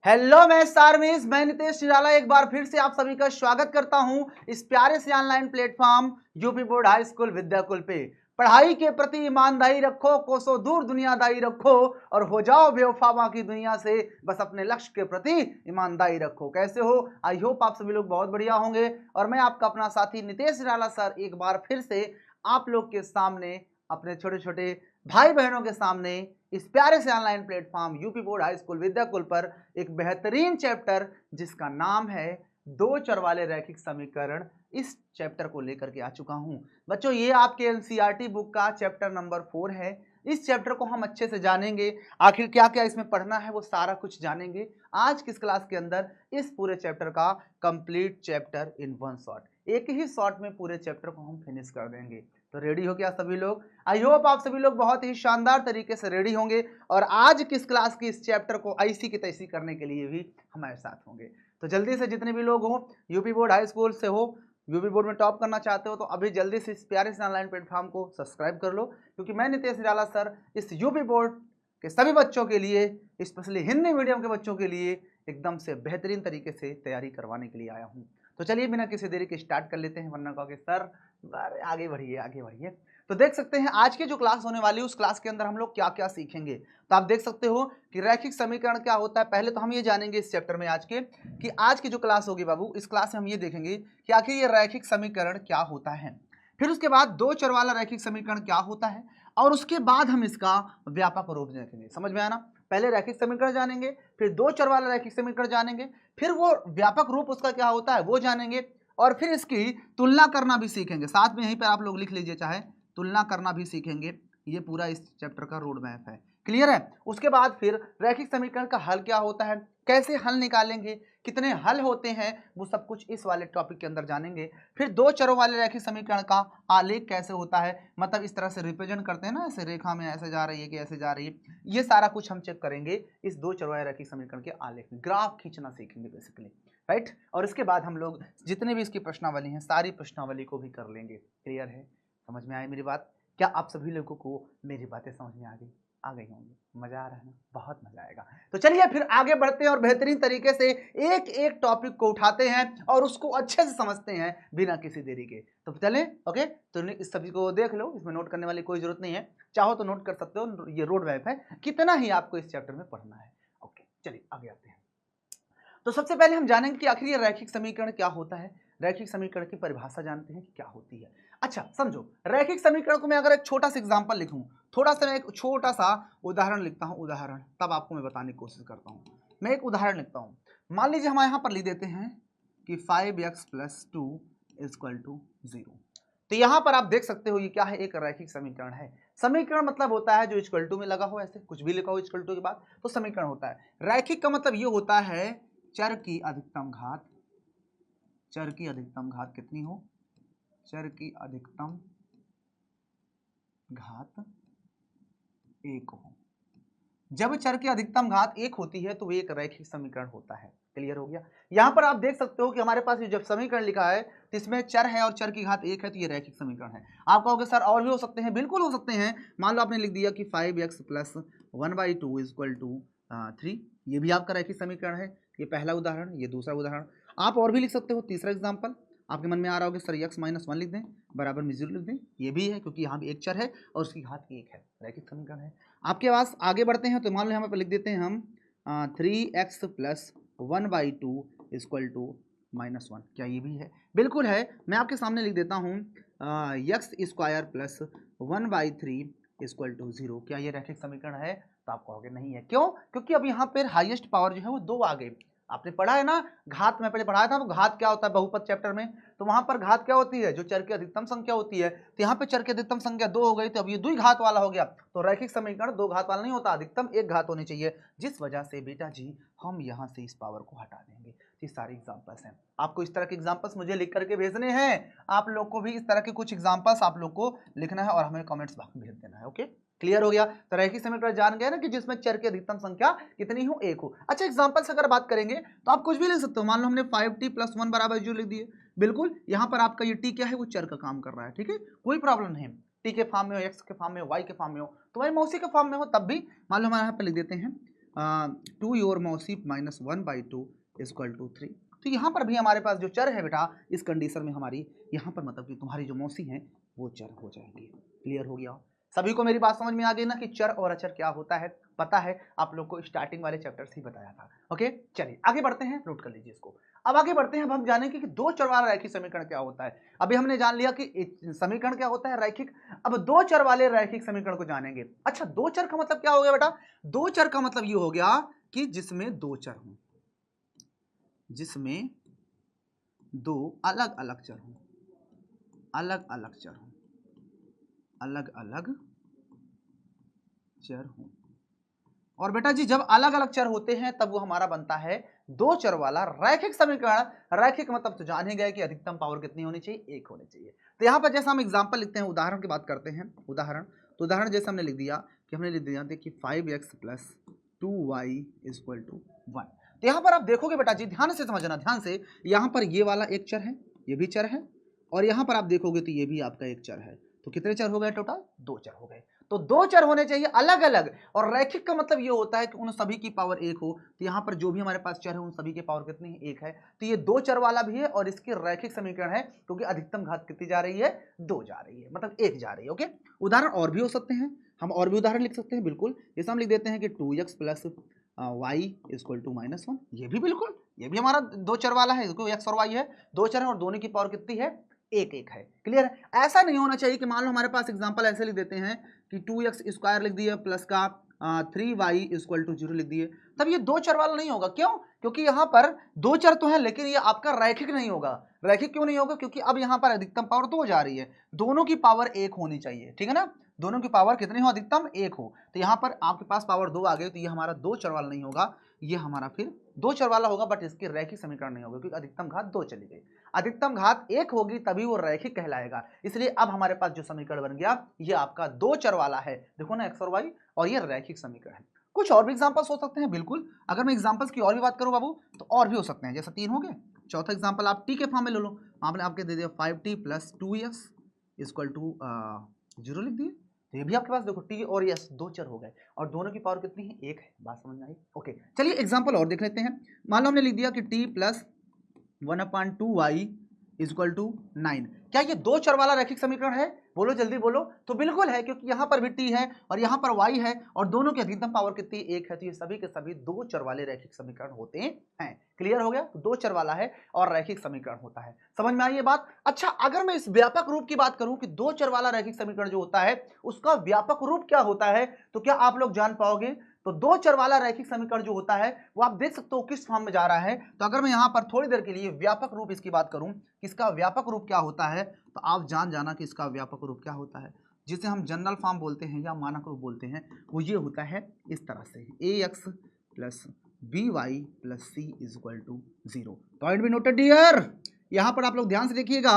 Hello मैं सारमेश, मैं नितेश निराला एक बार फिर से आप सभी का स्वागत करता हूं इस प्यारे से online platform UP board high school Vidyakul पे। पढ़ाई के प्रति ईमानदारी रखो, कोसों दूर दुनियादारी रखो और हो जाओ बेवफा की दुनिया से, बस अपने लक्ष्य के प्रति ईमानदारी रखो। कैसे हो? आई होप आप सभी लोग बहुत बढ़िया होंगे और मैं आपका अपना साथी नितेश निराला सर एक बार फिर से आप लोग के सामने, अपने छोटे छोटे भाई बहनों के सामने इस प्यारे से online platform UP board high school Vidyakul पर एक बेहतरीन चैप्टर जिसका नाम है दो चर वाले रैखिक समीकरण, इस चैप्टर को लेकर के आ चुका हूं। बच्चों, ये आपके एनसीईआरटी बुक का चैप्टर नंबर 4 है। इस चैप्टर को हम अच्छे से जानेंगे, आखिर क्या क्या इसमें पढ़ना है वो सारा कुछ जानेंगे आज किस क्लास के अंदर। इस पूरे चैप्टर का complete chapter in one shot, एक ही शॉट में पूरे चैप्टर को हम फिनिश कर देंगे। तो रेडी हो क्या सभी लोग? आई होप आप सभी लोग बहुत ही शानदार तरीके से रेडी होंगे और आज किस क्लास की इस चैप्टर को ऐसी की तैसी करने के लिए भी हमारे साथ होंगे। तो जल्दी से जितने भी लोग हो, यूपी बोर्ड हाई स्कूल से हो, यूपी बोर्ड में टॉप करना चाहते हो, तो अभी जल्दी से इस प्यारे से ऑनलाइन प्लेटफॉर्म को सब्सक्राइब कर लो, क्योंकि मैं नितेश निराला सर इस यूपी बोर्ड के सभी बच्चों के लिए, स्पेशली हिंदी मीडियम के बच्चों के लिए एकदम से बेहतरीन तरीके से तैयारी करवाने के लिए आया हूँ। तो चलिए बिना किसी देरी के स्टार्ट कर लेते हैं, वरना कहोगे सर आगे बढ़िए आगे बढ़िए। तो देख सकते हैं आज की जो क्लास होने वाली है उस क्लास के अंदर हम लोग क्या क्या सीखेंगे। तो आप देख सकते हो कि रैखिक समीकरण क्या होता है। पहले तो हम ये जानेंगे इस चैप्टर में आज के कि आज की जो क्लास होगी बाबू, इस क्लास में हम ये देखेंगे कि आखिर ये रैखिक समीकरण क्या होता है। फिर उसके बाद दो चर वाला रैखिक समीकरण क्या होता है और उसके बाद हम इसका व्यापक रूप देखेंगे। समझ में आना? पहले रैखिक समीकरण जानेंगे, फिर दो चर वाला रैखिक समीकरण जानेंगे, फिर वो व्यापक रूप उसका क्या होता है वो जानेंगे और फिर इसकी तुलना करना भी सीखेंगे। साथ में यहीं पर आप लोग लिख लीजिए, चाहे तुलना करना भी सीखेंगे। ये पूरा इस चैप्टर का रोड मैप है। क्लियर है? उसके बाद फिर रैखिक समीकरण का हल क्या होता है, कैसे हल निकालेंगे, कितने हल होते हैं, वो सब कुछ इस वाले टॉपिक के अंदर जानेंगे। फिर दो चरों वाले रैखिक समीकरण का आलेख कैसे होता है, मतलब इस तरह से रिप्रेजेंट करते हैं ना, ऐसे रेखा में ऐसे जा रही है कि ऐसे जा रही है, ये सारा कुछ हम चेक करेंगे इस दो चरों वाले रैखिक समीकरण के आलेख में। ग्राफ खींचना सीखेंगे बेसिकली, राइट। और इसके बाद हम लोग जितने भी इसकी प्रश्नावली हैं सारी प्रश्नावली को भी कर लेंगे। क्लियर है? समझ में आई मेरी बात? क्या आप सभी लोगों को मेरी बातें समझ में आ गई होंगी? मजा आ रहा है ना? बहुत मजा आएगा। तो चलिए फिर आगे बढ़ते हैं और बेहतरीन तरीके से एक एक टॉपिक को उठाते हैं और उसको अच्छे से समझते हैं बिना किसी देरी के। तो चलें, ओके। तो इस सभी को देख लो, इसमें नोट करने वाली कोई जरूरत नहीं है, चाहो तो नोट कर सकते हो। ये रोड मैप है, कितना ही आपको इस चैप्टर में पढ़ना है। ओके, चलिए आगे आते हैं। तो सबसे पहले हम जानेंगे कि आखिर ये रैखिक समीकरण क्या होता है। रैखिक समीकरण की परिभाषा जानते हैं कि क्या होती है। अच्छा समझो, रैखिक समीकरण को मैं अगर एक छोटा सा एग्जांपल लिखूं, थोड़ा सा मैं एक छोटा सा उदाहरण लिखता हूं, उदाहरण तब आपको मैं बताने की कोशिश करता हूं। मैं एक उदाहरण लिखता हूं। मान लीजिए हम यहां पर लिख देते हैं कि 5x + 2 = 0। तो यहां पर आप देख सकते हो ये क्या है, एक रैखिक समीकरण है। समीकरण मतलब होता है जो इक्वल टू में लगा हो, ऐसे कुछ भी लिखा हो इक्वल टू के बाद तो समीकरण होता है। रैखिक का मतलब ये होता है चर की अधिकतम घात, चर की अधिकतम घात कितनी हो, चर की अधिकतम घात 1 हो। जब चर की अधिकतम घात 1 होती है तो वो एक रैखिक समीकरण होता है। क्लियर हो गया? यहां पर आप देख सकते हो कि हमारे पास जब समीकरण लिखा है तो इसमें चर है और चर की घात 1 है, तो ये रैखिक समीकरण है। आप कहोगे सर और भी हो सकते हैं, बिल्कुल हो सकते हैं। मान लो आपने लिख दिया कि 5x + 1/2 = 3, ये भी आपका रैखिक समीकरण है। ये पहला उदाहरण, ये दूसरा उदाहरण। आप और भी लिख सकते हो। तीसरा एग्जाम्पल आपके मन में आ रहा होगा सर x - 1 लिख दें, बराबर में 0 लिख दें, ये भी है क्योंकि यहाँ भी एक चर है और उसकी घात 1 है, रैखिक समीकरण है। आपके पास आगे बढ़ते हैं तो मान लो यहाँ पर लिख देते हैं हम 3x + 1/2 = -1, क्या ये भी है? बिल्कुल है। मैं आपके सामने लिख देता हूँ x² + 1/3 = 0, क्या ये रैखिक समीकरण है? तो आप कहोगे नहीं है। क्यों? क्योंकि अब यहाँ पर हाईएस्ट पावर जो है वो 2 आ गई। आपने पढ़ा है ना घात, में पहले पढ़ाया था वो घात क्या होता है बहुपद चैप्टर में, तो वहां पर घात क्या होती है, जो चर की अधिकतम संख्या होती है। तो यहाँ पे चर की अधिकतम संख्या 2 हो गई, तो अब ये 2 घात वाला हो गया। तो रैखिक समीकरण 2 घात वाला नहीं होता, अधिकतम 1 घात होनी चाहिए, जिस वजह से बेटा जी हम यहाँ से इस पावर को हटा देंगे। ये सारे एग्जाम्पल्स हैं, आपको इस तरह के एग्जाम्पल्स मुझे लिख करके भेजने हैं। आप लोग को भी इस तरह के कुछ एग्जाम्पल्स आप लोग को लिखना है और हमें कमेंट्स बॉक्स में भेज देना है। ओके, क्लियर हो गया? तो रैखिक समीकरण जान गए ना कि जिसमें चर की अधिकतम संख्या कितनी हो, 1 हो। अच्छा एग्जांपल से अगर बात करेंगे तो आप कुछ भी लिख सकते हो। मान लो हमने 5t + 1 = 0 लिख दिए, बिल्कुल यहाँ पर आपका ये t क्या है, वो चर का काम कर रहा है। ठीक है, कोई प्रॉब्लम नहीं। t के फॉर्म में हो, x के फॉर्म में हो, y के फॉर्म में हो, तो वही मौसी के फॉर्म में हो तब भी मान लो हम यहाँ पर लिख देते हैं 2 योर मौसी माइनस 1/2 इक्वल टू 3। तो यहाँ पर भी हमारे पास जो चर है बेटा, इस कंडीशन में हमारी यहाँ पर मतलब कि तुम्हारी जो मौसी हैं वो चर हो जाएंगी। क्लियर हो गया? सभी को मेरी बात समझ में आ गई ना कि चर और अचर क्या होता है? पता है, आप लोग को स्टार्टिंग वाले चैप्टर से ही बताया था। ओके, चलिए आगे बढ़ते हैं, नोट कर लीजिए इसको। अब आगे बढ़ते हैं, अब हम जानेंगे कि दो चर वाला रैखिक समीकरण क्या होता है। अभी हमने जान लिया कि समीकरण क्या होता है, रैखिक। अब दो चर वाले रैखिक समीकरण को जानेंगे। अच्छा, दो चर का मतलब क्या हो गया बेटा? दो चर का मतलब ये हो गया कि जिसमें दो चर हों, जिसमें दो अलग अलग चर हों, अलग अलग चर हों, अलग अलग चर हों। और बेटा जी जब अलग अलग चर होते हैं तब वो हमारा बनता है दो चर वाला रैखिक समीकरण। रैखिक मतलब तो जान ही गए कि अधिकतम पावर कितनी होनी चाहिए? एक होनी चाहिए। तो यहाँ पर जैसा हम एग्जांपल लिखते हैं, उदाहरण की बात करते हैं, उदाहरण। तो उदाहरण जैसे हमने लिख दिया कि हमने लिख दिया कि 5x + 2y = 1। तो यहाँ पर आप देखोगे बेटा जी, ध्यान से समझना, ध्यान से। यहाँ पर ये वाला एक चर है, ये भी चर है, और यहाँ पर आप देखोगे तो ये भी आपका एक चर है। तो कितने चर हो गए टोटल? दो चर हो गए। तो दो चर होने चाहिए अलग अलग, और रैखिक का मतलब ये होता है कि उन सभी की पावर एक हो। तो यहाँ पर जो भी हमारे पास चर है उन सभी की पावर कितनी है? एक है। तो ये दो चर वाला भी है और इसकी रैखिक समीकरण है, क्योंकि अधिकतम घात कितनी जा रही है? दो जा रही है, मतलब एक जा रही है। ओके, उदाहरण और भी हो सकते हैं, हम और भी उदाहरण लिख सकते हैं। बिल्कुल, जैसे हम लिख देते हैं कि 2x + y = -1। ये भी बिल्कुल, ये भी हमारा दो चर वाला है, क्योंकि x और y है, दो चर है और दोनों की पावर कितनी है? एक एक है। क्लियर है? ऐसा नहीं होना चाहिए कि मान लो हमारे पास एग्जांपल ऐसे लिख देते हैं कि 2x² लिख दिए प्लस का 3y = 0 लिख दिए, तब ये दो चर वाला नहीं होगा। क्यों? क्योंकि यहाँ पर दो चर तो है लेकिन ये आपका रैखिक नहीं होगा। रैखिक क्यों नहीं होगा? क्योंकि अब यहाँ पर अधिकतम पावर दो जा रही है, दोनों की पावर एक होनी चाहिए। ठीक है ना? दोनों की पावर कितनी हो? अधिकतम एक हो। तो यहाँ पर आपके पास पावर दो आ गई, तो ये हमारा दो चर वाला नहीं होगा, ये हमारा फिर दो चर वाला होगा, बट इसकी रैखिक समीकरण नहीं होगा, क्योंकि अधिकतम घात दो चली गई। अधिकतम घात एक होगी तभी वो रैखिक कहलाएगा। इसलिए अब हमारे पास जो समीकरण बन गया ये आपका दो चर वाला है। देखो ना, x और y, और ये रैखिक समीकरण है। कुछ और भी एग्जांपल्स हो सकते हैं, बिल्कुल। अगर मैं एग्जांपल्स की और भी बात करूं बाबू, तो और भी हो सकते हैं। जैसे 3 हो गए, चौथा एग्जांपल आप t के फॉर्म में ले लो। आपने आपके दे दिया 5t + 2s = 0 लिख दिए। तो ये भी आपके पास देखो t और s दो चर हो गए, और दोनों की पावर कितनी है? एक है। बात समझ में आई? ओके, चलिए एग्जांपल और देख लेते हैं। मान लो हमने लिख दिया कि t + 1/2y = 9। क्या ये दो चर वाला रैखिक समीकरण है? बोलो जल्दी बोलो। तो बिल्कुल है, क्योंकि यहाँ पर भी t है और यहाँ पर y है, और दोनों की अधिकतम पावर कितनी? एक है। तो ये सभी के सभी दो चर वाले रैखिक समीकरण होते हैं। क्लियर हो गया? तो दो चर वाला है और रैखिक समीकरण होता है। समझ में आई ये बात? अच्छा, अगर मैं इस व्यापक रूप की बात करूं कि दो चर वाला रैखिक समीकरण जो होता है उसका व्यापक रूप क्या होता है, तो क्या आप लोग जान पाओगे? तो दो चर वाला रैखिक समीकरण जो होता है वो आप देख सकते हो किस फॉर्म में जा रहा है। तो अगर मैं यहाँ पर थोड़ी देर के लिए व्यापक रूप इसकी बात करूं, इसका व्यापक रूप क्या होता है, तो आप जान जाना कि इसका व्यापक रूप क्या होता है। जिसे हम जनरल फॉर्म बोलते हैं या मानक रूप बोलते हैं, वो ये होता है इस तरह से, ax + by + c = 0। पॉइंट भी नोटेड डियर। यहाँ पर आप लोग ध्यान से देखिएगा,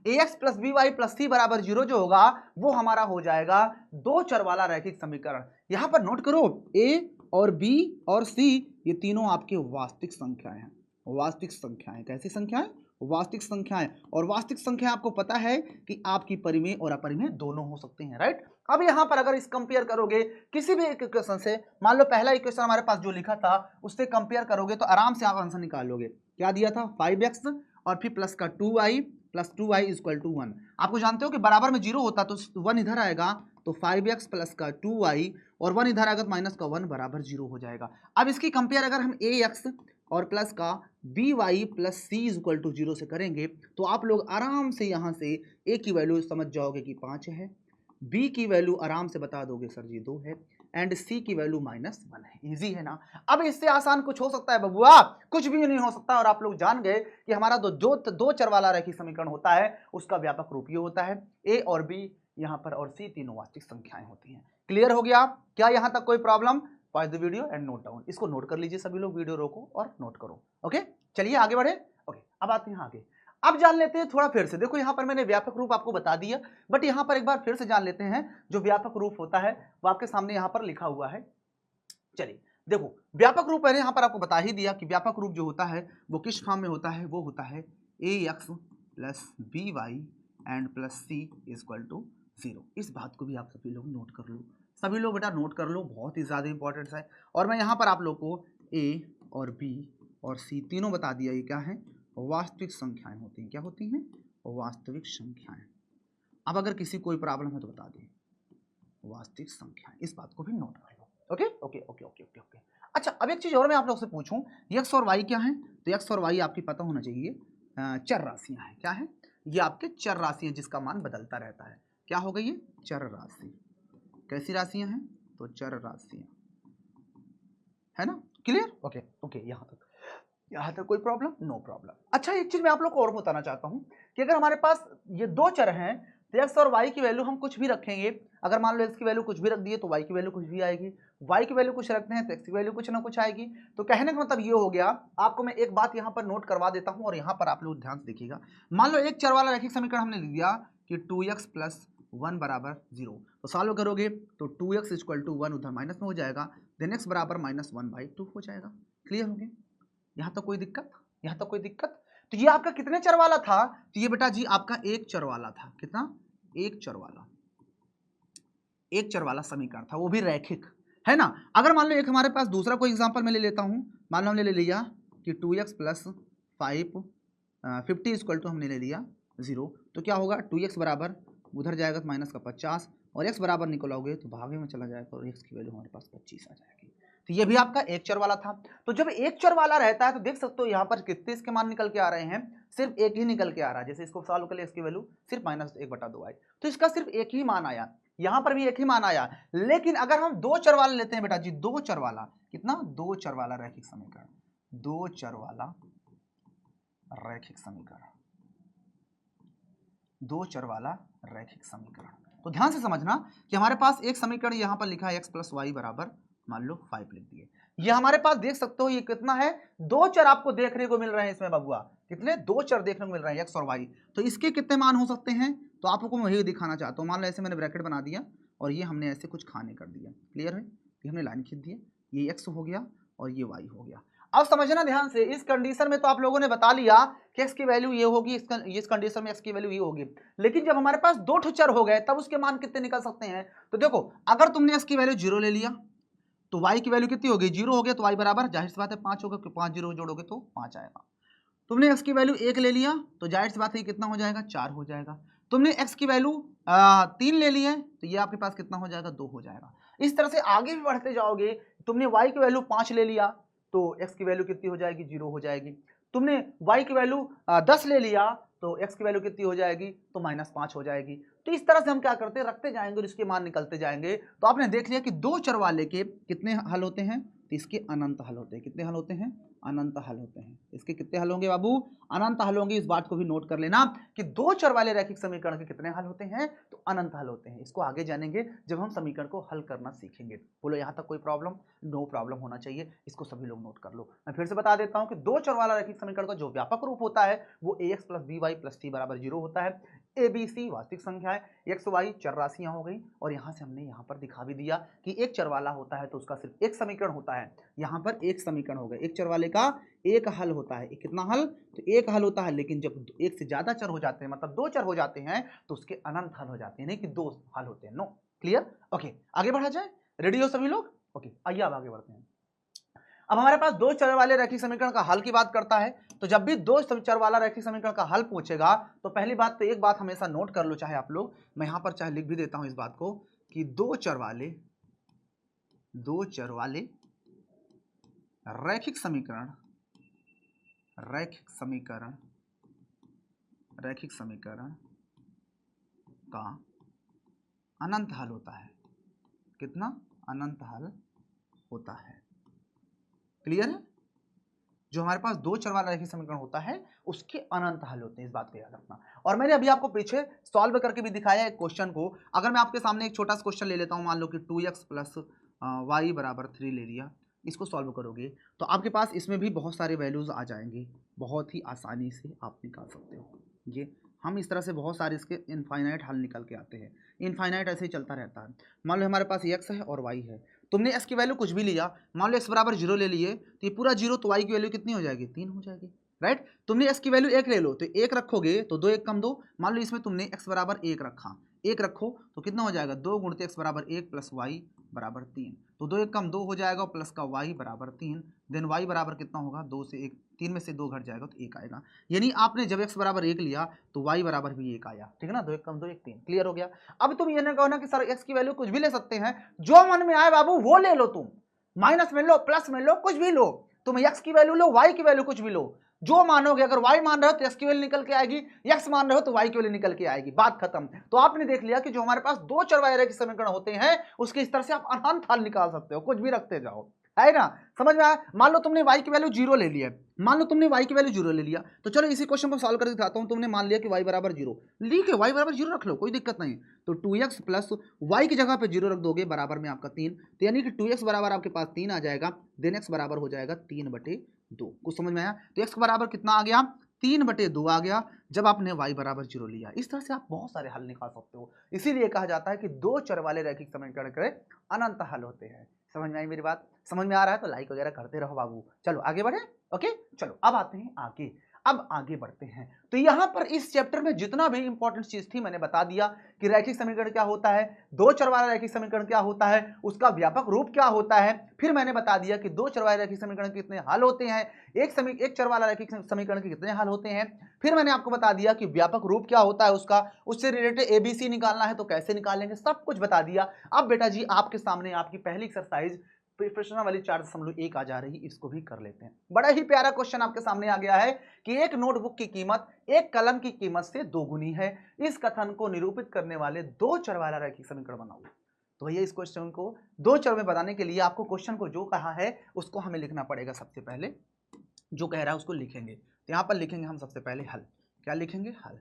ax + by + c = 0 जो होगा वो हमारा हो जाएगा दो चर वाला रैखिक समीकरण। यहाँ पर नोट करो, a और b और c ये तीनों आपके वास्तविक संख्याएं हैं। वास्तविक संख्याएं कैसी संख्याएं? वास्तविक संख्याएं। और वास्तविक संख्या आपको पता है कि आपकी परिमेय और अपरिमेय दोनों हो सकते हैं, राइट? अब यहाँ पर अगर इस कंपेयर करोगे किसी भी एक इक्वेशन से, मान लो पहला इक्वेशन हमारे पास जो लिखा था उससे कंपेयर करोगे तो आराम से आप आंसर निकाल लोगे। क्या दिया था? 5x और फिर प्लस का 2y + 2y = 1। आपको जानते हो कि बराबर में 0 होता तो 1 इधर आएगा, तो 5x प्लस का 2y और 1 इधर आएगा तो माइनस का 1 बराबर 0 हो जाएगा। अब इसकी कंपेयर अगर हम ax और प्लस का by + c = 0 से करेंगे तो आप लोग आराम से यहाँ से a की वैल्यू समझ जाओगे कि 5 है, b की वैल्यू आराम से बता दोगे सर जी 2 है, एंड c की वैल्यू -1 है। इजी है ना? अब इससे आसान कुछ हो सकता है बबुआ? कुछ भी नहीं हो सकता। और आप लोग जान गए कि हमारा दो चर वाला रैखिक समीकरण होता है उसका व्यापक रूप ये होता है, a और b यहाँ पर और c तीनों वास्तविक संख्याएं होती हैं। क्लियर हो गया? क्या यहाँ तक कोई problem? Pause the video and note down. इसको नोट कर लीजिए सभी लोग, वीडियो रोको और नोट करो। ओके, चलिए आगे बढ़े। ओके, अब आते हैं आगे। अब जान लेते हैं थोड़ा फिर से। देखो यहाँ पर मैंने व्यापक रूप आपको बता दिया, बट यहाँ पर एक बार फिर से जान लेते हैं। जो व्यापक रूप होता है वो आपके सामने यहाँ पर लिखा हुआ है। चलिए देखो, व्यापक रूप मैंने यहाँ पर आपको बता ही दिया कि व्यापक रूप जो होता है वो किस फॉर्म में होता है। वो होता है ax + by एंड + c = 0। इस बात को भी आप सभी लोग नोट कर लो। सभी लोग बेटा नोट कर लो, बहुत ही ज़्यादा इंपॉर्टेंट है। और मैं यहाँ पर आप लोग को ए और बी और सी तीनों बता दिया, ये क्या है, वास्तविक संख्याएं होती हैं। क्या होती हैं? वास्तविक संख्याएं। अब अगर किसी कोई प्रॉब्लम है तो बता दें, वास्तविक संख्याएं, इस बात को भी नोट कर लो। Okay okay okay okay okay okay. अच्छा, अब एक चीज़ और मैं आप लोग से पूछूं, एक्स और वाई क्या है? तो एक्स और वाई आपकी पता होना चाहिए, चर राशियां हैं। क्या है? ये आपके चर राशि हैं जिसका मान बदलता रहता है। क्या हो गई ये? चर राशि। कैसी राशियां हैं? तो चर राशियां, है ना? क्लियर? ओके ओके, यहाँ तक कोई प्रॉब्लम? No problem. अच्छा, एक चीज मैं आप लोग को और बताना चाहता हूँ कि अगर हमारे पास ये दो चर हैं तो एक्स और वाई की वैल्यू हम कुछ भी रखेंगे। अगर मान लो एक्स की वैल्यू कुछ भी रख दिए तो वाई की वैल्यू कुछ भी आएगी, वाई की वैल्यू कुछ रखते हैं तो एक्स की वैल्यू कुछ ना कुछ आएगी। तो कहने का मतलब ये हो गया, आपको मैं एक बात यहाँ पर नोट करवा देता हूँ और यहाँ पर आप लोग ध्यान से देखिएगा। मान लो एक चर वाला रैखिक समीकरण हमने लिख दिया कि 2x + 1 = 0, तो सॉल्व करोगे तो 2x = 1 उधर माइनस में हो जाएगा, देन x बराबर -1/2 हो जाएगा। क्लियर हो गया? यहाँ तक कोई दिक्कत? यहाँ तक कोई दिक्कत? तो ये आपका कितने चर वाला था? तो ये बेटा जी आपका एक चर वाला था। कितना? एक चर वाला, एक चर वाला समीकरण था, वो भी रैखिक, है ना? अगर मान लो एक हमारे पास दूसरा कोई एग्जांपल मैं ले लेता हूँ, मान लो हमने ले लिया कि 2x + 50 = हमने ले लिया 0, तो क्या होगा? 2x बराबर उधर जाएगा तो माइनस का 50 और x बराबर निकलोगे तो भागे में चला जाएगा और x की वैल्यू हमारे पास 25 आ जाएगी। तो ये भी आपका एक चर वाला था। तो जब एक चर वाला रहता है तो देख सकते हो यहाँ पर कितने इसके मान निकल के आ रहे हैं, सिर्फ एक ही निकल के आ रहा है। जैसे इसको सॉल्व कर लिया, इसकी वैल्यू सिर्फ -1/2 आई, तो इसका सिर्फ एक ही मान आया, यहाँ पर भी एक ही मान आया। लेकिन अगर हम दो चर वाला लेते हैं बेटा जी, दो चर वाला, कितना? दो चर वाला रैखिक समीकरण, दो चर वाला रैखिक समीकरण, दो चर वाला रैखिक समीकरण, तो ध्यान से समझना कि हमारे पास एक समीकरण यहाँ पर लिखा है x + y बराबर मान लो 5 लिख दिए। ये हमारे पास देख सकते हो ये कितना है? दो चर आपको देखने को मिल रहे हैं इसमें बबुआ। कितने? दो चर देखने को मिल रहे हैं, x और y। तो इसके कितने मान हो सकते हैं? तो आपको मैं वही दिखाना चाहता हूँ। मान लो ऐसे मैंने ब्रैकेट बना दिया और ये हमने ऐसे कुछ खाने कर दिया। क्लियर है? ये हमने लाइन खींच दी, ये x हो गया और ये y हो गया। अब समझना ध्यान से, इस कंडीशन में तो आप लोगों ने बता लिया कि x की वैल्यू ये होगी, इस कंडीशन में x की वैल्यू ये होगी। लेकिन जब हमारे पास दो ठो चर हो गए तब उसके मान कितने निकल सकते हैं? तो देखो, अगर तुमने x की वैल्यू 0 ले लिया तो y की वैल्यू कितनी होगी? 0 हो गया तो y बराबर जाहिर सी बात है 5 होगा, 5 0 जोड़ोगे तो 5 आएगा। तुमने x की वैल्यू 1 ले लिया तो जाहिर सी बात है कितना हो जाएगा? 4 हो जाएगा। तुमने x की वैल्यू 3 ले ली है तो ये आपके पास कितना हो जाएगा? 2 हो जाएगा। इस तरह से आगे भी बढ़ते जाओगे। तुमने y की वैल्यू 5 ले लिया तो x की वैल्यू कितनी हो जाएगी? 0 हो जाएगी। तुमने y की वैल्यू 10 ले लिया तो x की वैल्यू कितनी हो जाएगी? तो -5 हो जाएगी। तो इस तरह से हम क्या करते हैं? रखते जाएंगे और इसके मान निकलते जाएंगे। तो आपने देख लिया कि दो चर वाले के कितने हल होते हैं? तो इसके अनंत हल होते हैं। कितने हल होते हैं? अनंत हल होते हैं। इसके कितने हल होंगे बाबू? अनंत हल होंगे। इस बात को भी नोट कर लेना कि दो चर वाले रैखिक समीकरण के कितने हल होते हैं? तो अनंत हल होते हैं। इसको आगे जानेंगे जब हम समीकरण को हल करना सीखेंगे। बोलो यहाँ तक कोई प्रॉब्लम? नो प्रॉब्लम होना चाहिए। इसको सभी लोग नोट कर लो। मैं फिर से बता देता हूँ कि दो चर वाला रैखिक समीकरण का जो व्यापक रूप होता है वो ax + by + t = 0 होता है। ए बी सी वास्तविक संख्या है, एक्स वाई चर राशियां हो गई। और यहाँ से हमने यहाँ पर दिखा भी दिया कि एक चर वाला होता है तो उसका सिर्फ एक समीकरण होता है। यहाँ पर एक समीकरण हो गया, एक चर वाले का एक हल होता है। कितना हल? तो एक हल होता है। लेकिन जब एक से ज्यादा चर हो जाते हैं, मतलब दो चर हो जाते हैं, तो उसके अनंत हल हो जाते हैं, नहीं कि दो हल होते हैं। No, clear? ओके, आगे बढ़ा जाए। रेडी हो सभी लोग? ओके, आइए अब आगे बढ़ते हैं। अब हमारे पास दो चर वाले रैखिक समीकरण का हल की बात करता है, तो जब भी दो चर वाला रैखिक समीकरण का हल पूछेगा तो पहली बात तो एक बात हमेशा नोट कर लो, चाहे आप लोग, मैं यहां पर चाहे लिख भी देता हूं इस बात को, कि दो चर वाले रैखिक समीकरण का अनंत हल होता है। कितना? अनंत हल होता है। क्लियर है? जो हमारे पास दो चर वाला रैखिक समीकरण होता है उसके अनंत हल होते हैं, इस बात को याद रखना। और मैंने अभी आपको पीछे सॉल्व करके भी दिखाया है क्वेश्चन को। अगर मैं आपके सामने एक छोटा सा क्वेश्चन ले लेता हूं, मान लो कि 2x + y = 3 ले लिया, इसको सॉल्व करोगे तो आपके पास इसमें भी बहुत सारे वैल्यूज आ जाएंगे, बहुत ही आसानी से आप निकाल सकते हो। ये हम इस तरह से बहुत सारे इसके इनफाइनाइट हल निकल के आते हैं। इनफाइनाइट ऐसे ही चलता रहता है। मान लो हमारे पास x है और y है, तुमने x की वैल्यू कुछ भी लिया, मान लो x बराबर 0 ले लिए, तो ये पूरा 0, तो y की वैल्यू कितनी हो जाएगी? 3 हो जाएगी। राइट। तुमने x की वैल्यू 1 ले लो तो 1 रखोगे तो 2 1 कम 2, मान लो इसमें तुमने x बराबर 1 रखा, 1 रखो तो कितना हो जाएगा 2 गुणित x बराबर 1 प्लस वाई बराबर 3, तो 2 1 कम 2 हो जाएगा प्लस का y बराबर 3, देन y बराबर कितना होगा 2 से 1, 3 में से 2 घट जाएगा तो 1 आएगा। यानी आपने जब x बराबर 1 लिया तो y बराबर भी 1 आया, ठीक है ना। 2 1 कम 2 1 3, क्लियर हो गया। अब तुम ये ना कहो ना कि सर x की वैल्यू कुछ भी ले सकते हैं, जो मन में आए बाबू वो ले लो, तुम माइनस में लो प्लस में लो कुछ भी लो, तुम x की वैल्यू लो y की वैल्यू कुछ भी लो, जो मानोगे। अगर y मान रहे हो तो x की वैल्यू निकल के आएगी, x मान रहे हो तो y की वैल्यू निकल के आएगी, बात खत्म। तो आपने देख लिया कि जो हमारे पास दो चरवाहे रैखिक समीकरण होते हैं उसके इस तरह से आप अनंत हल निकाल सकते हो, कुछ भी रखते जाओ, है ना। समझ में आया। मान लो तुमने y की वैल्यू 0 ले लिया, मान लो तुमने y की वैल्यू 0 ले लिया, तो चलो इसी क्वेश्चन को सॉल्व करके दिखाता हूं। तुमने मान लिया कि y बराबर 0, लिख के y बराबर 0 रख लो, कोई दिक्कत नहीं। तो 2x प्लस y की जगह पे 0 रख दोगे, बराबर में आपका 3, तो यानी कि 2x बराबर आपके पास 3 आ जाएगा, देन x बराबर हो जाएगा 3/2। कुछ समझ में आया। तो x बराबर कितना आ गया 3/2 आ गया जब आपने y बराबर 0 लिया। इस तरह से आप बहुत सारे हल निकाल सकते हो, इसीलिए कहा जाता है कि दो चर वाले रैखिक समीकरण के अनंत हल होते हैं। समझ में आई मेरी बात। समझ में आ रहा है तो लाइक वगैरह करते रहो बाबू। चलो आगे बढ़े। ओके चलो अब आते हैं आगे, अब आगे बढ़ते हैं। तो यहां पर इस चैप्टर में जितना भी इंपॉर्टेंट चीज थी मैंने बता दिया कि रैखिक समीकरण क्या होता है, दो चर वाला रैखिक समीकरण क्या होता है, उसका व्यापक रूप क्या होता है। फिर मैंने बता दिया कि दो चर वाले रैखिक समीकरण के कितने हल होते हैं, एक चर वाला रैखिक समीकरण के कितने हल होते हैं। फिर मैंने आपको बता दिया कि व्यापक रूप क्या होता है उसका, उससे रिलेटेड एबीसी निकालना है तो कैसे निकालेंगे, सब कुछ बता दिया। अब बेटा जी आपके सामने आपकी पहली एक्सरसाइज प्रश्न वाली 4.1 आ जा रही, इसको भी कर लेते हैं। बड़ा ही प्यारा क्वेश्चन आपके सामने आ गया है कि एक नोटबुक की कीमत एक कलम की कीमत से दोगुनी है, इस कथन को निरूपित करने वाले दो चर वाला रैखिक समीकरण बनाओ। तो भैया इस क्वेश्चन को दो चर में बताने के लिए आपको क्वेश्चन को जो कहा है उसको हमें लिखना पड़ेगा। सबसे पहले जो कह रहा है उसको लिखेंगे, तो यहां पर लिखेंगे हम सबसे पहले हल। क्या लिखेंगे हल,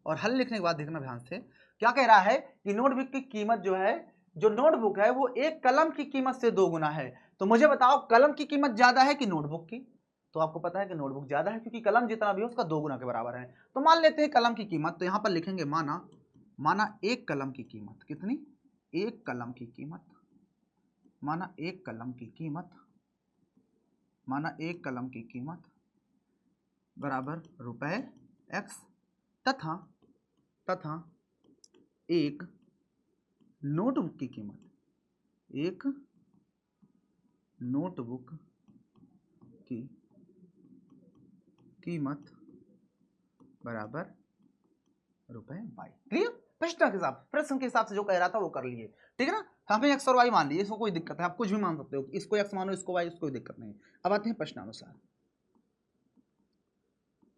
और हल लिखने के बाद देखना ध्यान से क्या कह रहा है कि नोटबुक की कीमत जो है, जो नोटबुक है वो एक कलम की कीमत से दोगुना है। तो मुझे बताओ कलम की कीमत ज्यादा है कि नोटबुक की। तो आपको पता है कि नोटबुक ज्यादा है क्योंकि कलम जितना भी है उसका दोगुना के बराबर है। तो मान लेते हैं कलम की कीमत, तो यहां पर लिखेंगे माना एक कलम की कीमत कितनी, एक कलम की कीमत, माना एक कलम की कीमत, माना एक कलम की कीमत बराबर रुपए x, तथा एक नोटबुक की कीमत, एक नोटबुक की कीमत बराबर रुपए y। क्लियर। प्रश्न के हिसाब से जो कह रहा था वो कर लिए, ठीक है ना। हमें x और y मान लिए, इसको कोई दिक्कत है, आप कुछ भी मान सकते हो, इसको x मानो इसको y, इसको कोई दिक्कत नहीं। अब आते हैं प्रश्नानुसार।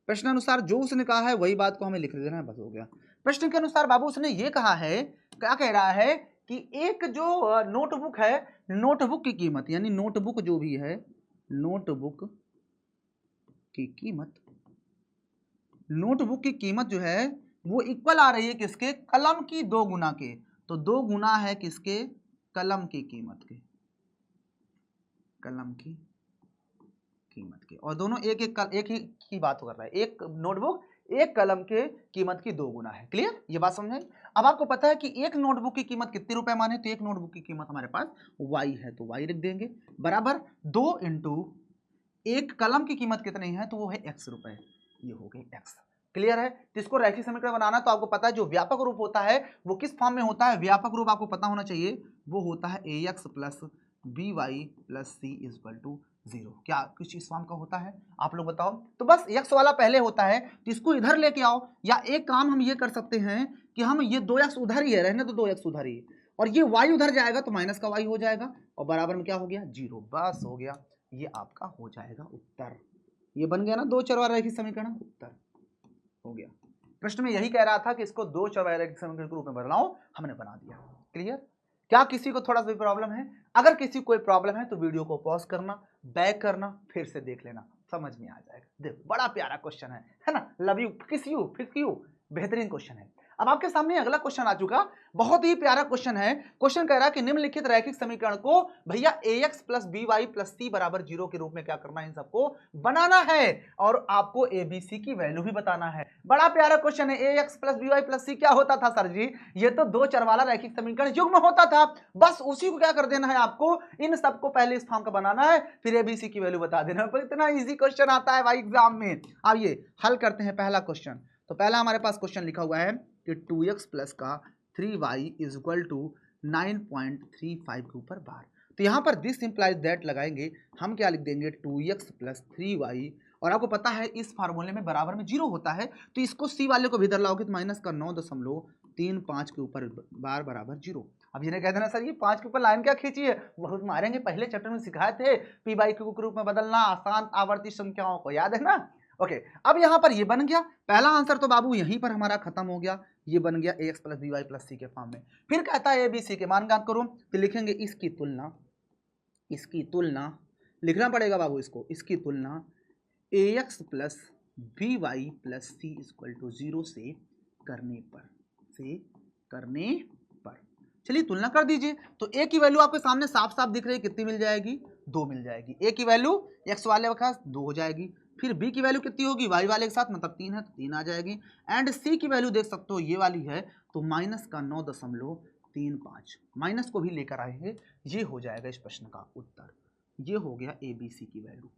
प्रश्नानुसार जो उसने कहा है वही बात को हमें लिख देना है, बस हो गया। प्रश्न के अनुसार बाबू उसने ये कहा है, क्या कह रहा है कि एक जो नोटबुक है, नोटबुक की कीमत यानी नोटबुक जो भी है, नोटबुक की कीमत, नोटबुक की कीमत जो है वो इक्वल आ रही है किसके, कलम की 2 गुना के। तो 2 गुना है किसके, कलम की कीमत के, कलम की कीमत के। और दोनों एक ही की बात कर रहा है, एक नोटबुक एक कलम के कीमत की 2 गुना है। क्लियर, ये बात समझे। अब आपको पता है कि एक नोटबुक की कीमत कितने रुपए माने, तो एक नोटबुक की कीमत हमारे पास y है तो y लिख देंगे, बराबर 2 इंटू एक कलम की कीमत कितनी है, तो वो है x रुपए, ये हो गए x। क्लियर है। तो इसको रैखिक समीकरण बनाना, तो आपको पता है जो व्यापक रूप होता है वो किस फॉर्म में होता है, व्यापक रूप आपको पता होना चाहिए, वो होता है ax plus by plus c equal to 0। क्या किस इस फॉर्म का होता है, आप लोग बताओ। तो बस x वाला पहले होता है तो इसको इधर लेके आओ, या एक काम हम ये कर सकते हैं कि हम ये 2x उधर ही है, रहने तो 2x उधर ही, और ये y उधर जाएगा तो माइनस का y हो जाएगा, और बराबर में क्या हो गया 0, बस हो गया। ये आपका हो जाएगा उत्तर। ये बन गया ना दो चर वाला रैखिक समीकरण, उत्तर हो गया। प्रश्न में यही कह रहा था कि इसको दो चर वाला रैखिक समीकरण के रूप में बनाओ, हमने बना दिया। क्लियर। क्या किसी को थोड़ा सा भी प्रॉब्लम है, अगर किसी को कोई प्रॉब्लम है तो वीडियो को पॉज करना, बैक करना, फिर से देख लेना, समझ में आ जाएगा। देखो बड़ा प्यारा क्वेश्चन है ना, लव यू किस यू फिर क्यों, बेहतरीन क्वेश्चन है। अब आपके सामने अगला क्वेश्चन आ चुका, बहुत ही प्यारा क्वेश्चन है। क्वेश्चन कह रहा है कि निम्नलिखित रैखिक समीकरण को भैया ax plus B Y plus C बराबर 0 के रूप में क्या करना है, इन सबको बनाना है और आपको एबीसी की वैल्यू भी बताना है। बड़ा प्यारा क्वेश्चन है। ax plus B Y plus C क्या होता था सर जी? ये तो दो चर वाला रैखिक समीकरण युग्म होता था। बस उसी को क्या कर देना है, आपको इन सबको पहले इस फॉर्म का बनाना है, फिर एबीसी की वैल्यू बता देना है। पर इतना इजी क्वेश्चन आता है भाई एग्जाम में। आइए हल करते हैं पहला क्वेश्चन। तो पहला हमारे पास क्वेश्चन लिखा हुआ है कि 2x प्लस का 3y इज इक्वल टू 9.35 के ऊपर बार। तो यहाँ पर दिस इंप्लाइज दैट लगाएंगे, हम क्या लिख देंगे 2x प्लस 3y, और आपको पता है इस फार्मूले में बराबर में 0 होता है, तो इसको सी वाले को भी इधर लाओगे तो माइनस का 9.35 के ऊपर बार बराबर 0। अब ये कह देना सर ये 5 के ऊपर लाइन क्या खींची है, बहुत मारेंगे, पहले चैप्टर में सिखाए थे पी बाई क्यू के रूप में बदलना आसान आवर्ती संख्याओं को, याद है ना। ओके, अब यहाँ पर ये बन गया पहला आंसर, तो बाबू यहीं पर हमारा खत्म हो गया, ये बन गया ax plus B Y plus C के फॉर्म में। फिर कहता है एबीसी के मान ज्ञात करो, तो लिखेंगे इसकी तुलना लिखना पड़ेगा बाबू इसको, इसकी तुलना ax plus B Y plus C equal to 0 से करने पर चलिए तुलना कर दीजिए। तो a की वैल्यू आपके सामने साफ साफ दिख रही है, कितनी मिल जाएगी, 2 मिल जाएगी। a की वैल्यू x वाले के साथ 2 हो जाएगी, फिर b की वैल्यू कितनी होगी, y वाले के साथ मतलब 3 है तो 3 आ जाएगी, एंड c की वैल्यू देख सकते हो ये वाली है, तो माइनस का 9.35 माइनस को भी लेकर आएंगे, ये हो जाएगा इस प्रश्न का उत्तर। ये हो गया एबीसी की वैल्यू।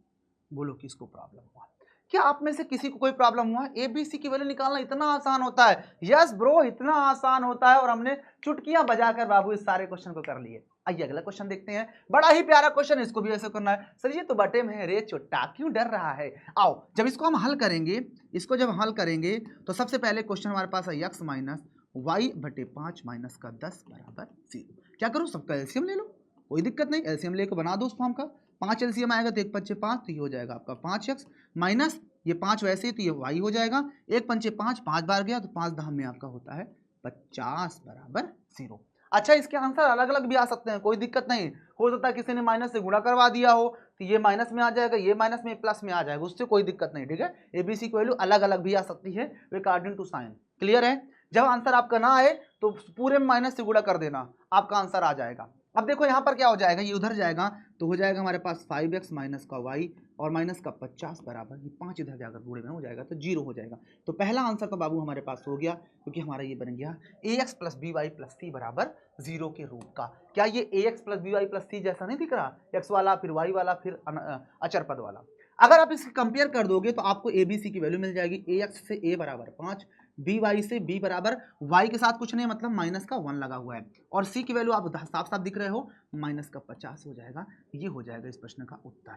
बोलो किसको प्रॉब्लम हुआ, क्या आप में से किसी को कोई प्रॉब्लम हुआ? एबीसी की वैल्यू निकालना इतना आसान होता है, यस ब्रो इतना आसान होता है, और हमने चुटकियां बजाकर बाबू इस सारे क्वेश्चन को कर लिए। आइए अगला क्वेश्चन देखते हैं, बड़ा ही प्यारा क्वेश्चन, इसको भी ऐसे करना है। सर ये तो बटे में है रे चुट्टा, क्यों डर रहा है? आओ जब इसको हम हल करेंगे, तो सबसे पहले क्वेश्चन हमारे पास है x माइनस वाई बटे 5 माइनस का 10 बराबर 0। क्या करो, सबका एलसीएम ले लो, कोई दिक्कत नहीं, एलसीएम लेकर बना दो उस फॉर्म का। 5 एलसीएम आएगा तो 1 पंचे 5, तो ये हो जाएगा आपका 5x माइनस ये 5 वैसे ही तो ये y हो जाएगा, 1 पंचे 5, 5 बार गया तो 5 दाम में आपका होता है 50 बराबर 0। अच्छा इसके आंसर अलग अलग भी आ सकते हैं, कोई दिक्कत नहीं, हो सकता है किसी ने माइनस से गुणा करवा दिया हो तो ये माइनस में आ जाएगा, ये माइनस में प्लस में आ जाएगा, उससे कोई दिक्कत नहीं, ठीक है। एबीसी की वैल्यू अलग अलग भी आ सकती है अकॉर्डिंग टू साइन, क्लियर है। जब आंसर आपका ना आए तो पूरे माइनस से गुणा कर देना, आपका आंसर आ जाएगा। अब देखो यहाँ पर क्या हो जाएगा, ये उधर जाएगा तो हो जाएगा हमारे पास 5x माइनस का y और माइनस का 50 बराबर, ये 5 इधर जाकर बूढ़े में हो जाएगा तो 0 हो जाएगा। तो पहला आंसर तो बाबू हमारे पास हो गया, क्योंकि हमारा ये बन गया ax plus B Y plus C बराबर 0 के रूप का। क्या ये ax plus B Y plus C जैसा नहीं दिख रहा, x वाला फिर y वाला फिर अचर पद वाला। अगर आप इसको कंपेयर कर दोगे तो आपको एबीसी की वैल्यू मिल जाएगी, ax से a बराबर 5, बी वाई से b बराबर y के साथ कुछ नहीं मतलब माइनस का 1 लगा हुआ है, और c की वैल्यू आप साफ साफ दिख रहे हो माइनस का 50 हो जाएगा। ये हो जाएगा इस प्रश्न का उत्तर।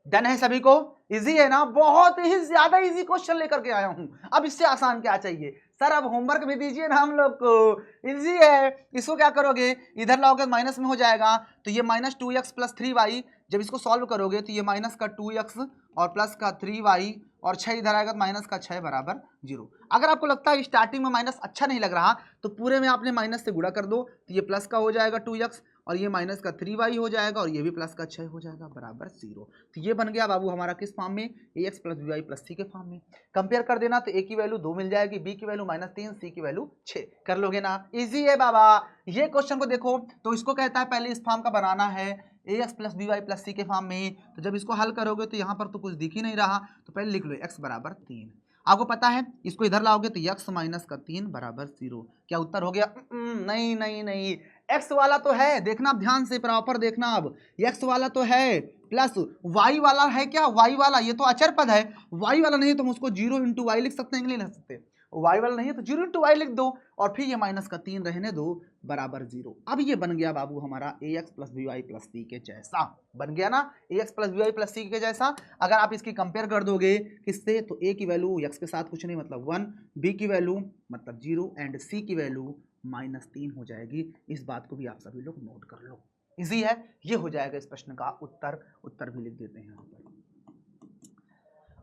डन है सभी को, इजी है ना, बहुत ही ज्यादा इजी क्वेश्चन लेकर के आया हूं, अब इससे आसान क्या चाहिए सर, अब होमवर्क भी दीजिए ना हम लोग को, इजी है। इसको क्या करोगे, इधर लाओगे माइनस में हो जाएगा, तो ये माइनस 2x प्लस 3y, जब इसको सॉल्व करोगे तो ये माइनस का 2x और प्लस का 3y और 6 इधर आएगा तो माइनस का 6 बराबर 0। अगर आपको लगता है स्टार्टिंग में माइनस अच्छा नहीं लग रहा तो पूरे में आपने माइनस से गुणा कर दो, तो ये प्लस का हो जाएगा 2x और ये माइनस का 3y हो जाएगा और ये भी प्लस का 6 हो जाएगा बराबर 0। तो ये बन गया बाबू हमारा किस फॉर्म में, ax plus B Y plus C के फॉर्म में। कंपेयर कर देना तो a की वैल्यू 2 मिल जाएगी, b की वैल्यू -3, c की वैल्यू 6, कर लोगे ना, इजी है बाबा। ये क्वेश्चन को देखो तो इसको कहता है पहले इस फॉर्म का बनाना है ax plus B Y plus C के फॉर्म में, तो जब इसको हल करोगे तो यहाँ पर तो कुछ दिख ही नहीं रहा, तो पहले लिख लो x बराबर 3। आपको पता है इसको इधर लाओगे तो x माइनस का 3 बराबर 0। क्या उत्तर हो गया? नहीं नहीं नहीं, x वाला तो है, देखना आप ध्यान से प्रॉपर देखना, अब x वाला तो है प्लस y वाला है, क्या y वाला, ये तो अचर पद है, y वाला नहीं तो हम उसको 0 इंटू वाई लिख सकते हैं, नहीं लिख सकते, y वाला नहीं है तो 0 इंटू वाई लिख दो और फिर ये माइनस का 3 रहने दो बराबर 0। अब ये बन गया बाबू हमारा ax plus B Y plus C के जैसा, बन गया ना ax plus B Y plus C के जैसा। अगर आप इसकी कंपेयर कर दोगे किससे, तो a की वैल्यू x के साथ कुछ नहीं मतलब 1, b की वैल्यू मतलब 0 एंड c की वैल्यू -3 हो जाएगी। इस बात को भी आप सभी लोग नोट कर लो, इजी है, ये हो जाएगा इस प्रश्न का उत्तर। उत्तर भी लिख देते हैं यहाँ पर।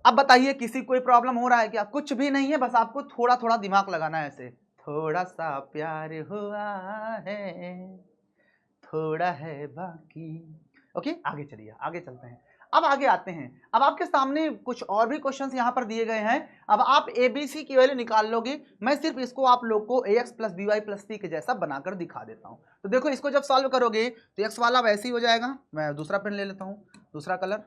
अब बताइए किसी कोई प्रॉब्लम हो रहा है क्या? कुछ भी नहीं है, बस आपको थोड़ा थोड़ा दिमाग लगाना है, ऐसे थोड़ा सा प्यार हुआ है, थोड़ा है बाकी। ओके आगे चलिए, आगे चलते हैं। अब आगे आते हैं। अब आपके सामने कुछ और भी क्वेश्चंस यहाँ पर दिए गए हैं। अब आप ABC की वैल्यू निकाल लोगे, मैं सिर्फ इसको आप लोग को AX plus BY plus C के जैसा बनाकर दिखा देता हूँ। तो देखो इसको जब सॉल्व करोगे तो x वाला वैसे ही हो जाएगा, मैं दूसरा पेन ले लेता हूँ, दूसरा कलर।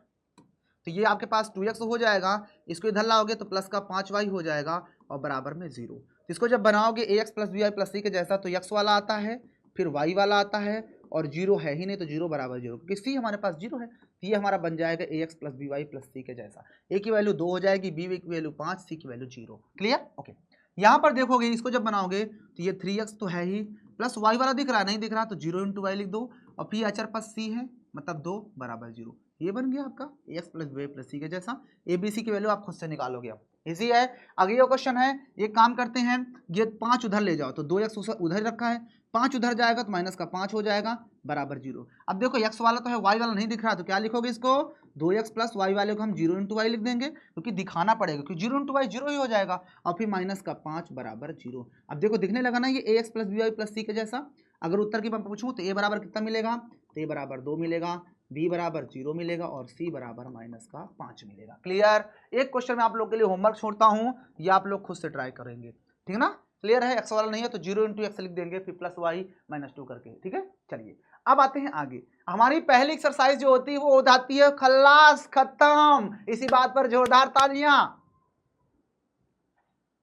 तो ये आपके पास 2x हो जाएगा, इसको इधर लाओगे तो प्लस का 5y हो जाएगा और बराबर में 0। तो इसको जब बनाओगे AX plus BY plus C के जैसा तो x वाला आता है, फिर y वाला आता है और 0 है ही नहीं तो 0 बराबर 0, क्योंकि C हमारे पास 0 है। तो ये हमारा बन जाएगा AX plus BY plus C के जैसा। A की वैल्यू 2 हो जाएगी, B की वैल्यू 5, C की वैल्यू 0। क्लियर? ओके। यहाँ पर देखोगे इसको जब बनाओगे तो ये 3x तो है ही, प्लस y वाला दिख रहा नहीं दिख रहा तो 0 इंटू वाई लिख दो, और फिर अचर पास C है मतलब 2 बराबर 0। ये बन गया आपका AX plus BY plus C के जैसा। ABC की वैल्यू आप खुद से निकालोगे। अब इजी है। अगले ये क्वेश्चन है, ये काम करते हैं, ये 5 उधर ले जाओ तो 2x उधर रखा है, 5 उधर जाएगा तो माइनस का 5 हो जाएगा बराबर 0। अब देखो x वाला तो है, y वाला नहीं दिख रहा तो क्या लिखोगे इसको, 2x प्लस y वाले को हम 0 इंटू वाई लिख देंगे, क्योंकि दिखाना पड़ेगा, क्योंकि 0 इंटू वाई 0 ही हो जाएगा, और फिर माइनस का 5 बराबर 0। अब देखो दिखने लगा ना ये AX plus BY plus C के जैसा। अगर उत्तर की मैं पूछूं तो A बराबर कितना मिलेगा, तो A बराबर 2 मिलेगा, B बराबर 0 मिलेगा और C बराबर माइनस का 5 मिलेगा। क्लियर? एक क्वेश्चन मैं आप लोग के लिए होमवर्क छोड़ता हूं, ये आप लोग खुद से ट्राई करेंगे, ठीक है ना? क्लियर है? x वाला नहीं है तो 0 इंटू एक्स लिख देंगे, फिर प्लस वाई माइनस 2 करके, ठीक है? चलिए अब आते हैं आगे। हमारी पहली एक्सरसाइज जो होती है वो हो जाती है खल्लास, खत्म। इसी बात पर जोरदार तालियां।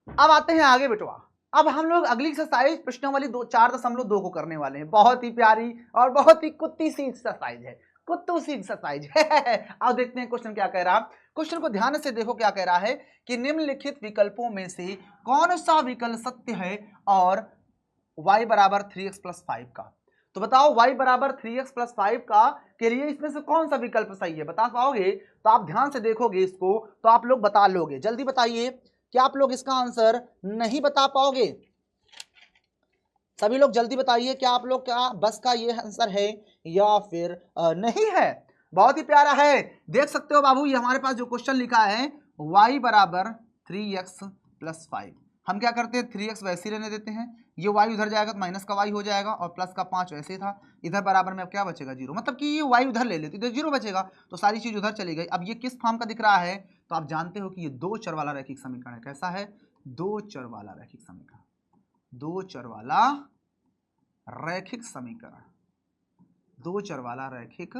अब आते हैं आगे बेटवा। अब हम लोग अगली एक्सरसाइज प्रश्नों वाली 4.2 को करने वाले हैं। बहुत ही प्यारी और बहुत ही कुत्ती सी एक्सरसाइज है, कुत्तू सी एक्सरसाइज है। अब देखते हैं क्वेश्चन क्या कह रहा। क्वेश्चन को ध्यान से देखो, क्या कह रहा है कि निम्नलिखित विकल्पों में से कौन सा विकल्प सत्य है और y बराबर 3x प्लस 5 का। तो बताओ y बराबर 3x प्लस 5 का के लिए इसमें से कौन सा विकल्प सही है, बता पाओगे? तो आप ध्यान से देखोगे इसको तो आप लोग बता लोगे। जल्दी बताइए, क्या आप लोग इसका आंसर नहीं बता पाओगे? सभी लोग जल्दी बताइए, क्या आप लोग क्या बस का ये आंसर है या फिर नहीं है? बहुत ही प्यारा है। देख सकते हो बाबू, ये हमारे पास जो क्वेश्चन लिखा है y बराबर 3x प्लस 5, हम क्या करते हैं 3x वैसे ही रहने देते हैं, ये y उधर जाएगा तो माइनस का y हो जाएगा और प्लस का 5 वैसे ही था, इधर बराबर में अब क्या बचेगा 0, मतलब कि ये y उधर ले लेते इधर 0 बचेगा, तो सारी चीज उधर चली गई। अब ये किस फॉर्म का दिख रहा है, तो आप जानते हो कि ये दो चर वाला रैखिक समीकरण है। कैसा है? दो चर वाला रैखिक समीकरण, दो चर वाला रैखिक समीकरण, दो चर वाला रैखिक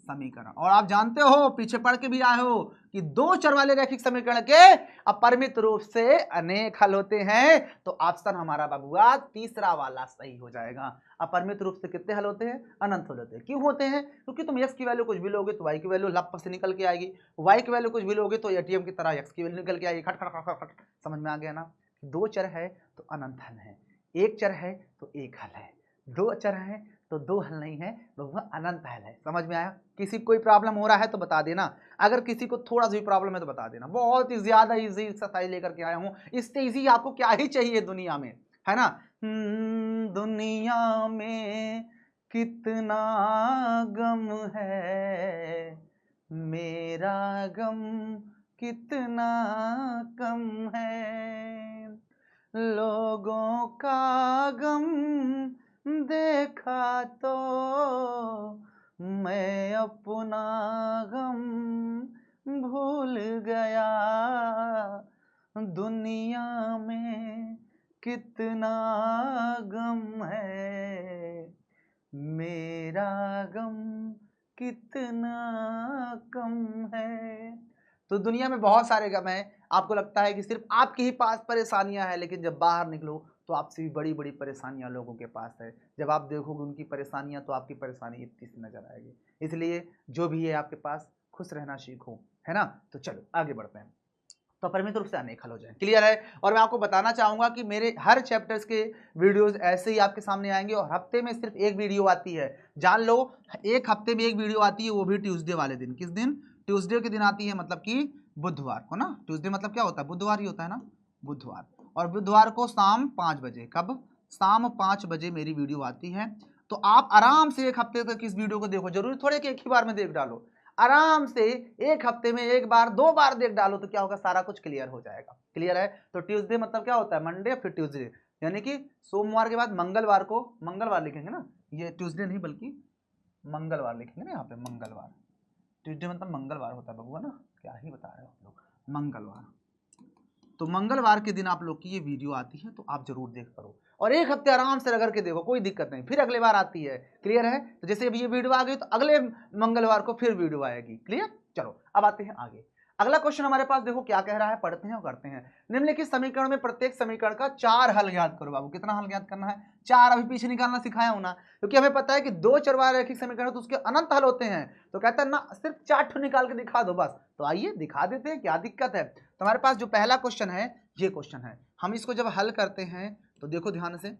समीकरण। और आप जानते हो, पीछे पढ़ के भी आए हो कि दो चर वाले रैखिक समीकरण के अपरिमित रूप से अनेक हल होते हैं। तो ऑप्शन हमारा बाबूआ तीसरा वाला सही हो जाएगा। अपरिमित रूप से कितने हल होते हैं? अनंत हल होते हैं। क्यों होते हैं? क्योंकि तुम x की वैल्यू कुछ भी लोगे तो y की वैल्यू लप से निकल के आएगी, y की वैल्यू कुछ भी लोगे तो ATM की तरह x की वैल्यू निकल के आएगी। खट खट खट खट, समझ में आ गया ना? दो चर है तो अनंत हल है, एक चर है तो एक हल है, दो चर है तो दो हल नहीं है, वह अनंत हल है। समझ में आया? किसी कोई प्रॉब्लम हो रहा है तो बता देना, अगर किसी को थोड़ा सा भी प्रॉब्लम है तो बता देना। बहुत ही ज्यादा इजी एक्सरसाइज लेकर के आया हूं, इससे इजी आपको क्या ही चाहिए दुनिया में, है ना? दुनिया में कितना गम है, मेरा गम कितना कम है, लोगों का गम देखा तो मैं अपना गम भूल गया, दुनिया में कितना गम है, मेरा गम कितना कम है। तो दुनिया में बहुत सारे गम हैं। आपको लगता है कि सिर्फ आपके ही पास परेशानियां हैं, लेकिन जब बाहर निकलो तो आपसे भी बड़ी बड़ी परेशानियां लोगों के पास है। जब आप देखोगे उनकी परेशानियां तो आपकी परेशानी इतनी सी नजर आएगी। इसलिए जो भी है आपके पास खुश रहना सीखो, है ना? तो चलो आगे बढ़ते हैं, तो परिमित रूप से अनेक हल हो जाए। क्लियर है? और मैं आपको बताना चाहूंगा कि मेरे हर चैप्टर्स के वीडियोस ऐसे ही आपके सामने आएंगे और हफ्ते में सिर्फ एक वीडियो आती है। जान लो, एक हफ्ते में एक वीडियो आती है, वो भी ट्यूसडे वाले दिन। किस दिन? ट्यूसडे के दिन आती है, मतलब कि बुधवार को ना। ट्यूसडे मतलब क्या होता है? बुधवार ही होता है ना, बुधवार। और बुधवार को शाम 5 बजे, कब? शाम 5 बजे मेरी वीडियो आती है। तो आप आराम से एक हफ्ते तक इस वीडियो को देखो, जरूरी थोड़े कि एक ही बार में देख डालो, आराम से एक हफ्ते में एक बार दो बार देख डालो तो क्या होगा, सारा कुछ क्लियर हो जाएगा। क्लियर है? तो ट्यूसडे मतलब क्या होता है? मंडे, फिर ट्यूसडे, यानी कि सोमवार के बाद मंगलवार को, मंगलवार लिखेंगे ना, ये ट्यूसडे नहीं बल्कि मंगलवार लिखेंगे ना, यहाँ पे मंगलवार, ट्यूसडे मतलब मंगलवार होता है बबुआ ना, क्या ही बता रहे हो आप लोग, मंगलवार। तो मंगलवार के दिन आप लोग की ये वीडियो आती है, तो आप जरूर देख करो और एक हफ्ते आराम से रगड़ के देखो, कोई दिक्कत नहीं, फिर अगले बार आती है। क्लियर है? तो जैसे अभी ये वीडियो आ गई तो अगले मंगलवार को फिर वीडियो आएगी। क्लियर? चलो अब आते हैं आगे। अगला क्वेश्चन हमारे पास देखो क्या कह रहा है, पढ़ते हैं और करते हैं। निम्नलिखित समीकरण में प्रत्येक समीकरण का 4 हल ज्ञात करो। बाबू कितना हल ज्ञात करना है? 4। अभी पीछे निकालना सिखाया हूं ना, क्योंकि हमें पता है कि 2 चरवाहा रैखिक समीकरण तो उसके अनंत हल होते हैं, तो कहता है ना सिर्फ 4 ठो निकाल के दिखा दो बस। तो आइए दिखा देते हैं, क्या दिक्कत है। तो हमारे पास जो पहला क्वेश्चन है ये क्वेश्चन है, हम इसको जब हल करते हैं तो देखो ध्यान से,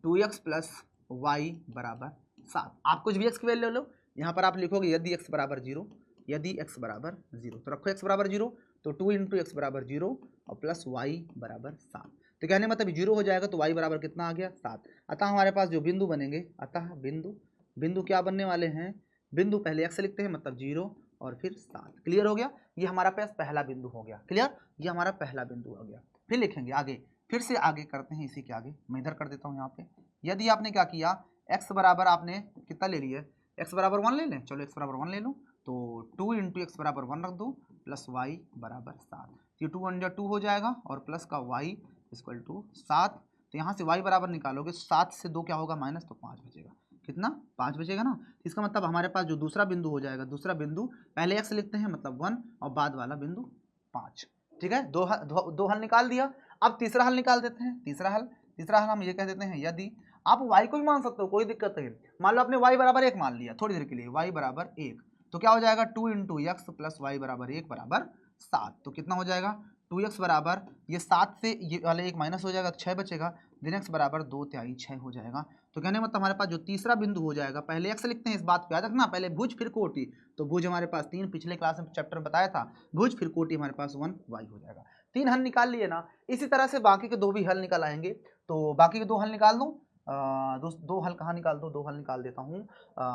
2x प्लस वाई बराबर 7। आप कुछ भी x की वैल्यू ले लो, यहाँ पर आप लिखोगे यदि x बराबर 0, यदि x बराबर 0, तो रखो x बराबर 0, तो 2 इंटू एक्स बराबर 0 और प्लस y बराबर 7। तो कहने मतलब 0 हो जाएगा तो y बराबर कितना आ गया? 7। अतः हमारे पास जो बिंदु बनेंगे, अतः बिंदु क्या बनने वाले हैं? बिंदु पहले x लिखते हैं मतलब 0 और फिर 7। क्लियर हो गया? ये हमारा पास पहला बिंदु हो गया। क्लियर? ये हमारा पहला बिंदु हो गया। फिर लिखेंगे आगे, फिर से आगे करते हैं इसी के आगे, मैं इधर कर देता हूँ यहाँ पे। यदि आपने क्या किया, x बराबर आपने कितना ले लिया, x बराबर 1 ले लें, चलो x बराबर 1 ले लो, तो 2 इंटू एक्स बराबर 1 रख दो प्लस y बराबर 7। ये 2 1 2 हो जाएगा और प्लस का y इक्वल टू 7। तो यहाँ से y बराबर निकालोगे, 7 से 2 क्या होगा माइनस, तो 5 बचेगा। कितना? 5 बचेगा ना। इसका मतलब हमारे पास जो दूसरा बिंदु हो जाएगा, दूसरा बिंदु पहले x लिखते हैं मतलब 1 और बाद वाला बिंदु 5। ठीक है, दो हल निकाल दिया। अब तीसरा हल निकाल देते हैं। तीसरा हल हम ये कह देते हैं, यदि आप y को भी मान सकते हो, कोई दिक्कत नहीं। मान लो आपने y बराबर 1 मान लिया थोड़ी देर के लिए, y बराबर 1, तो क्या हो जाएगा 2 इंटू एक्स प्लस वाई बराबर 1 बराबर 7। तो कितना हो जाएगा 2x बराबर, ये 7 से ये वाले 1 माइनस हो जाएगा, 6 बचेगा, दिन x बराबर 2/3 6 हो जाएगा। तो कहने मतलब हमारे पास जो तीसरा बिंदु हो जाएगा, पहले x लिखते हैं, इस बात को याद रखना, पहले भुज फिर कोटि। तो भुज हमारे पास 3, पिछले क्लास में चैप्टर में बताया था, भुज फिर कोटि हमारे पास 1y हो जाएगा। 3 हल निकाल लिए ना। इसी तरह से बाकी के 2 भी हल निकल आएंगे। तो बाकी के 2 हल निकाल दूँ, दो हल कहाँ निकाल दो, 2 हल निकाल देता हूँ।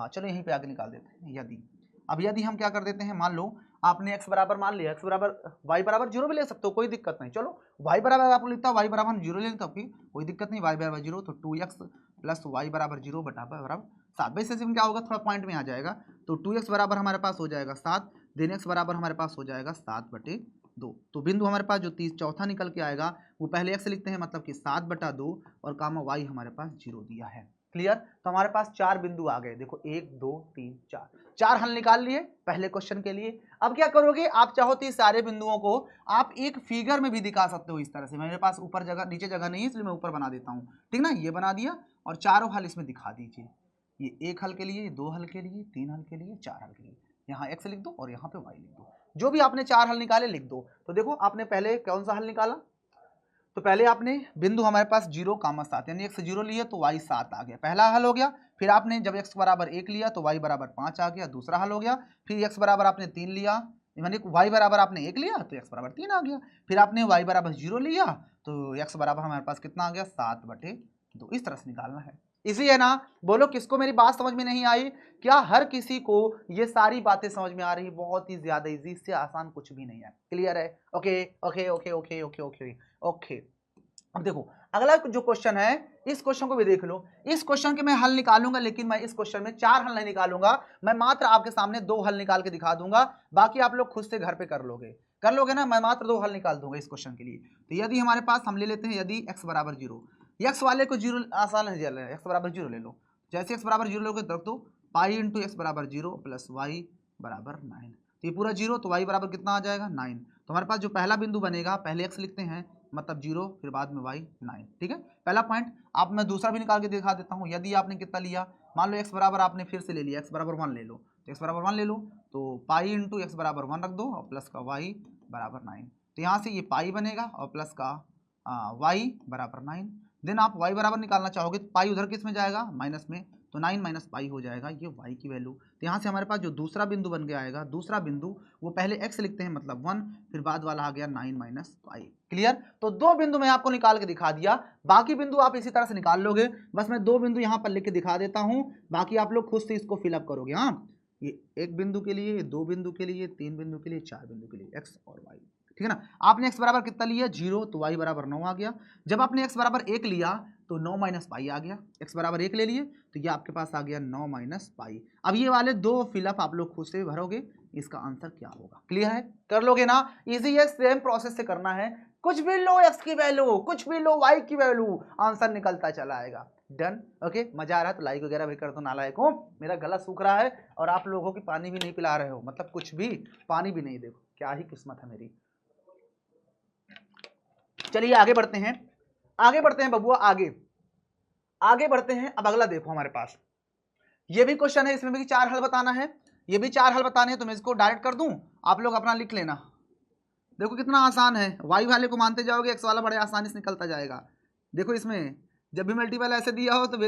चलो यहीं पे आगे निकाल देते हैं। यदि हम क्या कर देते हैं, मान लो आपने x बराबर मान लिया, x बराबर y बराबर 0 भी ले सकते हो, कोई दिक्कत नहीं। चलो y बराबर आपको लिखता है, y बराबर हम 0 ले लेते हैं, कोई दिक्कत नहीं, y बराबर 0, तो 2x प्लस y बराबर 0 बराबर 7। वैसे क्या होगा, थोड़ा पॉइंट में आ जाएगा, तो 2x बराबर हमारे पास हो जाएगा 7, दिन x बराबर हमारे पास हो जाएगा 7/2। तो बिंदु हमारे पास जो चौथा निकल के आएगा, वो पहले x लिखते हैं मतलब कि 7/2 और कामा y हमारे पास 0 दिया है। क्लियर? तो हमारे पास 4 बिंदु आ गए। देखो 1 2 3 4 हल निकाल लिए पहले क्वेश्चन के लिए। अब क्या करोगे, आप चाहो तो इस सारे बिंदुओं को आप एक फिगर में भी दिखा सकते हो इस तरह से। मेरे पास ऊपर जगह नीचे जगह नहीं है, इसलिए मैं ऊपर बना देता हूँ। ठीक ना, ये बना दिया और चारों हल इसमें दिखा दीजिए। ये 1 हल के लिए, 2 हल के लिए, 3 हल के लिए, 4 हल के लिए। यहाँ x लिख दो और यहाँ पे y लिख दो, जो भी आपने 4 हल निकाले लिख दो। तो देखो आपने पहले कौन सा हल निकाला, तो पहले आपने बिंदु हमारे पास 0, 7 यानी x 0 लिया तो y 7 आ गया, पहला हल हो गया। फिर आपने जब x बराबर 1 लिया तो y बराबर 5 आ गया, दूसरा हल हो गया। फिर x बराबर आपने 3 लिया, यानी y बराबर आपने 1 लिया तो x बराबर 3 आ गया। फिर आपने y बराबर 0 लिया तो x बराबर हमारे पास कितना आ गया, 7/2। इस तरह से निकालना है। इसी है ना, बोलो किसको मेरी बात समझ में नहीं आई? क्या हर किसी को ये सारी बातें समझ में आ रही? बहुत ही ज्यादा इजी, इससे आसान कुछ भी नहीं है। क्लियर है? Okay okay okay okay okay okay okay. अब देखो अगला जो क्वेश्चन है, इस क्वेश्चन को भी देख लो। इस क्वेश्चन के मैं हल निकालूंगा, लेकिन मैं इस क्वेश्चन में 4 हल नहीं निकालूंगा, मैं मात्र आपके सामने 2 हल निकाल के दिखा दूंगा। बाकी आप लोग खुद से घर पे कर लोगे ना। मैं मात्र 2 हल निकाल दूंगा इस क्वेश्चन के लिए। तो यदि हमारे पास हम ले लेते हैं, यदि x बराबर 0, x वाले को 0 आसान है, x बराबर 0 ले लो। जैसे x बराबर 0 लोगे रख दो, पाई इंटू एक्स बराबर 0 प्लस y बराबर 9। तो ये पूरा 0, तो y बराबर कितना आ जाएगा 9। तो हमारे पास जो पहला बिंदु बनेगा, पहले x लिखते हैं मतलब 0, फिर बाद में y 9। ठीक है, पहला पॉइंट। आप मैं दूसरा भी निकाल के दिखा देता हूँ। यदि आपने कितना लिया, मान लो x बराबर आपने फिर से ले लिया, x बराबर 1 ले लो, तो x बराबर 1 ले लो, तो पाई इंटू एक्स बराबर 1 रख दो और प्लस का y बराबर 9। तो यहाँ से ये पाई बनेगा और प्लस का y बराबर 9। देन आप y बराबर निकालना चाहोगे तो पाई उधर किस में जाएगा, माइनस में, तो 9 माइनस पाई हो जाएगा ये y की वैल्यू। तो यहाँ से हमारे पास जो दूसरा बिंदु बन के आएगा, दूसरा बिंदु वो पहले x लिखते हैं मतलब 1, फिर बाद वाला आ गया 9 माइनस पाई। क्लियर? तो 2 बिंदु मैं आपको निकाल के दिखा दिया, बाकी बिंदु आप इसी तरह से निकाल लोगे। बस मैं 2 बिंदु यहाँ पर लिख के दिखा देता हूँ, बाकी आप लोग खुद से इसको फिलअप करोगे। हाँ, ये 1 बिंदु के लिए, 2 बिंदु के लिए, 3 बिंदु के लिए, 4 बिंदु के लिए x और y। ठीक है ना। आपने x बराबर कितना लिया 0, तो y बराबर 9 आ गया। जब आपने x बराबर 1 लिया तो 9 माइनस पाई आ गया, x बराबर 1 ले लिए तो ये आपके पास आ गया 9 माइनस पाई। अब ये वाले दो फिलअप आप लोग खुद से भरोगे, इसका आंसर क्या होगा? क्लियर है? कर लोगे ना? इजी है, सेम प्रोसेस से करना है। कुछ भी लो x की वैल्यू, कुछ भी लो y की वैल्यू, आंसर निकलता चला आएगा। डन? ओके, मजा आ रहा है तो लाइक वगैरह भी कर दो नालायकों। मेरा गला सूख रहा है और आप लोगों की पानी भी नहीं पिला रहे हो, मतलब कुछ भी पानी भी नहीं। देखो क्या ही किस्मत है मेरी। चलिए आगे बढ़ते हैं, आगे बढ़ते हैं बबुआ, आगे बढ़ते हैं। अब अगला देखो हमारे पास, ये भी क्वेश्चन है, इसमें भी 4 हल बताना है, ये भी 4 हल बताने हैं। तो मैं इसको डायरेक्ट कर दूं, आप लोग अपना लिख लेना। देखो कितना आसान है, y वाले को मानते जाओगे x वाला बड़े आसानी से निकलता जाएगा। देखो इसमें जब भी मल्टीपल ऐसे दिया हो तो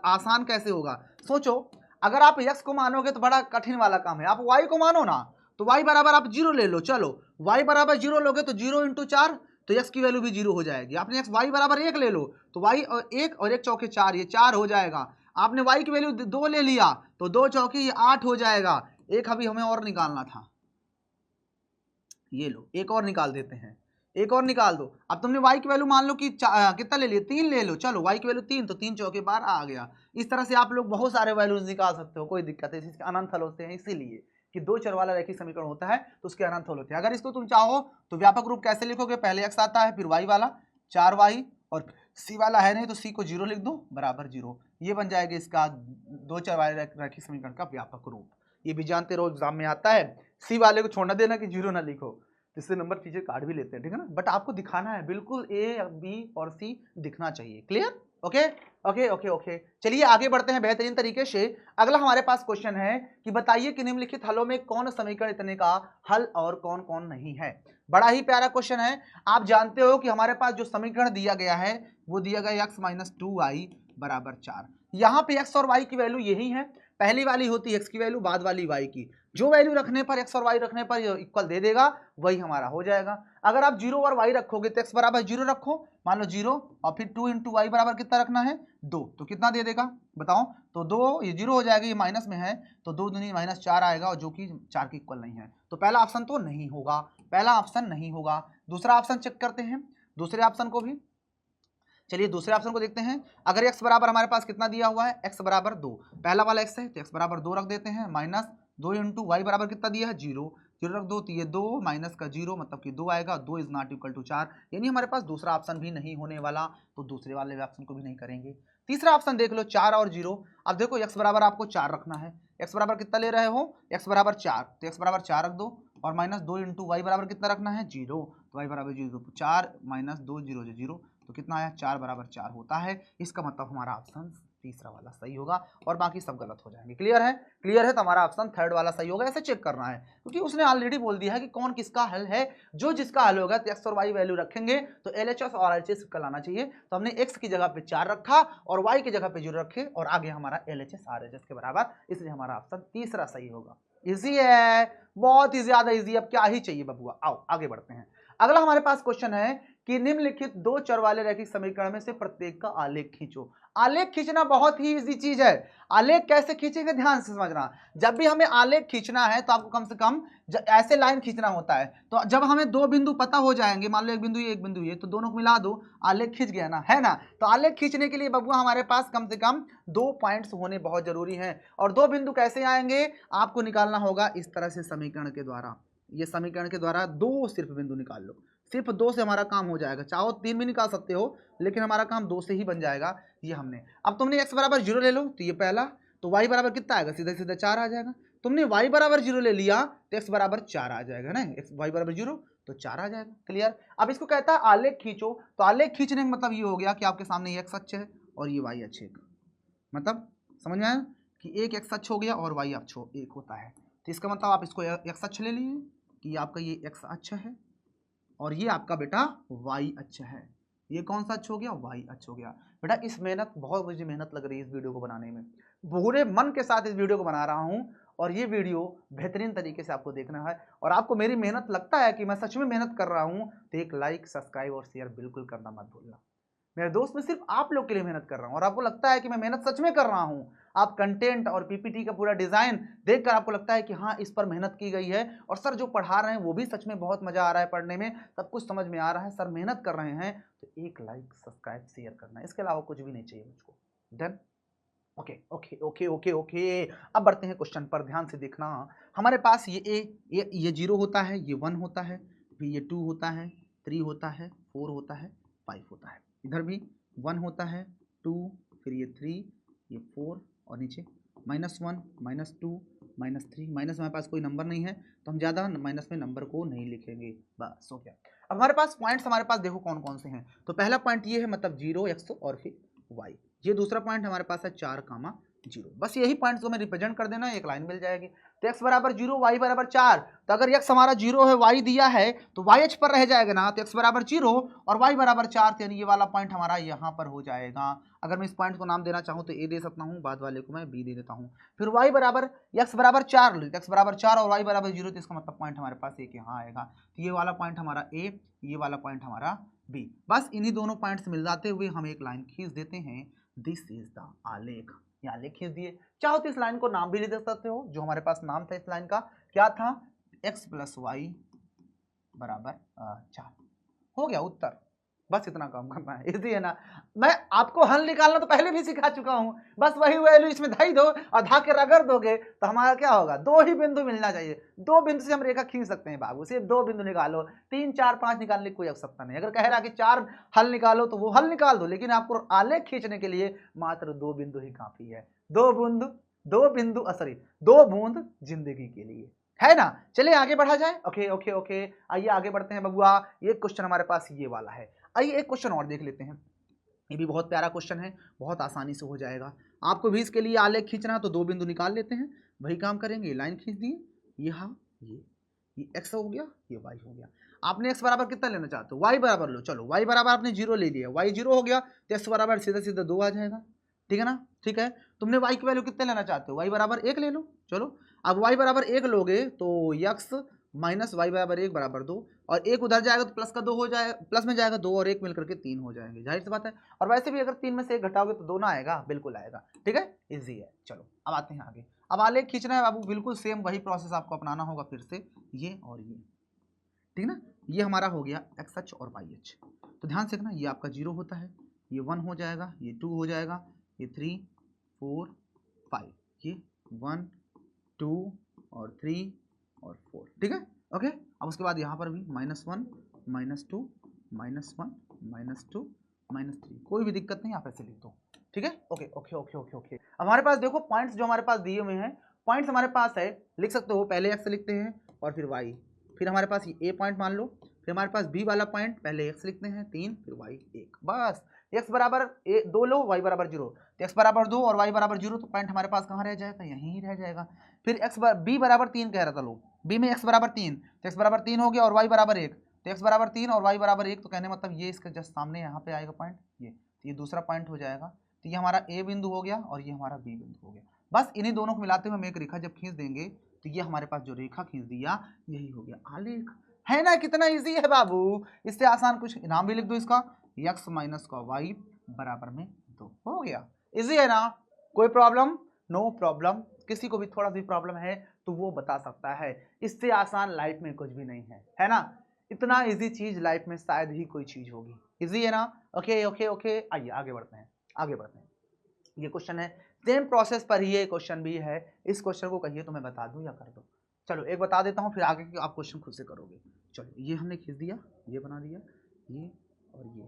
आसान कैसे होगा? सोचो, अगर आप x को मानोगे तो बड़ा कठिन वाला काम है। आप y को मानो ना, तो y बराबर आप 0 ले लो। चलो y बराबर 0 लोगे तो 0 इंटू 4, तो x की वैल्यू भी 0 हो जाएगी। आपने x y बराबर 1 ले लो तो y और 1 और 1 चौके 4, ये 4 हो जाएगा। आपने y की वैल्यू 2 ले लिया तो 2 चौके ये 8 हो जाएगा। एक अभी हमें और निकालना था, ये लो एक और निकाल देते हैं, एक और निकाल दो। अब तुमने y की वैल्यू मान लो कि कितना ले लिए, 3 ले लो। चलो y की वैल्यू 3, तो 3 चौके 12 आ गया। इस तरह से आप लोग बहुत सारे वैल्यूज निकाल सकते हो, कोई दिक्कत है। इसके अनंत हल होते हैं, इसीलिए कि 2 चर वाला रैखिक समीकरण होता है तो उसके अनंत हल होते हैं। अगर इसको तुम चाहो तो व्यापक रूप कैसे लिखोगे? पहले x आता है, फिर y वाला 4y, और c वाला है नहीं तो c को 0 लिख दो बराबर 0। ये बन जाएगा इसका 2 चर वाले रैखिक समीकरण का व्यापक रूप। ये भी जानते रहो एग्जाम में आता है, c वाले को छोड़ना देना कि 0 ना लिखो, जिससे नंबर चीजें काट भी लेते हैं, ठीक है ना। बट आपको दिखाना है बिल्कुल, ए बी और सी दिखना चाहिए। Clear? Okay okay okay okay. चलिए आगे बढ़ते हैं बेहतरीन तरीके से। अगला हमारे पास क्वेश्चन है कि बताइए कि निम्नलिखित हलों में कौन समीकरण इतने का हल और कौन कौन नहीं है। बड़ा ही प्यारा क्वेश्चन है। आप जानते हो कि हमारे पास जो समीकरण दिया गया है वो दिया गया x माइनस 2y बराबर 4। यहाँ पे x और y की वैल्यू यही है, पहली वाली होती है x की वैल्यू, बाद वाली y की। जो वैल्यू रखने पर x और y रखने पर इक्वल दे देगा वही हमारा हो जाएगा। अगर आप 0 और y रखोगे तो x बराबर 0 रखो, मान लो 0, और फिर 2 इंटू वाई बराबर कितना रखना है 2, तो कितना दे देगा बताओ? तो 2, ये 0 हो जाएगा, ये माइनस में है तो 2 दूनी माइनस 4 आएगा, और जो कि 4 के इक्वल नहीं है। तो पहला ऑप्शन तो नहीं होगा, पहला ऑप्शन नहीं होगा। दूसरा ऑप्शन चेक करते हैं, दूसरे ऑप्शन को भी। चलिए दूसरे ऑप्शन को देखते हैं। अगर x बराबर हमारे पास कितना दिया हुआ है, x बराबर 2, पहला वाला x है तो x बराबर 2 रख देते हैं, माइनस 2 इंटू वाई बराबर कितना दिया है 0, 0 रख दो तो ये 2 माइनस का 0 मतलब कि 2 आएगा, 2 इज नॉट इक्वल टू 4, यानी हमारे पास दूसरा ऑप्शन भी नहीं होने वाला, तो दूसरे वाले ऑप्शन को भी नहीं करेंगे। तीसरा ऑप्शन देख लो, 4 और 0। अब देखो x बराबर आपको 4 रखना है, x बराबर कितना ले रहे हो, x बराबर 4, तो x बराबर 4 रख दो, और माइनस 2 इंटू वाई बराबर कितना रखना है 0, तो वाई बराबर 0, 4 माइनस 2 0 0, तो कितना आया 4 बराबर 4 होता है। इसका मतलब हमारा ऑप्शन तीसरा वाला सही होगा और बाकी सब गलत हो जाएंगे। क्लियर है? क्लियर है तो हमारा ऑप्शन थर्ड वाला सही होगा। ऐसे चेक करना है क्योंकि उसने ऑलरेडी बोल दिया है कि कौन किसका हल है। जो जिसका हल होगा तो एक्स और वाई वैल्यू रखेंगे तो एलएचएस और आरएचएस का लाना चाहिए। तो हमने एक्स की जगह पे 4 रखा और वाई की जगह पे 0 रखे और आगे हमारा एलएचएस आरएचएस के बराबर, इसलिए हमारा ऑप्शन तीसरा सही होगा। इजी है, बहुत ही ज्यादा इजी। अब क्या ही चाहिए बबुआ, आओ आगे बढ़ते हैं। अगला हमारे पास क्वेश्चन है कि निम्नलिखित 2 चर वाले रैखिक समीकरण में से प्रत्येक का आलेख खींचो। आलेख खींचना बहुत ही इजी चीज है। आलेख कैसे खींचेंगे ध्यान से समझना। जब भी हमें आलेख खींचना है तो आपको कम से कम ऐसे लाइन खींचना होता है। तो जब हमें 2 बिंदु पता हो जाएंगे, मान लो एक बिंदु ये एक बिंदु ये, तो दोनों को मिला दो, आलेख खींच गया ना, है ना। तो आलेख खींचने के लिए बबुआ हमारे पास कम से कम 2 पॉइंट्स होने बहुत जरूरी हैं। और 2 बिंदु कैसे आएंगे आपको निकालना होगा इस तरह से समीकरण के द्वारा। ये समीकरण के द्वारा 2 सिर्फ बिंदु निकाल लो, सिर्फ 2 से हमारा काम हो जाएगा। चाहो 3 भी निकाल सकते हो लेकिन हमारा काम 2 से ही बन जाएगा। ये हमने, अब तुमने x बराबर 0 ले लो तो ये पहला, तो y बराबर कितना आएगा, सीधा सीधा 4 आ जाएगा। तुमने y बराबर 0 ले लिया तो x बराबर 4 आ जाएगा ना, y बराबर 0 तो 4 आ जाएगा। क्लियर? अब इसको कहता है आलेख खींचो, तो आलेख खींचने का मतलब ये हो गया कि आपके सामने ये x अक्ष है और ये y अक्ष है। मतलब समझ में आया कि एक x अक्ष हो गया और y अक्ष एक होता है। तो इसका मतलब आप इसको x अक्ष ले लीजिए कि आपका ये x अक्ष है और ये आपका बेटा y अक्ष है। ये कौन सा अक्ष हो गया, y अक्ष हो गया। बेटा इस बहुत मुझे मेहनत लग रही है इस वीडियो को बनाने में, पूरे मन के साथ इस वीडियो को बना रहा हूं और ये वीडियो बेहतरीन तरीके से आपको देखना है। और आपको मेरी मेहनत लगता है कि मैं सच में मेहनत कर रहा हूं तो एक लाइक, सब्सक्राइब और शेयर बिल्कुल करना मत भूलना। मेरे दोस्त, मैं सिर्फ आप लोग के लिए मेहनत कर रहा हूं और आपको लगता है कि मैं मेहनत सच में कर रहा हूं, आप कंटेंट और पीपीटी का पूरा डिजाइन देखकर आपको लगता है कि हाँ इस पर मेहनत की गई है और सर जो पढ़ा रहे हैं वो भी सच में बहुत मजा आ रहा है पढ़ने में, सब कुछ समझ में आ रहा है, सर मेहनत कर रहे हैं, तो एक लाइक सब्सक्राइब शेयर करना है, इसके अलावा कुछ भी नहीं चाहिए मुझको। Done. Okay okay okay okay okay. अब बढ़ते हैं क्वेश्चन पर, ध्यान से देखना। हमारे पास ये 0 होता है, ये 1 होता है, फिर ये 2 होता है, 3 होता है, 4 होता है, 5 होता है। इधर भी 1 होता है, 2, फिर ये 3, ये 4 और नीचे -1, -2, -3। माइनस हमारे पास कोई नंबर नहीं है तो हम ज़्यादा माइनस में नंबर को नहीं लिखेंगे, बस हो गया। अब हमारे पास पॉइंट्स हमारे पास देखो कौन कौन से हैं। तो पहला पॉइंट ये है, मतलब 0 x और फिर y। ये दूसरा पॉइंट हमारे पास है 4, 0। बस यही पॉइंट्स को हमें रिप्रेजेंट कर देना, एक लाइन मिल जाएगी। तो x बराबर 0, y बराबर 4। तो अगर x हमारा 0 है, y दिया है, तो y h पर रह जाएगा ना, तो x बराबर 0 और y बराबर 4, यानी ये वाला पॉइंट हमारा यहाँ पर हो जाएगा। अगर मैं इस पॉइंट को नाम देना चाहूँ तो a दे सकता हूँ, बाद वाले को मैं b दे देता हूँ। फिर y बराबर x बराबर 4, x बराबर 4 और y बराबर 0, तो इसका मतलब पॉइंट हमारे पास एक यहाँ आएगा। तो ये वाला पॉइंट हमारा a, ये वाला पॉइंट हमारा b। बस इन्हीं दोनों पॉइंट्स मिल जाते हुए हम एक लाइन खींच देते हैं। दिस इज द आलेख। ये आलेख खींच दिए। चाहो तो इस लाइन को नाम भी ले सकते हो, जो हमारे पास नाम था इस लाइन का, क्या था, x + y बराबर 4। हो गया उत्तर। बस इतना काम करना है, इजी है ना। मैं आपको हल निकालना तो पहले भी सिखा चुका हूं, बस वही वैल्यू इसमें धाई दो और धा के रगड़ दोगे तो हमारा क्या होगा, 2 ही बिंदु मिलना चाहिए। 2 बिंदु से हम रेखा खींच सकते हैं बाबू, सिर्फ 2 बिंदु निकालो। 3, 4, 5 निकालने की कोई आवश्यकता नहीं। अगर कह रहा कि 4 हल निकालो तो वो हल निकाल दो, लेकिन आपको आलेख खींचने के लिए मात्र 2 बिंदु ही काफी है। 2 बूंद जिंदगी के लिए, है ना। चलिए आगे बढ़ा जाए। ओके ओके ओके, आइए आगे बढ़ते हैं बबुआ। ये क्वेश्चन हमारे पास ये वाला है। आइए एक क्वेश्चन और देख लेते हैं। ये भी बहुत प्यारा क्वेश्चन है, बहुत आसानी से हो जाएगा। आपको भी इसके लिए आलेख खींचना, तो 2 बिंदु निकाल लेते हैं। वही काम करेंगे, लाइन खींच दी, यहाँ ये x हो गया, ये y हो गया। आपने x बराबर कितना लेना चाहते हो, y बराबर लो। चलो y बराबर आपने 0 ले लिया, y 0 हो गया, तो x बराबर सीधा सीधा 2 आ जाएगा। ठीक है ना, ठीक है। तुमने y की वैल्यू कितने लेना चाहते हो, y बराबर 1 ले लो। चलो अब y बराबर 1 लोगे तो x - y बराबर 1 बराबर 2, और 1 उधर जाएगा तो प्लस का 2 हो जाएगा, प्लस में जाएगा 2 और 1 मिलकर के 3 हो जाएंगे, जाहिर सी बात है। और वैसे भी अगर 3 में से 1 घटाओगे तो 2 ना आएगा, बिल्कुल आएगा। ठीक है, इजी है। चलो अब आते हैं आगे। अब आलेख खींचना है बाबू, बिल्कुल सेम वही प्रोसेस आपको अपनाना होगा फिर से, ये और ये, ठीक ना। ये हमारा हो गया एक्स अक्ष और वाई अक्ष। तो ध्यान से देखना, ये आपका 0 होता है, ये 1 हो जाएगा, ये 2 हो जाएगा, ये 3, 4, 5, ये 1, 2 और 3 और 4। ठीक है, ओके। अब उसके बाद यहाँ पर भी -1, -2, -1, -2, -3, कोई भी दिक्कत नहीं, आप ऐसे लिख दो। ठीक है, okay okay okay okay okay. अब हमारे पास देखो पॉइंट्स जो हमारे पास दिए हुए हैं, पॉइंट्स हमारे पास है, लिख सकते हो, पहले एक्स लिखते हैं और फिर वाई, फिर हमारे पास ये ए पॉइंट मान लो, फिर हमारे पास बी वाला पॉइंट, पहले एक्स लिखते हैं 3, फिर वाई 1, बस। एक्स बराबर 2 लो, वाई बराबर 0, तो एक्स बराबर 2 और वाई बराबर 0, तो पॉइंट हमारे पास कहाँ रह जाएगा, यहीं रह जाएगा। फिर बी बराबर 3 कह रहा था लो, बी में एक्स बराबर 3, तो एक्स बराबर 3 हो गया और वाई बराबर 1, तो एक्स बराबर 3 और वाई बराबर 1, तो कहने मतलब ये इसके जस्ट सामने यहाँ पे आएगा पॉइंट, ये दूसरा पॉइंट हो जाएगा। तो ये हमारा ए बिंदु हो गया और ये हमारा बी बिंदु हो गया। बस इन्हीं दोनों को मिलाते हुए हम एक रेखा जब खींच देंगे तो ये हमारे पास जो रेखा खींच दिया यही हो गया आलेख, है ना। कितना इजी है बाबू, इससे आसान कुछ नाम भी लिख दो इसका, x - का y बराबर में 2, हो गया। इजी है ना, कोई प्रॉब्लम, नो प्रॉब्लम। किसी को भी थोड़ा सी प्रॉब्लम है तो वो बता सकता है, इससे आसान लाइफ में कुछ भी नहीं है ना। इतना इजी चीज लाइफ में शायद ही कोई चीज होगी, इजी है ना। ओके ओके ओके, आइए आगे बढ़ते हैं, आगे बढ़ते हैं। ये क्वेश्चन है, सेम प्रोसेस पर ही ये क्वेश्चन भी है। इस क्वेश्चन को कहिए तो मैं बता दूं या कर दूं, चलो एक बता देता हूँ, फिर आगे की आप क्वेश्चन खुद से करोगे। चलो ये हमने खींच दिया, ये बना दिया, ये और ये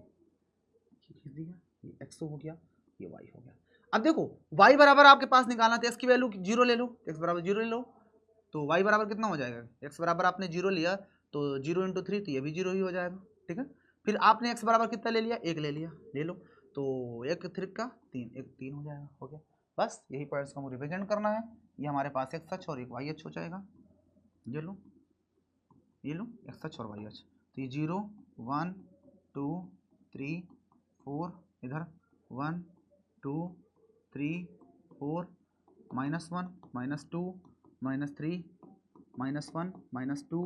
खींच दिया, ये x हो गया, ये y हो गया। अब देखो y बराबर आपके पास निकालना था, x की वैल्यू 0 ले लो, x बराबर 0 ले लो, तो y बराबर कितना हो जाएगा, x बराबर आपने 0 लिया तो 0 × 3, तो ये भी 0 ही हो जाएगा। ठीक है, फिर आपने x बराबर कितना ले लिया, 1 ले लिया, ले लो, तो 1 3 का 3, 1 3 हो जाएगा, हो गया। बस यही पॉइंट्स को हमें रिप्रेजेंट करना है। ये हमारे पास x अक्ष और एक y अक्ष हो जाएगा, ये लो x अक्ष और y अक्ष, तो ये 0 1 2 3 4, इधर 1 2 3 4, -1 -2 -3 -1 -2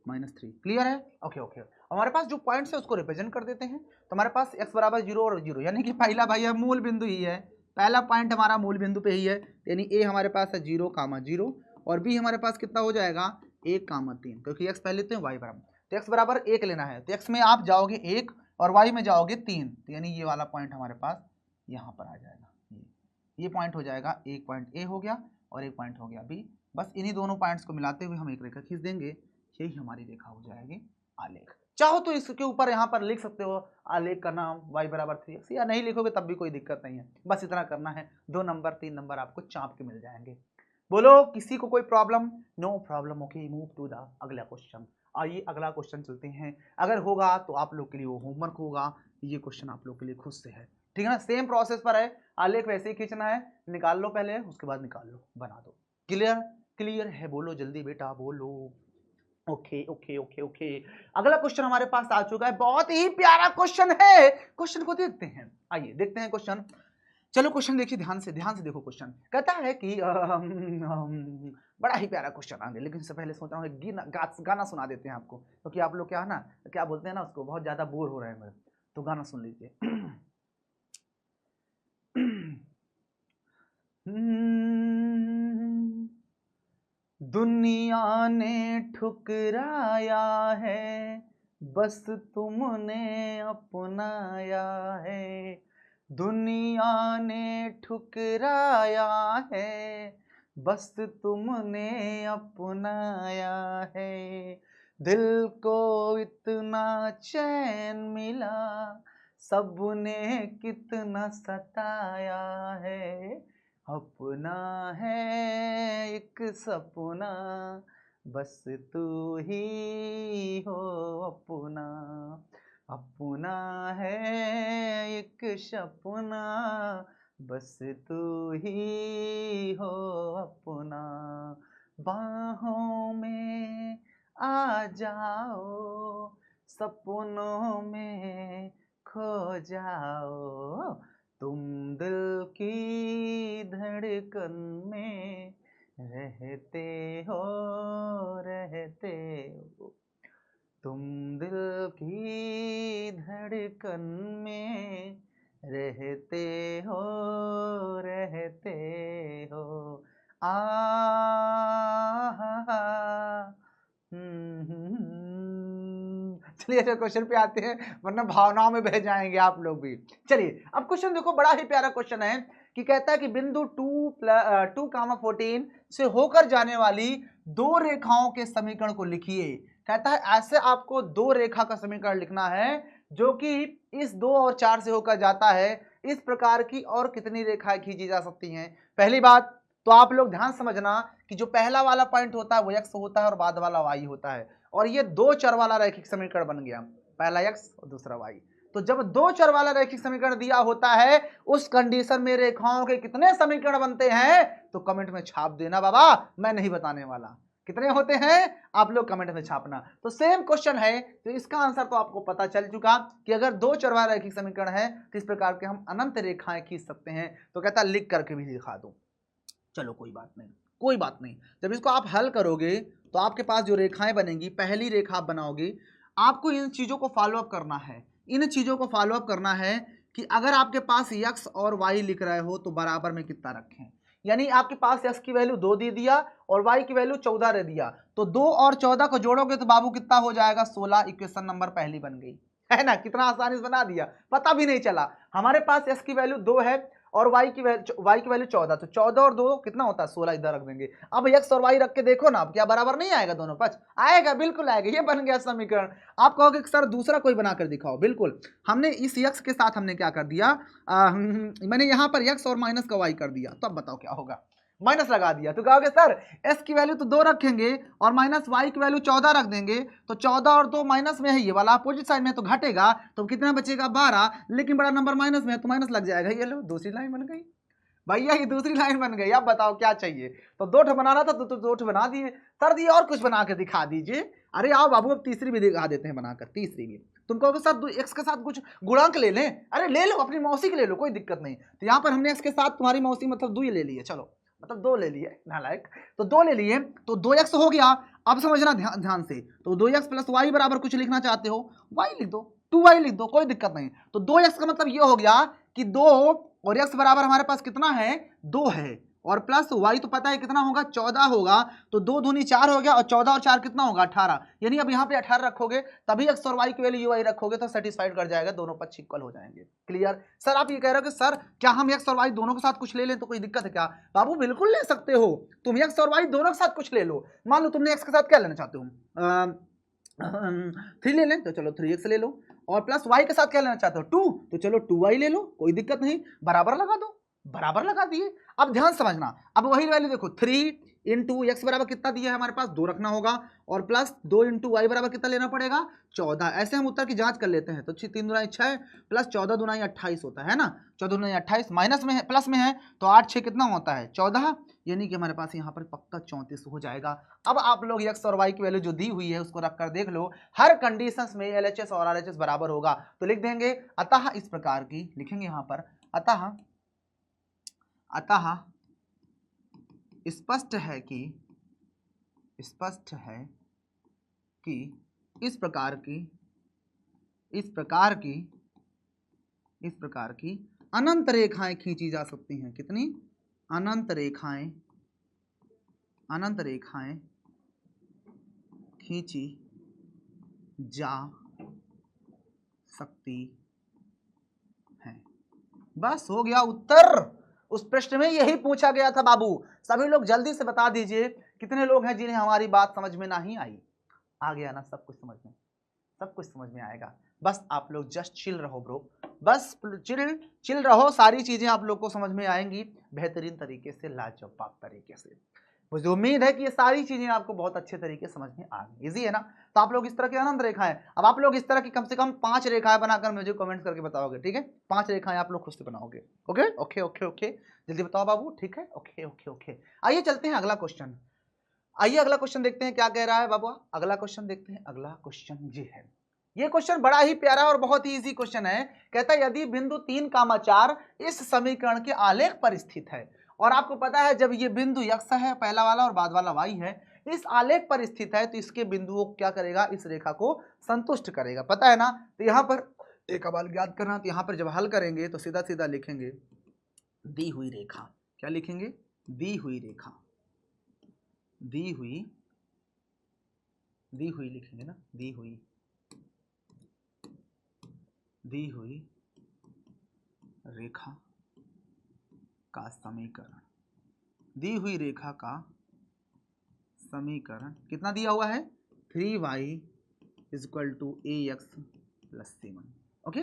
-3, क्लियर है। ओके ओके, हमारे पास जो पॉइंट्स है उसको रिप्रेजेंट कर देते हैं। तो हमारे पास x बराबर 0 और 0, यानी कि पहला भाई मूल बिंदु ही है, पहला पॉइंट हमारा मूल बिंदु पे ही है, यानी ए हमारे पास है 0, 0 और बी हमारे पास कितना हो जाएगा 1, 3, क्योंकि एक्स पहले तो वाई बराबर, तो एक्स बराबर 1 लेना है, तो एक्स में आप जाओगे 1 और वाई में जाओगे 3, तो यानी ये वाला पॉइंट हमारे पास यहाँ पर आ जाएगा, ये पॉइंट हो जाएगा, एक पॉइंट ए हो गया और एक पॉइंट हो गया बी। बस इन्हीं दोनों पॉइंट्स को मिलाते हुए हम एक रेखा खींच देंगे, यही हमारी रेखा हो जाएगी आलेख। चाहो तो इसके ऊपर यहाँ पर लिख सकते हो आलेख का नाम y बराबर 3x, या नहीं लिखोगे तब भी कोई दिक्कत नहीं है, बस इतना करना है, 2 नंबर 3 नंबर आपको चाप के मिल जाएंगे। बोलो किसी को कोई problem? No problem, okay move to the अगला क्वेश्चन। आइए अगला क्वेश्चन चलते हैं, अगर होगा तो आप लोग के लिए वो होमवर्क होगा, ये क्वेश्चन आप लोग के लिए खुद से है, ठीक है ना, सेम प्रोसेस पर है, आलेख वैसे ही खींचना है, निकाल लो पहले, उसके बाद निकाल लो, बना दो। क्लियर? क्लियर है, बोलो जल्दी बेटा बोलो। ओके ओके ओके ओके, अगला क्वेश्चन हमारे पास आ चुका है, बहुत ही प्यारा क्वेश्चन है, क्वेश्चन को देखते हैं, आइए देखते हैं क्वेश्चन। चलो क्वेश्चन देखिए, ध्यान से देखो क्वेश्चन। कहता है कि बड़ा ही प्यारा क्वेश्चन आ गया, लेकिन इससे पहले सोच रहा हूँ गाना सुना देते हैं आपको, क्योंकि आप लोग क्या है ना, क्या बोलते हैं ना उसको, बहुत ज्यादा बोर हो रहे हैं, तो गाना सुन लीजिए। दुनिया ने ठुकराया है, बस तुमने अपनाया है, दुनिया ने ठुकराया है, बस तुमने अपनाया है, दिल को इतना चैन मिला, सबने कितना सताया है, अपना है एक सपना, बस तू ही हो अपना, अपना है एक सपना, बस तू ही हो अपना, बाहों में आ जाओ, सपनों में खो जाओ, तुम दिल की धड़कन में रहते हो, तुम दिल की धड़कन में रहते हो, आ चलिए अच्छा क्वेश्चन पे आते हैं, वरना भावनाओं में बह जाएंगे आप लोग भी। चलिए अब क्वेश्चन देखो, बड़ा ही प्यारा क्वेश्चन है कि कहता है कि बिंदु 2,14 से होकर जाने वाली दो रेखाओं के समीकरण को लिखिए। कहता है ऐसे आपको दो रेखा का समीकरण लिखना है जो कि इस 2 और 4 से होकर जाता है। इस प्रकार की और कितनी रेखाएं खींची जा सकती हैं? पहली बात तो आप लोग ध्यान समझना कि जो पहला वाला पॉइंट होता है वो x होता है और बाद वाला y होता है, और ये दो चर वाला रैखिक समीकरण बन गया, पहला x और दूसरा y। तो जब दो चर वाला रैखिक समीकरण दिया होता है उस कंडीशन में रेखाओं के कितने समीकरण बनते हैं तो कमेंट में छाप देना बाबा, मैं नहीं बताने वाला कितने होते हैं, आप लोग कमेंट में छापना। तो सेम क्वेश्चन है, तो इसका आंसर तो आपको पता चल चुका कि अगर दो चरवाला रैखिक समीकरण है तो इस प्रकार के हम अनंत रेखाएं खींच सकते हैं। तो कहता लिख करके भी दिखा दो, चलो कोई बात नहीं, कोई बात नहीं। जब इसको आप हल करोगे तो आपके पास जो रेखाएं बनेंगी, पहली रेखा आप बनाओगे, आपको इन चीजों को फॉलो अप करना है, इन चीजों को फॉलो अप करना है कि अगर आपके पास x और y लिख रहे हो तो बराबर में कितना रखें। यानी आपके पास x की वैल्यू 2 दे दिया और y की वैल्यू 14 दे दिया, तो 2 और 14 को जोड़ोगे तो बाबू कितना हो जाएगा 16। इक्वेशन नंबर पहली बन गई, है ना, कितना आसानी से बना दिया, पता भी नहीं चला। हमारे पास x की वैल्यू 2 है और y की वैल्यू 14, तो 14 और 2 कितना होता है 16, इधर रख देंगे। अब x और y रख के देखो ना, अब क्या बराबर नहीं आएगा, दोनों पक्ष आएगा, बिल्कुल आएगा। ये बन गया समीकरण। आप कहोगे सर दूसरा कोई बनाकर दिखाओ, बिल्कुल हमने इस x के साथ हमने क्या कर दिया, मैंने यहाँ पर x और माइनस का y कर दिया, तो अब बताओ क्या होगा, माइनस लगा दिया। तो कहोगे सर s की वैल्यू तो 2 रखेंगे और माइनस y की वैल्यू 14 रख देंगे, तो 14 और 2 माइनस में है, ये वाला अपोजिट साइड में तो घटेगा, तो कितना बचेगा 12, लेकिन बड़ा नंबर माइनस में है तो माइनस लग जाएगा। ये लो दूसरी लाइन बन गई भैया, ये दूसरी लाइन बन गई। अब बताओ क्या चाहिए, तो 2 बनाना था तो 2 बना दिए। सर दिए और कुछ बना कर दिखा दीजिए। अरे आओ बाबू अब तीसरी भी दिखा देते हैं बनाकर, तीसरी भी। तुम कहोगे सर x के साथ कुछ गुणांक ले लें, अरे ले लो, अपनी मौसी के ले लो, कोई दिक्कत नहीं। तो यहाँ पर हमने x के साथ तुम्हारी मौसी मतलब 2 ले लिए, चलो मतलब 2 ले लिए, नालायक, तो 2 ले लिए, तो 2x हो गया। अब समझना ध्यान से, तो 2x प्लस y बराबर कुछ लिखना चाहते हो, y लिख दो, 2y लिख दो, कोई दिक्कत नहीं। तो 2x का मतलब ये हो गया कि 2 और x बराबर हमारे पास कितना है 2 है, और प्लस y तो पता है कितना होगा 14 होगा, तो 2 दूनी 4 हो गया, और 14 और 4 कितना होगा 18, यानी अब यहाँ पे 18 रखोगे तभी x और y की वैल्यू y रखोगे तो सेटिस्फाइड कर जाएगा, दोनों पक्ष इक्वल हो जाएंगे। क्लियर। सर आप ये कह रहे हो कि सर क्या हम x और y दोनों के साथ कुछ ले लें तो कोई दिक्कत है क्या? बाबू बिल्कुल ले सकते हो, तुम x और y दोनों के साथ कुछ ले लो। मान लो तुमने x के साथ क्या लेना चाहते हो, 3 ले लें तो चलो 3x ले लो, और प्लस y के साथ क्या लेना चाहते हो 2, तो चलो 2y ले लो, कोई दिक्कत नहीं, बराबर लगा दो, बराबर लगा दिए। अब ध्यान समझना, अब वही वैल्यू देखो 3 इंटू एक्स बराबर कितना दिया है हमारे पास 2 रखना होगा, और प्लस 2 इंटू वाई बराबर कितना लेना पड़ेगा 14। ऐसे हम उत्तर की जांच कर लेते हैं, तो 3 दूनाई 6 प्लस 14 दूनाई 28 होता है ना, 14 दूनाई 28, माइनस में है प्लस में है तो 8 6 कितना होता है 14, यानी कि हमारे पास यहाँ पर पक्का 34 हो जाएगा। अब आप लोग एक्स और वाई की वैल्यू जो दी हुई है उसको रखकर देख लो, हर कंडीशंस में एलएचएस और आरएचएस बराबर होगा, तो लिख देंगे अतः इस प्रकार की, लिखेंगे यहाँ पर अतः स्पष्ट है कि इस प्रकार की अनंत रेखाएं खींची जा सकती हैं। कितनी अनंत रेखाएं खींची जा सकती हैं। बस हो गया उत्तर। उस प्रश्न में यही पूछा गया था बाबू। सभी लोग जल्दी से बता दीजिए कितने लोग हैं जिन्हें हमारी बात समझ में नहीं आई। आ गया ना सब कुछ समझ में, सब कुछ समझ में आएगा। बस आप लोग जस्ट चिल रहो ब्रो, बस चिल रहो, सारी चीजें आप लोग को समझ में आएंगी बेहतरीन तरीके से, लाजवाब तरीके से। मुझे उम्मीद है कि ये सारी चीजें आपको बहुत अच्छे तरीके से समझ में आ गई। इजी है ना? तो आप लोग इस तरह की अनंत रेखाएं, अब आप लोग इस तरह की कम से कम 5 रेखाएं बनाकर मुझे कमेंट करके बताओगे, ठीक है? 5 रेखाएं आप लोग खुद से बनाओगे। ओके ओके ओके ओके, जल्दी बताओ बाबू, ठीक है? Okay okay okay. आइए चलते हैं अगला क्वेश्चन। आइए अगला क्वेश्चन देखते हैं क्या कह रहा है बाबू। अगला क्वेश्चन देखते हैं। अगला क्वेश्चन ये है, ये क्वेश्चन बड़ा ही प्यारा और बहुत ही इजी क्वेश्चन है। कहता है यदि बिंदु 3,4 इस समीकरण के आलेख पर स्थित है, और आपको पता है जब ये बिंदु x है पहला वाला और बाद वाला y है, इस आलेख पर स्थित है तो इसके बिंदुओं क्या करेगा, इस रेखा को संतुष्ट करेगा, पता है ना? तो यहाँ पर एक सवाल याद करना, तो यहाँ पर जब हल करेंगे तो सीधा सीधा लिखेंगे दी हुई रेखा, क्या लिखेंगे, दी हुई रेखा, दी हुई लिखेंगे ना, दी हुई रेखा का समीकरण, दी हुई रेखा का समीकरण कितना दिया हुआ है 3y = ax + c1। ओके,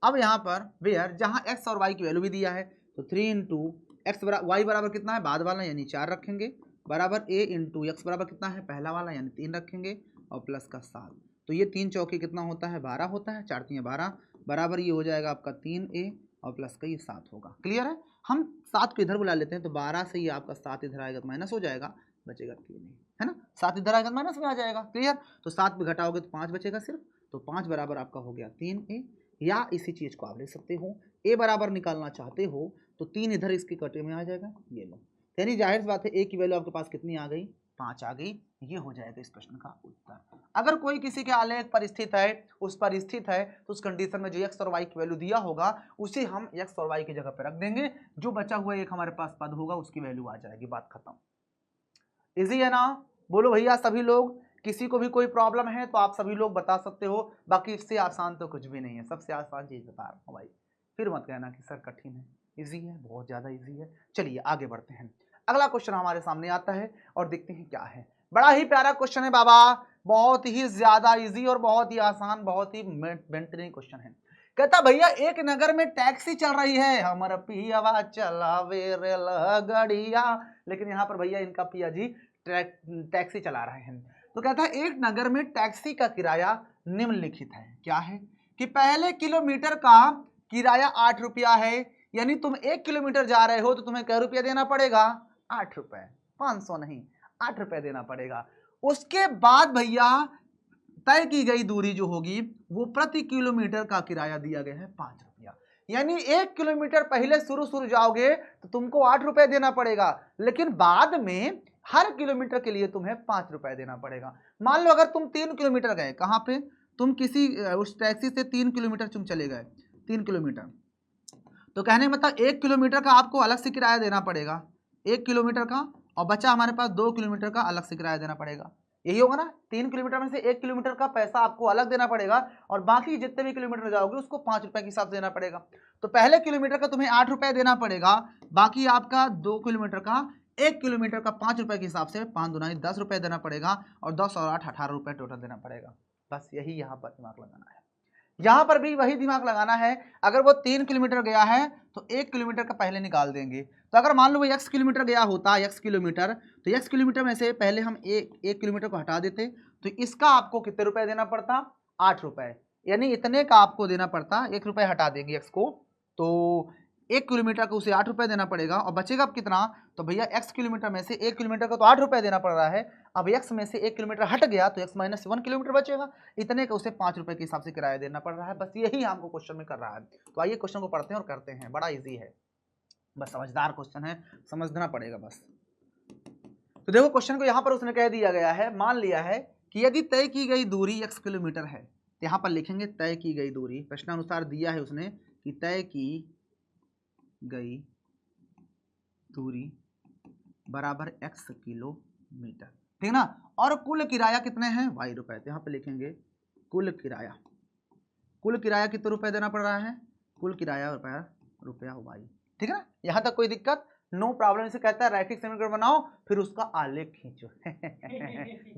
अब यहाँ पर वेयर जहाँ x और y की वैल्यू भी दिया है, तो 3 × x y बराबर कितना है बाद वाला यानी 4 रखेंगे, बराबर a × x बराबर कितना है पहला वाला यानी 3 रखेंगे, और प्लस का 7, तो ये 3 चौके कितना होता है 12 होता है, 4 3 12, बराबर ये हो जाएगा आपका 3a और प्लस का ये 7 होगा। क्लियर है? हम 7 को इधर बुला लेते हैं, तो 12 से ये आपका 7 इधर आएगा तो माइनस हो जाएगा, बचेगा 3 है ना, 7 इधर आएगा तो माइनस में आ जाएगा। क्लियर? तो 7 पे घटाओगे तो 5 बचेगा सिर्फ, तो 5 बराबर आपका हो गया 3a, या इसी चीज को आप ले सकते हो a बराबर निकालना चाहते हो तो 3 इधर इसके कटे में आ जाएगा, ये लो, यानी जाहिर सी बात है a की वैल्यू आपके पास कितनी आ गई 5 आ गई, ये हो जाएगा इस प्रश्न का उत्तर। अगर कोई किसी के आलेख पर स्थित है, उस पर स्थित है, तो उस कंडीशन में जो x और y की वैल्यू दिया होगा उसे हम x और y की जगह पर रख देंगे, जो बचा हुआ एक हमारे पास पद होगा उसकी वैल्यू आ जाएगी, बात खत्म। इजी है ना? बोलो भैया सभी लोग, किसी को भी कोई प्रॉब्लम है तो आप सभी लोग बता सकते हो, बाकी इससे आसान तो कुछ भी नहीं है, सबसे आसान चीज बता रहा हूँ भाई, फिर मत कहना कि सर कठिन है। इजी है, बहुत ज्यादा इजी है। चलिए आगे बढ़ते हैं, अगला क्वेश्चन हमारे सामने आता है और देखते हैं क्या है। बड़ा ही प्यारा क्वेश्चन है बाबा, बहुत ही ज्यादा इजी और बहुत ही आसान, बहुत ही बेहतरीन क्वेश्चन है। कहता भैया एक नगर में टैक्सी चल रही है, हमर पियावा चलावे रेल गड़िया, लेकिन यहाँ पर भैया इनका पिया जी टैक्सी चला रहे हैं। तो कहता है एक नगर में टैक्सी का किराया निम्नलिखित है, क्या है कि पहले किलोमीटर का किराया 8 रुपया है, यानी तुम 1 किलोमीटर जा रहे हो तो तुम्हें क्या रुपया देना पड़ेगा 8 रुपए, 500 नहीं 8 रुपए देना पड़ेगा। उसके बाद भैया तय की गई दूरी जो होगी वो प्रति किलोमीटर का किराया दिया गया है 5 रुपया, यानी 1 किलोमीटर पहले शुरू जाओगे तो तुमको 8 रुपए देना पड़ेगा, लेकिन बाद में हर किलोमीटर के लिए तुम्हें 5 रुपए देना पड़ेगा। मान लो अगर तुम 3 किलोमीटर गए, कहाँ पे तुम किसी उस टैक्सी से 3 किलोमीटर तुम चले गए, 3 किलोमीटर, तो कहने का मतलब 1 किलोमीटर का आपको अलग से किराया देना पड़ेगा, 1 किलोमीटर का, और बचा हमारे पास 2 किलोमीटर का अलग से किराया देना पड़ेगा। यही होगा ना, 3 किलोमीटर में से 1 किलोमीटर का पैसा आपको अलग देना पड़ेगा और बाकी जितने भी किलोमीटर जाओगे उसको 5 रुपए के हिसाब से देना पड़ेगा। तो पहले किलोमीटर का तुम्हें 8 रुपए देना पड़ेगा, बाकी आपका 2 किलोमीटर का 1 किलोमीटर का 5 रुपए के हिसाब से 5 दूना 10 रुपए देना पड़ेगा और 10 और 8 18 रुपए टोटल देना पड़ेगा। बस यही यहाँ पर दिमाग लगाना है। यहाँ पर भी वही दिमाग लगाना है। अगर वो 3 किलोमीटर गया है तो 1 किलोमीटर का पहले निकाल देंगे। तो अगर मान लो वो x किलोमीटर गया होता, x किलोमीटर, तो x किलोमीटर में से पहले हम एक किलोमीटर को हटा देते, तो इसका आपको कितने रुपए देना पड़ता, 8 रुपए, यानी इतने का आपको देना पड़ता, 1 रुपए हटा देंगे x को, तो 1 किलोमीटर को उसे 8 रुपए देना पड़ेगा और बचेगा अब कितना, तो भैया x किलोमीटर में से 1 किलोमीटर का तो 8 रुपए देना पड़ रहा है, अब x में से 1 किलोमीटर हट गया तो x माइनस 1 किलोमीटर बचेगा, इतने का उसे 5 रुपए के हिसाब से किराया देना पड़ रहा है। बस यही हमको क्वेश्चन में कर रहा है। तो आइए क्वेश्चन को पढ़ते हैं और करते हैं, बड़ा ईजी है, बस समझदार क्वेश्चन है, समझना पड़ेगा बस। तो देखो क्वेश्चन को यहाँ पर उसने कह दिया गया है, मान लिया है कि यदि तय की गई दूरी x किलोमीटर है, यहाँ पर लिखेंगे तय की गई दूरी, प्रश्नानुसार दिया है उसने कि तय की गई दूरी बराबर x किलोमीटर, ठीक ना, और कुल किराया कितने हैं, y रुपए। तो यहाँ पे लिखेंगे कुल किराया, कुल किराया कितने रुपए देना पड़ रहा है, कुल किराया रुपया y, ठीक है ना, यहाँ तक कोई दिक्कत, नो प्रॉब्लम। इसे कहता है रैखिक समीकरण बनाओ फिर उसका आलेख खींचो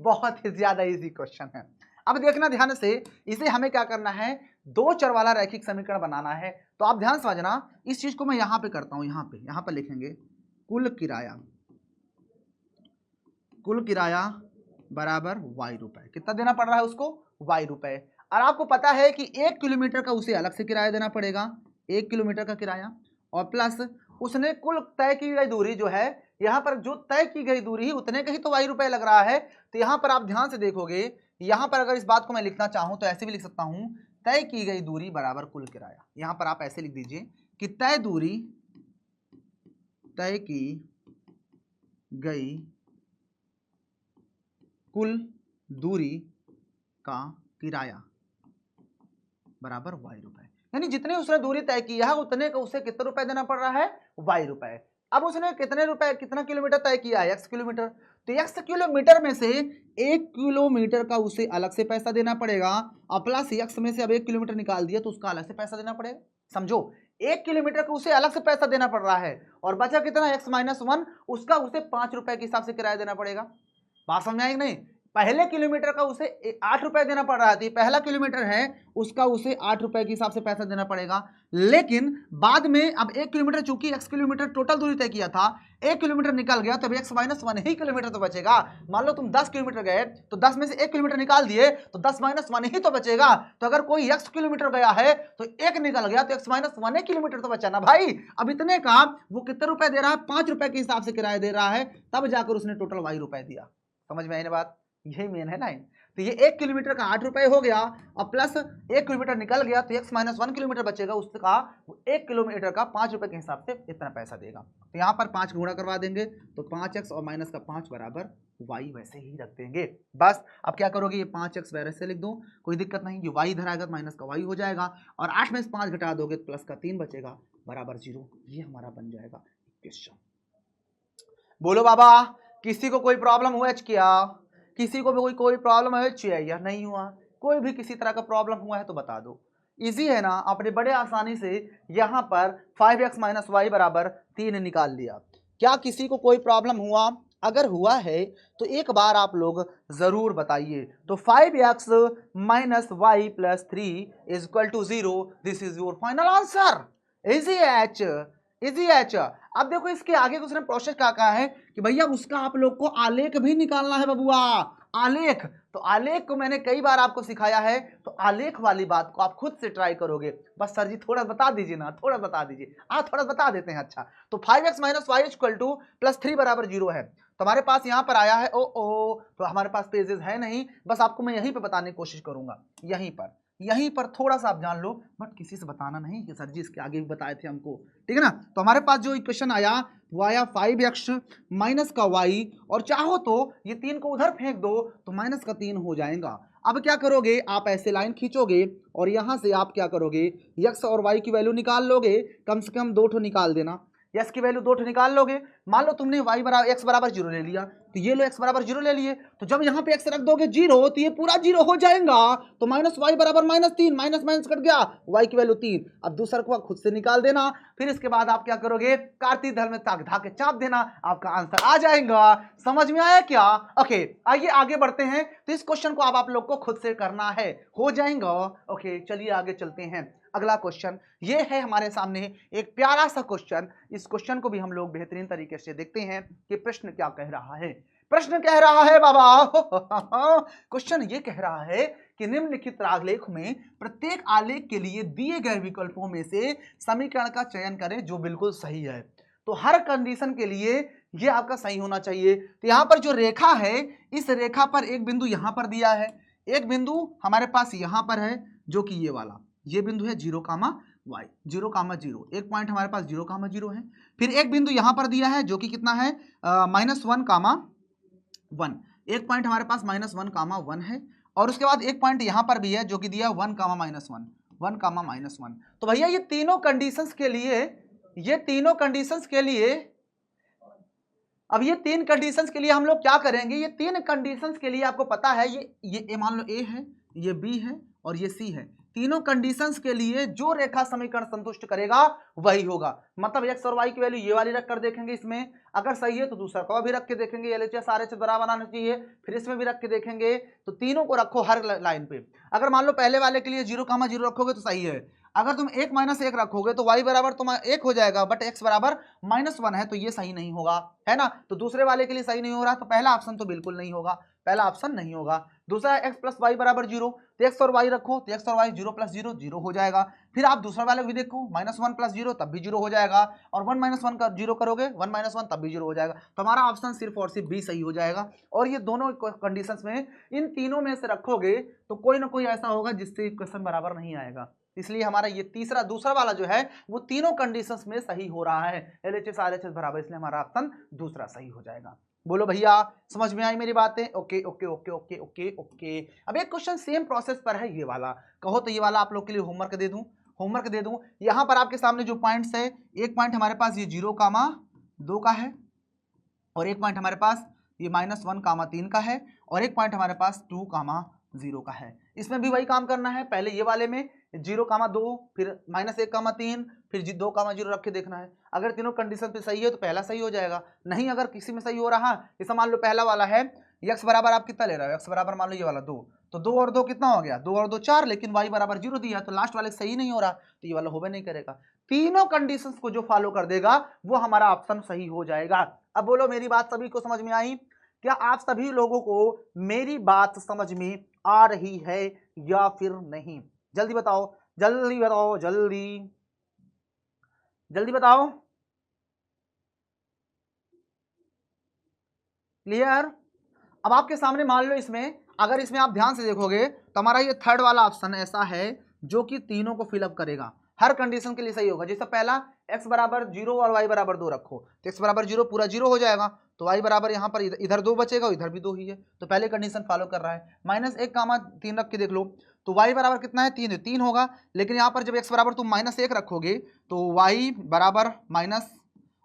बहुत ही ज्यादा इजी क्वेश्चन है। अब देखना ध्यान से, इसे हमें क्या करना है, 2 चर वाला रैखिक समीकरण बनाना है। तो आप ध्यान समझना, इस चीज को मैं यहाँ पे करता हूँ, यहाँ पे लिखेंगे कुल किराया, कुल किराया बराबर y रुपए, कितना देना पड़ रहा है उसको, y रुपए। और आपको पता है कि 1 किलोमीटर का उसे अलग से किराया देना पड़ेगा, 1 किलोमीटर का किराया, और प्लस उसने कुल तय की गई दूरी जो है, यहाँ पर जो तय की गई दूरी उतने का ही तो y रुपए लग रहा है। तो यहाँ पर आप ध्यान से देखोगे, यहाँ पर अगर इस बात को मैं लिखना चाहूँ तो ऐसे भी लिख सकता हूँ, तय की गई दूरी बराबर कुल किराया। यहाँ पर आप ऐसे लिख दीजिए कि तय की गई कुल दूरी का किराया बराबर y रुपए, यानी जितने उसने दूरी तय किया है उतने का उसे कितने रुपए देना पड़ रहा है, y रुपए। अब उसने कितना किलोमीटर तय किया है, x किलोमीटर, तो x किलोमीटर में से 1 किलोमीटर का उसे अलग से पैसा देना पड़ेगा और प्लस x में से अब 1 किलोमीटर निकाल दिया तो उसका अलग से पैसा देना पड़ेगा। समझो, 1 किलोमीटर का उसे अलग से पैसा देना पड़ रहा है और बचा कितना, x माइनस 1, उसका उसे 5 रुपए के हिसाब से किराया देना पड़ेगा। बात समझ आई नहीं, पहले किलोमीटर का उसे 8 रुपए देना पड़ रहा था, पहला किलोमीटर है उसका उसे 8 रुपए के हिसाब से पैसा देना पड़ेगा, लेकिन बाद में अब 1 किलोमीटर, चूंकि x किलोमीटर टोटल दूरी तय किया था, 1 किलोमीटर निकल गया तो x माइनस 1 ही किलोमीटर तो बचेगा। मान लो तुम 10 किलोमीटर गए तो 10 में से 1 किलोमीटर निकाल दिए तो 10 माइनस 1 ही तो बचेगा। तो अगर कोई x किलोमीटर गया है तो 1 निकल गया तो x माइनस 1 किलोमीटर तो बचा ना भाई। अब इतने का वो कितने रुपए दे रहा है, 5 रुपए के हिसाब से किराया दे रहा है, तब जाकर उसने टोटल y रुपए दिया। समझ में आई ना बात, यही मेन है ना। तो ये 1 किलोमीटर का 8 रुपए हो गया और प्लस 1 किलोमीटर निकल गया तो x माइनस 1 किलोमीटर बचेगा, उसका 1 किलोमीटर का 5 रुपए के हिसाब से इतना पैसा देगा। तो यहाँ पर 5 गुणा करवा देंगे तो 5x और माइनस का 5 बराबर y, वैसे ही रख देंगे। बस अब क्या करोगे, ये 5x वैसे लिख दो, कोई दिक्कत नहीं, ये y इधर आएगा तो माइनस का y हो जाएगा और 8 में से 5 घटा दोगे तो प्लस का 3 बचेगा बराबर 0। ये हमारा बन जाएगा क्वेश्चन। बोलो बाबा, किसी को कोई प्रॉब्लम हुआ क्या, किसी को भी कोई प्रॉब्लम है या नहीं हुआ, कोई भी किसी तरह का प्रॉब्लम हुआ है तो बता दो। इजी है ना, आपने बड़े आसानी से यहाँ पर 5x माइनस वाई बराबर 3 निकाल लिया। क्या किसी को कोई प्रॉब्लम हुआ, अगर हुआ है तो एक बार आप लोग जरूर बताइए। तो 5x minus Y plus 3 is equal to 0, this is your final answer. Easy एच, इजी एच। अब देखो इसके आगे उसने प्रोसेस क्या कहा है कि भैया उसका आप लोग को आलेख भी निकालना है बबुआ, आलेख। तो आलेख को मैंने कई बार आपको सिखाया है, तो आलेख वाली बात को आप खुद से ट्राई करोगे। बस सर जी थोड़ा बता दीजिए ना, थोड़ा बता दीजिए, थोड़ा बता देते हैं। अच्छा, तो 5x minus Y equal to plus 3 बराबर 0 है। तो हमारे पास यहाँ पर आया है तो हमारे पास पेजेस है नहीं, बस आपको मैं यहीं पर बताने की कोशिश करूंगा, यहीं पर थोड़ा सा आप जान लो, बट किसी से बताना नहीं कि सर जी इसके आगे भी बताए थे हमको, ठीक है ना। तो हमारे पास जो इक्वेशन आया वो आया 5x माइनस का y, और चाहो तो ये 3 को उधर फेंक दो तो माइनस का 3 हो जाएगा। अब क्या करोगे, आप ऐसे लाइन खींचोगे और यहां से आप क्या करोगे, x और y की वैल्यू निकाल लोगे, कम से कम 2 ठो निकाल देना। x की वैल्यू 2 ठो निकाल लोगे। मान लो तुमने x बराबर 0 ले लिया, तो ये लो x बराबर 0 ले लिए, तो जब यहाँ पे x रख दोगे 0 तो ये पूरा 0 हो जाएगा। तो माइनस y बराबर -3, माइनस माइनस कट गया, y की वैल्यू 3। अब दूसरा को खुद से निकाल देना। फिर इसके बाद आप क्या करोगे, कार्तीय धल में ताक धाके चाप देना, आपका आंसर आ जाएगा। समझ में आया क्या? ओके, आइए आगे बढ़ते हैं। तो इस क्वेश्चन को अब आप लोग को खुद से करना है, हो जाएगा। ओके, चलिए आगे चलते हैं। अगला क्वेश्चन ये है हमारे सामने, एक प्यारा सा क्वेश्चन। इस क्वेश्चन को भी हम लोग बेहतरीन तरीके से देखते हैं कि प्रश्न क्या कह रहा है। प्रश्न कह रहा है बाबा, क्वेश्चन ये कह रहा है कि निम्नलिखित आलेख में प्रत्येक आलेख के लिए दिए गए विकल्पों में से समीकरण का चयन करें जो बिल्कुल सही है। तो हर कंडीशन के लिए ये आपका सही होना चाहिए। तो यहां पर जो रेखा है, इस रेखा पर एक बिंदु यहां पर दिया है, एक बिंदु हमारे पास यहां पर है जो कि ये वाला, ये बिंदु है 0, y 0, 0, एक पॉइंट हमारे पास 0, 0 है। फिर एक बिंदु यहां पर दिया है जो कि कितना है, -1, 1, एक पॉइंट हमारे पास -1, 1 है। और उसके बाद एक पॉइंट यहां पर भी है जो कि दिया 1, -1, 1, -1। तो भैया ये तीनों कंडीशंस के लिए, ये तीनों कंडीशंस के लिए, अब ये 3 कंडीशंस के लिए हम लोग क्या करेंगे, ये 3 कंडीशंस के लिए आपको पता है, ये मान लो A है, ये B है और ये C है। तीनों कंडीशंस के लिए जो रेखा समीकरण संतुष्ट करेगा वही होगा। मतलब x और y की वैल्यू ये वाली रख कर देखेंगे, इसमें अगर सही है तो दूसरा को भी रख के देखेंगे, LHS RHS बराबर आना चाहिए, फिर इसमें भी रख के देखेंगे। तो तीनों को रखो हर लाइन पे। अगर मान लो पहले वाले के लिए 0, 0 रखोगे तो सही है। अगर तुम 1, -1 रखोगे तो y बराबर तुम 1 हो जाएगा, बट x बराबर -1 है, तो ये सही नहीं होगा, है ना। तो दूसरे वाले के लिए सही नहीं हो रहा, तो पहला ऑप्शन तो बिल्कुल नहीं होगा, पहला ऑप्शन नहीं होगा। दूसरा x + y = 0, तो x और y रखो, तो x और y 0 + 0 0 हो जाएगा। फिर आप दूसरा वाला भी देखो, -1 + 0 तब भी 0 हो जाएगा, और 1 - 1 का 0 करोगे, 1 - 1 तब भी 0 हो जाएगा। तो हमारा ऑप्शन सिर्फ और सिर्फ B सही हो जाएगा। और ये दोनों कंडीशंस में इन तीनों में से रखोगे तो कोई ना कोई ऐसा होगा जिससे क्वेश्चन बराबर नहीं आएगा। इसलिए हमारा ये दूसरा वाला जो है वो तीनों कंडीशंस में सही हो रहा है, LHS RHS बराबर, इसलिए हमारा ऑप्शन दूसरा सही हो जाएगा। बोलो भैया, समझ में आई मेरी बातें? Okay okay okay okay okay okay. अब एक क्वेश्चन सेम प्रोसेस पर है, ये वाला कहो तो ये वाला आप लोग के लिए होमवर्क दे दूं, होमवर्क दे दूं। यहां पर आपके सामने जो पॉइंट्स है, एक पॉइंट हमारे पास ये 0, 2 का है, और एक पॉइंट हमारे पास ये -1, 3 का है, और एक पॉइंट हमारे पास 2, 0 का है। इसमें भी वही काम करना है, पहले ये वाले में 0, 2, फिर -1, 3, फिर 2, 0 रख के देखना है। अगर तीनों कंडीशन पे सही है तो पहला सही हो जाएगा, नहीं अगर किसी में सही हो रहा, जैसा मान लो पहला वाला है x बराबर आप कितना ले रहे हो, x बराबर मान लो ये वाला 2, तो 2 और 2 कितना हो गया, 2 और 2 4, लेकिन y बराबर 0 दिया, तो लास्ट वाले सही नहीं हो रहा, तो ये वाला होबे नहीं करेगा। तीनों कंडीशंस को जो फॉलो कर देगा वो हमारा ऑप्शन सही हो जाएगा। अब बोलो मेरी बात सभी को समझ में आई? क्या आप सभी लोगों को मेरी बात समझ में आ रही है या फिर नहीं? जल्दी बताओ, जल्दी बताओ, जल्दी जल्दी बताओ। क्लियर? अब आपके सामने मान लो इसमें, अगर इसमें आप ध्यान से देखोगे तो हमारा ये थर्ड वाला ऑप्शन ऐसा है जो कि तीनों को फिलअप करेगा, हर कंडीशन के लिए सही होगा। जैसे पहला x बराबर 0 और y बराबर 2 रखो, तो x बराबर 0 पूरा 0 हो जाएगा, तो y बराबर यहाँ पर इधर 2 बचेगा, इधर भी 2 ही है, तो पहले कंडीशन फॉलो कर रहा है। -1, 3 रख के देख लो, तो y बराबर कितना है, 3 होगा। लेकिन यहाँ पर जब x बराबर तुम -1 रखोगे तो y बराबर माइनस,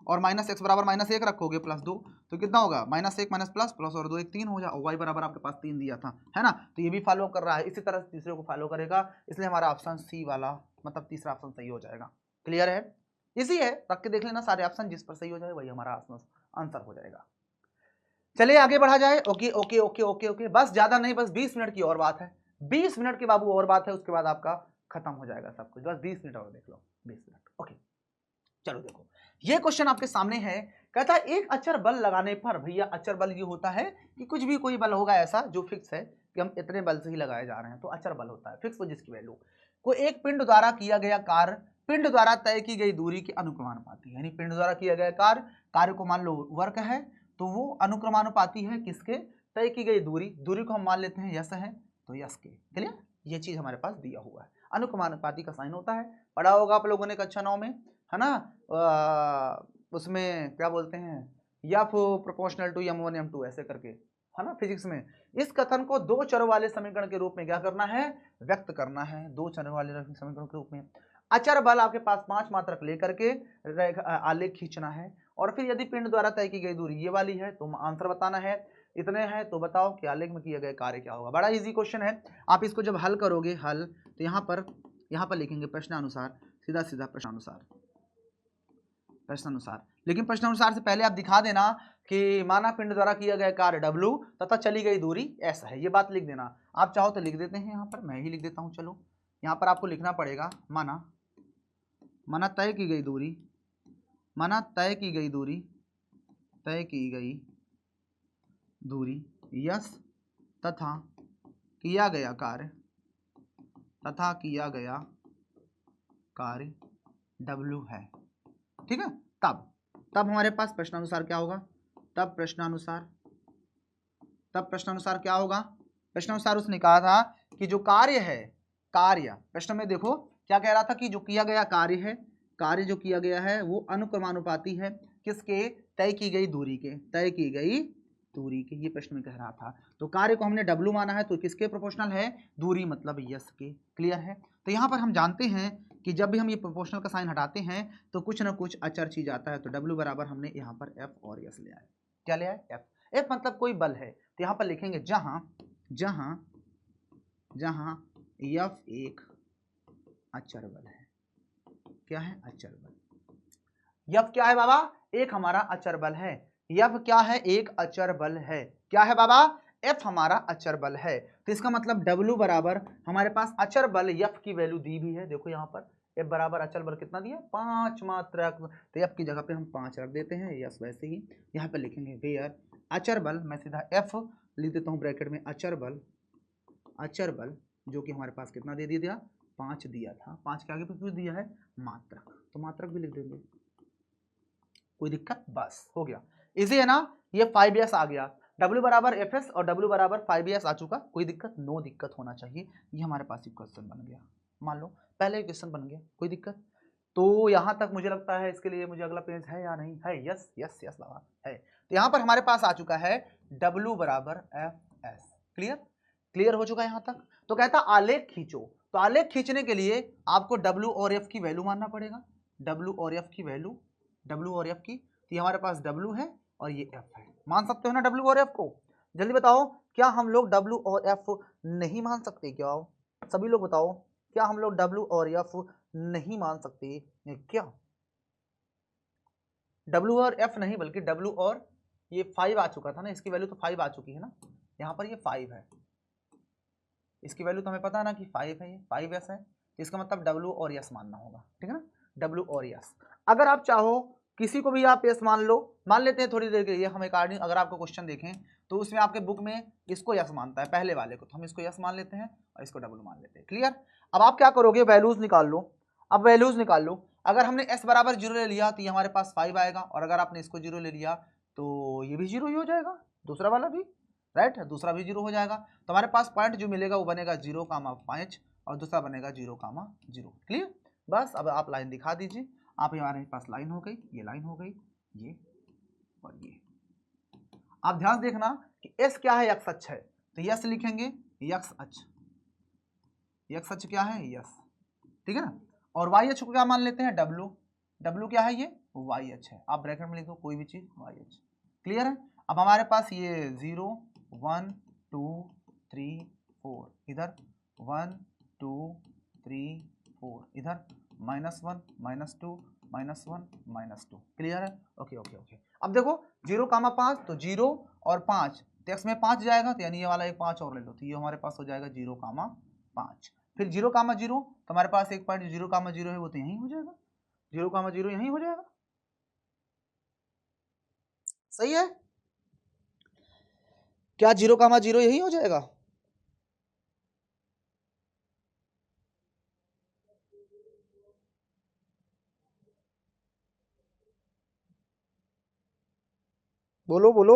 और -x बराबर -1 रखोगे +2, तो कितना होगा, -1 प्लस और 2 1 3 हो जाए, और y बराबर आपके पास 3 दिया था, है ना। तो ये भी फॉलो कर रहा है, इसी तरह से तीसरे को फॉलो करेगा, इसलिए हमारा ऑप्शन सी वाला मतलब तीसरा ऑप्शन सही हो जाएगा। क्लियर है? इजी है, रख के देख लेना सारे ऑप्शन, जिस पर सही हो जाए वही हमारा आंसर हो जाएगा। चलिए आगे बढ़ा जाए। Okay okay okay okay okay, बस ज्यादा नहीं, बस 20 मिनट की और बात है, 20 मिनट की बाबू और बात है, उसके बाद आपका खत्म हो जाएगा सब कुछ, बस 20 मिनट और देख लो, 20 मिनट। ओके चलो देखो, ये क्वेश्चन आपके सामने है, कहता है एक अचर बल लगाने पर, भैया अचर बल ये होता है कि कुछ भी कोई बल होगा ऐसा जो फिक्स है कि हम इतने बल से ही लगाए जा रहे हैं, तो अचर बल होता है फिक्स, जिसकी वैल्यू को एक पिंड द्वारा किया गया कार्य पिंड द्वारा तय की गई दूरी के अनुक्रमानुपाती, यानी पिंड द्वारा किया गया कार्य को मान लो वर्क है, तो वो अनुक्रमानुपाती है किसके, तय की गई दूरी को हम मान लेते हैं यस है, तो यस के। क्लियर? ये चीज हमारे पास दिया हुआ है, अनुक्रमानुपाती का साइन होता है, पढ़ा होगा आप लोगों ने कक्षा 9 में, है ना। उसमें क्या बोलते हैं, या प्रोपोर्शनल टू m1 m2 ऐसे करके, है ना, फिजिक्स में इस कथन को दो चरों वाले समीकरण के रूप में क्या करना है, व्यक्त करना है, दो चरों वाले समीकरण के रूप में। अचर बल आपके पास 5 मात्रक लेकर के आलेख खींचना है, और फिर यदि पिंड द्वारा तय की गई दूरी ये वाली है तो आंसर बताना है, इतने हैं तो बताओ कि आलेख में किया गया कार्य क्या होगा। बड़ा इजी क्वेश्चन है। आप इसको जब हल करोगे हल, तो यहाँ पर लिखेंगे प्रश्नानुसार, सीधा सीधा प्रश्नानुसार, प्रश्नानुसार। लेकिन प्रश्नानुसार से पहले आप दिखा देना कि माना पिंड द्वारा किया गया कार्य W तथा चली गई दूरी S है, ये बात लिख देना। आप चाहो तो लिख देते हैं, यहाँ पर मैं ही लिख देता हूँ। चलो यहाँ पर आपको लिखना पड़ेगा, माना तय की गई दूरी, माना तय की गई दूरी यस तथा किया गया कार्य W है, ठीक है। तब हमारे पास प्रश्नानुसार क्या होगा, तब प्रश्नानुसार क्या होगा, प्रश्नानुसार उसने कहा था कि जो कार्य है, प्रश्न में देखो क्या कह रहा था कि जो किया गया कार्य जो किया गया है वो अनुक्रमानुपाती है किसके, तय की गई दूरी के, ये प्रश्न में कह रहा था। तो कार्य को हमने W माना है तो किसके प्रोपोर्शनल है, दूरी मतलब यस के। क्लियर है। तो यहाँ पर हम जानते हैं कि जब भी हम ये प्रोपोर्शनल का साइन हटाते हैं तो कुछ ना कुछ अचर चीज आता है। तो W बराबर हमने यहाँ पर F और S ले आए। क्या ले आए, F मतलब कोई बल है। तो यहाँ पर लिखेंगे जहां F एक अचर बल है। क्या है, अचर बल। F क्या है बाबा, एक हमारा अचर बल है। F क्या है, एक अचर बल है। क्या है बाबा, F हमारा अचर बल है। तो इसका मतलब W बराबर हमारे पास अचर बल F की वैल्यू दी भी है। देखो यहाँ पर F बराबर अचर बल कितना दिया, 5 मात्रक। तो F की जगह पे हम 5 रख देते हैं। यस, वैसे ही यहाँ पे लिखेंगे वेयर अचर बल, मैं सीधा F लिख देता हूँ ब्रैकेट में, अचर बल जो कि हमारे पास कितना दे दिया, 5 दिया था। 5 के आगे पे कुछ दिया है, मात्रक, तो मात्रक भी लिख देंगे। कोई दिक्कत, बस हो गया, इजी है ना। ये 5s आ गया, W बराबर Fs और W बराबर 5s आ चुका। कोई दिक्कत, नो दिक्कत होना चाहिए। ये हमारे पास एक क्वेश्चन बन गया, मान लो पहले क्वेश्चन बन गया, कोई दिक्कत। तो यहाँ तक मुझे लगता है इसके लिए मुझे अगला पेज है या नहीं है, यस यस यस बाबा है। तो यहाँ पर हमारे पास आ चुका है W बराबर Fs। क्लियर हो चुका है यहाँ तक। तो कहता आलेख खींचो, तो आलेख खींचने के लिए आपको W और F की वैल्यू मानना पड़ेगा। W और F की वैल्यू, W और F की, तो ये हमारे पास W है और ये F है। मान सकते हो ना W और F को, जल्दी बताओ, क्या हम लोग W और F नहीं मान सकते क्या? सभी लोग बताओ, क्या हम लोग W और F नहीं मान सकते क्या? W और F नहीं, बल्कि W और ये 5 आ चुका था ना, इसकी वैल्यू तो 5 आ चुकी है ना, यहाँ पर ये 5 है, इसकी वैल्यू तो हमें पता है ना कि 5 है, ये 5s है। इसका मतलब W और S मानना होगा, ठीक है ना, W और S। अगर आप चाहो किसी को भी आप S मान लो, मान लेते हैं थोड़ी देर के लिए हम एक आर्डिंग। अगर आपको क्वेश्चन देखें तो उसमें आपके बुक में इसको S मानता है, पहले वाले को, तो हम इसको S मान लेते हैं और इसको W मान लेते हैं। क्लियर। अब आप क्या करोगे, वैल्यूज निकाल लो। अब वैल्यूज निकाल लो, अगर हमने S बराबर 0 ले लिया तो ये हमारे पास 5 आएगा, और अगर आपने इसको 0 ले लिया तो ये भी 0 ही हो जाएगा, दूसरा वाला भी, राइट, दूसरा भी 0 हो जाएगा। तो हमारे पास पॉइंट जो मिलेगा वो बनेगा 0,5 और दूसरा बनेगा 0,0। क्लियर। बस अब आप लाइन दिखा दीजिए। आप हमारे पास लाइन हो गई, ये लाइन हो गई, ये और ये। आप ध्यान देखना कि S क्या है, x अक्ष है, तो यस लिखेंगे, x अक्ष, x अक्ष क्या है, यस, ठीक है ना। और y अक्ष को क्या मान लेते हैं, W क्या है, ये y अक्ष है। आप ब्रैकेट में लिख दो कोई भी चीज, y अक्ष। क्लियर है। अब हमारे पास ये 0 1 2 3 4, इधर 1 2 3 4, इधर -1 -2 -1 -2। क्लियर है। Okay okay okay. अब देखो 0,5, तो 0 और 5, तो x में 5 जाएगा, तो यानी ये वाला एक 5 और ले लो, तो ये हमारे पास हो जाएगा 0,5। फिर 0,0, तो हमारे पास एक पॉइंट 0,0 है, वो तो यहीं हो जाएगा, 0,0 यहीं हो जाएगा। सही है क्या, 0,0 यही हो जाएगा? बोलो बोलो।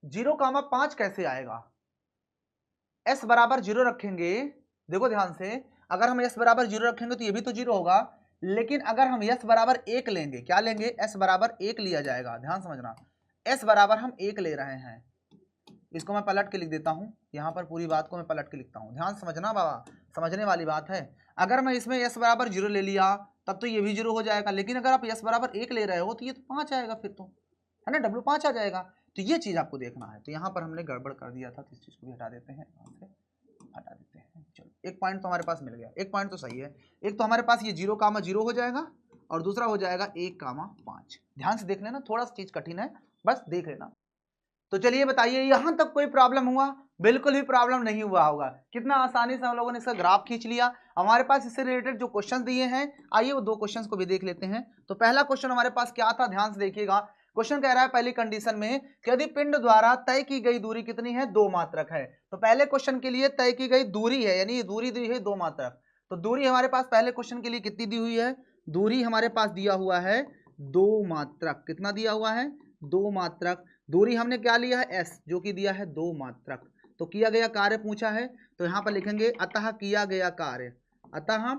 0,5 कैसे आएगा? S बराबर 0 रखेंगे, देखो ध्यान से, अगर हम S बराबर 0 रखेंगे तो ये भी तो 0 होगा, लेकिन अगर हम s बराबर 1 लेंगे, क्या लेंगे, s बराबर 1 लिया जाएगा, ध्यान समझना, s बराबर हम 1 ले रहे हैं, इसको मैं पलट के लिख देता हूं, यहां पर पूरी बात को मैं पलट के लिखता हूं, ध्यान समझना बाबा, समझने वाली बात है। अगर मैं इसमें s बराबर 0 ले लिया तब तो ये भी 0 हो जाएगा, लेकिन अगर आप s बराबर 1 ले रहे हो तो ये तो 5 आएगा, फिर तो है ना, w 5 आ जाएगा। तो ये चीज आपको देखना है। तो यहाँ पर हमने गड़बड़ कर दिया था, तो इस चीज को भी हटा देते हैं, हटा देते हैं। चलो एक पॉइंट तो हमारे पास मिल गया, एक पॉइंट तो सही है। एक तो हमारे पास ये 0,0 हो जाएगा और दूसरा हो जाएगा 1,5। ध्यान से देख लेना, थोड़ा सा चीज कठिन है, बस देख लेना। तो चलिए बताइए, यहां तक कोई प्रॉब्लम हुआ? बिल्कुल भी प्रॉब्लम नहीं हुआ होगा। कितना आसानी से हम लोगों ने इसका ग्राफ खींच लिया। हमारे पास इससे रिलेटेड जो क्वेश्चन दिए हैं, आइए वो दो क्वेश्चन को भी देख लेते हैं। तो पहला क्वेश्चन हमारे पास क्या था, ध्यान से देखिएगा। क्वेश्चन कह रहा है पहली कंडीशन में कि यदि पिंड द्वारा तय की गई दूरी कितनी है, 2 मात्रक है। तो पहले क्वेश्चन के लिए तय की गई दूरी है, यानी दूरी दी है 2 मात्रक। तो दूरी हमारे पास पहले क्वेश्चन के लिए कितनी दी हुई है, दूरी हमारे पास दिया हुआ है 2 मात्रक। कितना दिया हुआ है, 2 मात्रक। दूरी हमने क्या लिया है, s, जो कि दिया है 2 मात्रक। तो किया गया कार्य पूछा है, तो यहां पर लिखेंगे अतः किया गया कार्य, अतः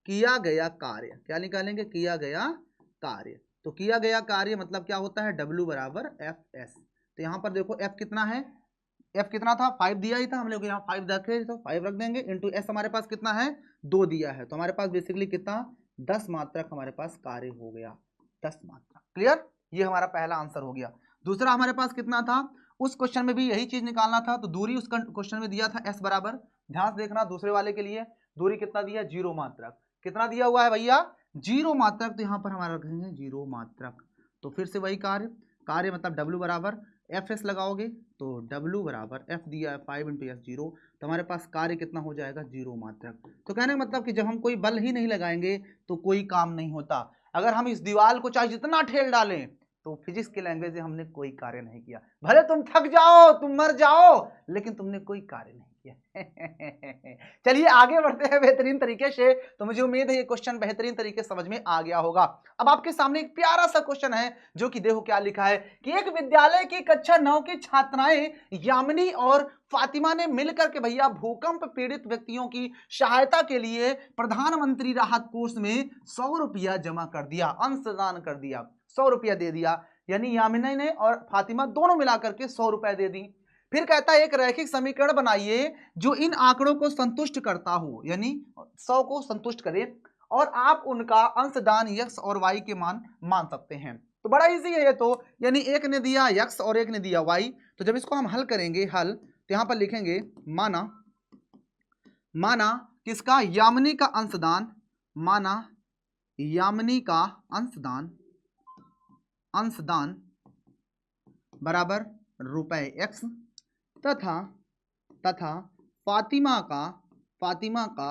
किया गया कार्य, क्या निकालेंगे, किया गया कार्य। तो किया गया कार्य मतलब क्या होता है, W बराबर Fs। तो यहाँ पर देखो F कितना है, F कितना था, 5 दिया ही था हम लोग, यहाँ 5 रखे तो 5 रख देंगे, इंटू S हमारे पास कितना है, 2 दिया है। तो हमारे पास बेसिकली कितना, 10 मात्रक हमारे पास कार्य हो गया, 10 मात्रक। क्लियर, ये हमारा पहला आंसर हो गया। दूसरा हमारे पास कितना था, उस क्वेश्चन में भी यही चीज निकालना था। तो दूरी उस क्वेश्चन में दिया था S बराबर, ध्यान से देखना, दूसरे वाले के लिए दूरी कितना दिया, 0 मात्रक। कितना दिया हुआ है भैया, 0 मात्रक। तो यहाँ पर हमारा रखेंगे 0 मात्रक। तो फिर से वही कार्य, कार्य मतलब W बराबर Fs लगाओगे, तो W बराबर F दिया है 5 इंटू S 0, तो हमारे पास कार्य कितना हो जाएगा, 0 मात्रक। तो कहने का मतलब कि जब हम कोई बल ही नहीं लगाएंगे तो कोई काम नहीं होता। अगर हम इस दीवार को चाहे जितना ठेल डालें, तो फिजिक्स की लैंग्वेज से हमने कोई कार्य नहीं किया। भले तुम थक जाओ, तुम मर जाओ, लेकिन तुमने कोई कार्य नहीं किया। चलिए आगे बढ़ते हैं बेहतरीन तरीके से। तो मुझे उम्मीद है ये क्वेश्चन बेहतरीन तरीके से समझ में आ गया होगा। अब आपके सामने एक प्यारा सा क्वेश्चन है, जो कि देखो क्या लिखा है कि एक विद्यालय की कक्षा 9 की छात्राएं यामिनी और फातिमा ने मिलकर के भैया भूकंप पीड़ित व्यक्तियों की सहायता के लिए प्रधानमंत्री राहत कोष में 100 रुपया जमा कर दिया, अंशदान कर दिया, 100 रुपया दे दिया। यानी यामिनी ने और फातिमा दोनों मिलाकर के 100 रुपए दे दी। फिर कहता है एक रैखिक समीकरण बनाइए जो इन आंकड़ों को संतुष्ट करता हो, यानी 100 को संतुष्ट करे, और आप उनका अंशदान x और y के मान सकते हैं। तो बड़ा इजी है ये तो, यानी एक ने दिया x और एक ने दिया y। तो जब इसको हम हल करेंगे, हल, तो यहां पर लिखेंगे माना किसका, यामिनी का अंशदान, माना यामिनी का अंशदान बराबर रुपए x, तथा फातिमा का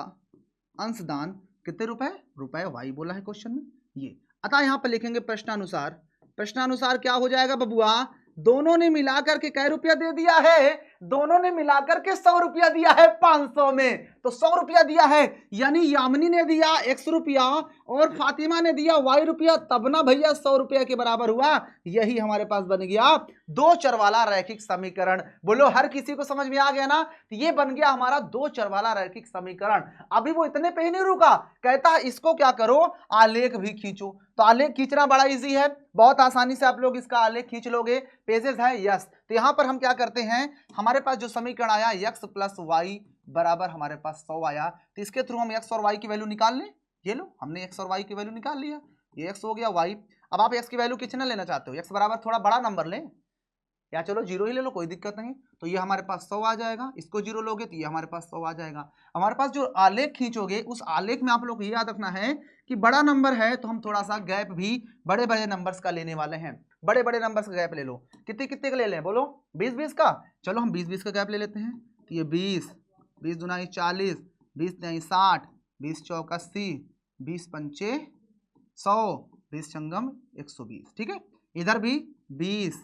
अंशदान कितने रुपए, रुपए y बोला है क्वेश्चन में ये। अतः यहां पर लिखेंगे प्रश्नानुसार क्या हो जाएगा बबुआ, दोनों ने मिलाकर के कै रुपया दे दिया है, दोनों ने मिलाकर के 100 रुपया दिया है 500 में। तो 100 रुपया दिया है, यानी यामिनी ने दिया x रुपया और फातिमा ने दिया y रुपया, तब ना भैया 100 रुपया के बराबर हुआ। यही हमारे पास बन गया 2 चर वाला रैखिक समीकरण। बोलो हर किसी को समझ में आ गया ना, तो ये बन गया हमारा 2 चर वाला रैखिक समीकरण। अभी वो इतने पे ही नहीं रुका, कहता है इसको क्या करो, आलेख भी खींचो। तो आलेख खींचना बड़ा इजी है, बहुत आसानी से आप लोग इसका आलेख खींच लोगे, पेजेस है यस। तो यहां पर हम क्या करते हैं, हमारे पास जो समीकरण आया x प्लस वाई बराबर हमारे पास 100 आया, तो इसके थ्रू हम x और y की वैल्यू निकाल लें। ये लो, हमने x और y की वैल्यू निकाल लिया, ये x हो गया y। अब आप x की वैल्यू कितना लेना चाहते हो, x बराबर थोड़ा बड़ा नंबर लें या चलो 0 ही ले लो, कोई दिक्कत नहीं। तो ये हमारे पास 100 आ जाएगा, इसको 0 लोगे तो ये हमारे पास 100 आ जाएगा। हमारे पास जो आलेख खींचोगे, उस आलेख में आप लोग को याद रखना है कि बड़ा नंबर है तो हम थोड़ा सा गैप भी बड़े बड़े नंबर्स का लेने वाले हैं। बड़े बड़े नंबर्स का गैप ले लो, कितने कितने का ले लें, बोलो 20-20 का। चलो हम 20-20 का गैप ले लेते हैं। तो ये 20 दूना 40, 20 तिहाई 60, 20 चौक 80, 20 पंचे 100, 20 चंगम 120। ठीक है, इधर भी 20,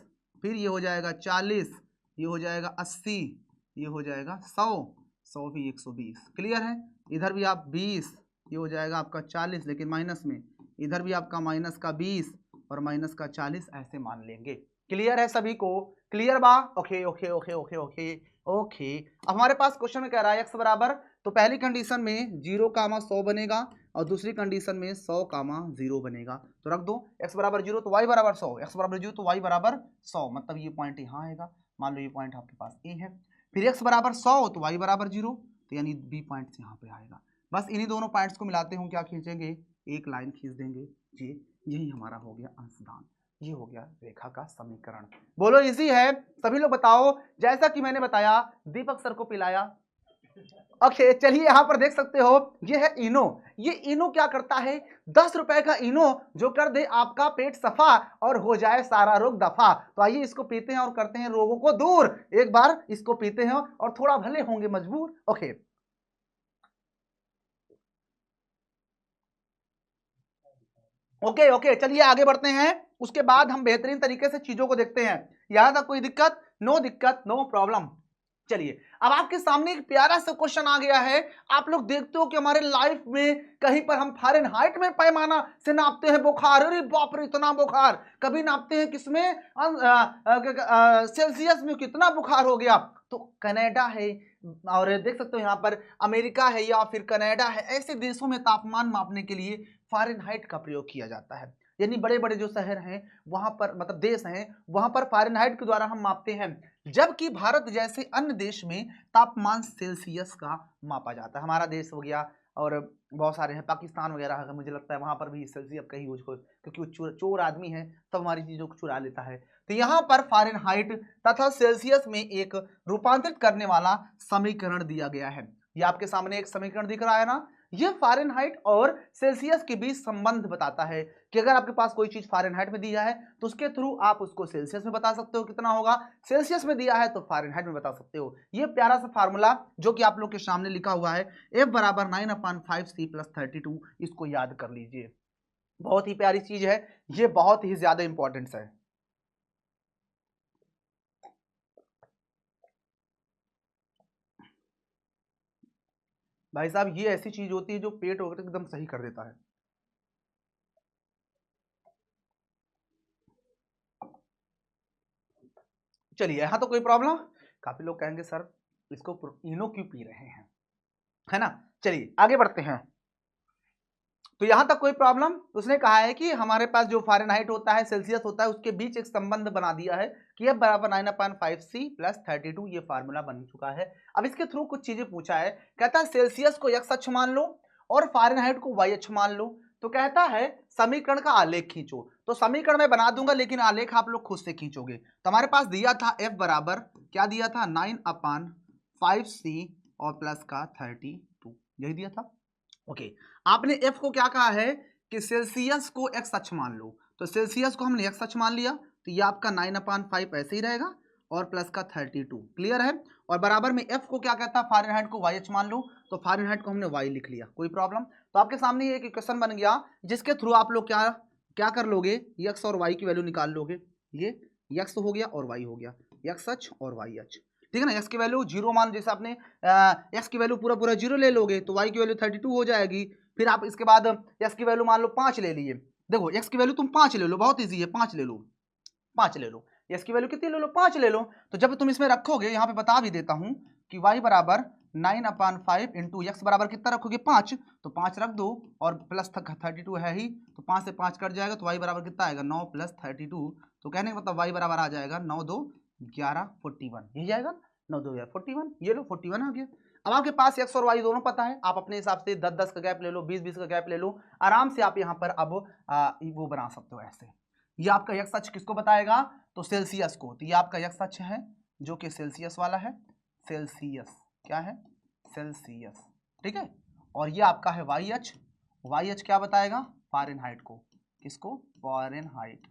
फिर ये हो जाएगा 40, ये हो जाएगा 80, ये हो जाएगा 100 भी 120। क्लियर है, इधर भी आप 20, ये हो जाएगा आपका 40, लेकिन माइनस में, इधर भी आपका माइनस का 20 और माइनस का 40, ऐसे मान लेंगे। क्लियर है सभी को, क्लियर बा, okay okay okay okay okay okay. अब हमारे पास क्वेश्चन में कह रहा है x बराबर, तो पहली कंडीशन में 0, 100 बनेगा, और दूसरी कंडीशन में 100 कामा 0 बनेगा। तो रख दो x बराबर 0 तो y बराबर 100, x बराबर 0 तो y बराबर 100, मतलब ये पॉइंट यहाँ आएगा। मान लो ये पॉइंट आपके पास ए है, फिर x बराबर 100 तो y बराबर 0, तो यानी बी पॉइंट यहाँ पे आएगा। बस इन्हीं दोनों पॉइंट्स को मिलाते हैं, क्या खींचेंगे, एक लाइन खींच देंगे। जी यही हमारा हो गया अंशदान, ये हो गया रेखा का समीकरण। बोलो इजी है, सभी लोग बताओ। जैसा कि मैंने बताया, दीपक सर को पिलाया। ओके चलिए यहाँ पर देख सकते हो, ये है इनो। ये इनो क्या करता है, 10 रुपए का इनो जो कर दे आपका पेट सफा और हो जाए सारा रोग दफा। तो आइए इसको पीते हैं और करते हैं रोगों को दूर। एक बार इसको पीते हैं और थोड़ा भले होंगे मजबूर। ओके ओके ओके चलिए आगे बढ़ते हैं। उसके बाद हम बेहतरीन तरीके से चीजों को देखते हैं। यहां तक कोई दिक्कत, नो प्रॉब्लम। चलिए अब आपके सामने एक प्यारा सा क्वेश्चन आ गया है। आप लोग देखते हो कि हमारे लाइफ में कहीं पर हम फ़ारेनहाइट में पैमाना से नापते हैं बुखार, अरे बाप रे इतना बुखार। कभी नापते हैं किसमें, सेल्सियस में कितना बुखार हो गया। तो कनाडा है और देख सकते हो यहाँ पर अमेरिका है या फिर कनाडा है, ऐसे देशों में तापमान मापने के लिए फ़ारेनहाइट का प्रयोग किया जाता है। यानी बड़े बड़े जो शहर हैं वहां पर, मतलब देश हैं, वहां पर फ़ारेनहाइट के द्वारा हम मापते हैं। जबकि भारत जैसे अन्य देश में तापमान सेल्सियस का मापा जाता है। हमारा देश हो गया और बहुत सारे हैं, पाकिस्तान वगैरह है, मुझे लगता है वहां पर भी सेल्सियस का ही यूज हो, क्योंकि वो चोर आदमी है, सब हमारी चीजों को चुरा लेता है। तो यहाँ पर फ़ारेनहाइट तथा सेल्सियस में एक रूपांतरित करने वाला समीकरण दिया गया है। ये आपके सामने एक समीकरण दिख रहा है ना, ये फ़ारेनहाइट और सेल्सियस के बीच संबंध बताता है कि अगर आपके पास कोई चीज फ़ारेनहाइट में दिया है तो उसके थ्रू आप उसको सेल्सियस में बता सकते हो कितना होगा, सेल्सियस में दिया है तो फ़ारेनहाइट में बता सकते हो। ये प्यारा सा फार्मूला जो कि आप लोग के सामने लिखा हुआ है, F बराबर 9/5C+32, इसको याद कर लीजिए। बहुत ही प्यारी चीज है, ये बहुत ही ज्यादा इंपॉर्टेंस है। भाई साहब ये ऐसी चीज होती है जो पेट वगैरह एकदम सही कर देता है। चलिए यहाँ तो कोई प्रॉब्लम, काफी लोग कहेंगे सर इसको इनो क्यों पी रहे हैं, है ना। चलिए आगे बढ़ते हैं। तो यहां तक कोई प्रॉब्लम, उसने कहा है कि हमारे पास जो फ़ारेनहाइट होता है, सेल्सियस होता है, उसके बीच एक संबंध बना दिया है कि F बराबर 9/5C+32, ये फार्मूला बन चुका है। अब इसके थ्रू कुछ चीजें पूछा है, कहता है सेल्सियस को x अक्ष मान लो और फ़ारेनहाइट को y अक्ष मान लो। तो कहता है समीकरण का आलेख खींचो। तो समीकरण मैं बना दूंगा लेकिन आलेख आप लोग खुद से खींचोगे। तो हमारे पास दिया था F बराबर, क्या दिया था, 9/5C और प्लस का 32, यही दिया था। ओके आपने F को क्या कहा है कि सेल्सियस को x अक्ष मान लो। तो सेल्सियस को हमने x अक्ष मान लिया, तो ये आपका 9/5 ऐसे ही रहेगा और प्लस का 32, क्लियर है। और बराबर में F को क्या कहता है, फ़ारेनहाइट को y अक्ष मान लो, तो फ़ारेनहाइट को हमने y लिख लिया, कोई प्रॉब्लम। तो आपके सामने ये एक इक्वेशन बन गया जिसके थ्रू आप लोग क्या क्या कर लोगे, x और y की वैल्यू निकाल लोगे। ये x हो गया और y हो गया, x अक्ष और y अक्ष, ठीक है ना। x की वैल्यू 0 मान, जैसे आपने x की वैल्यू पूरा पूरा 0 ले लोगे तो y की वैल्यू 32 हो जाएगी। फिर आप इसके बाद x की वैल्यू मान लो 5 ले लिए। देखो x की वैल्यू तुम 5 ले लो, बहुत इजी है, 5 ले लो, 5 ले लो। x की वैल्यू कितनी ले लो, 5 ले लो। तो जब तुम इसमें रखोगे, यहाँ पे बता भी देता हूँ कि y बराबर 9/5 इंटू x बराबर कितना रखोगे, 5, तो 5 रख दो और प्लस 32 है ही, तो 5 से 5 कट जाएगा, तो y बराबर कितना आएगा, 9 + 32। तो कहने का मतलब y बराबर आ जाएगा 9 2 11 41, यही जाएगा 9 2 11 41, ये लो 41 आ गया। अब आपके पास x और y दोनों पता है, आप अपने हिसाब से 10 10 का गैप ले लो, 20 20 का गैप ले लो, आराम से आप यहाँ पर अब वो बना सकते हो ऐसे। ये आपका x अक्ष किसको बताएगा, तो सेल्सियस को। तो ये आपका x अक्ष है जो कि सेल्सियस वाला है, सेल्सियस क्या है, सेल्सियस, ठीक है। और ये आपका है y अक्ष, y अक्ष क्या बताएगा, फ़ारेनहाइट को, किसको, फ़ारेनहाइट।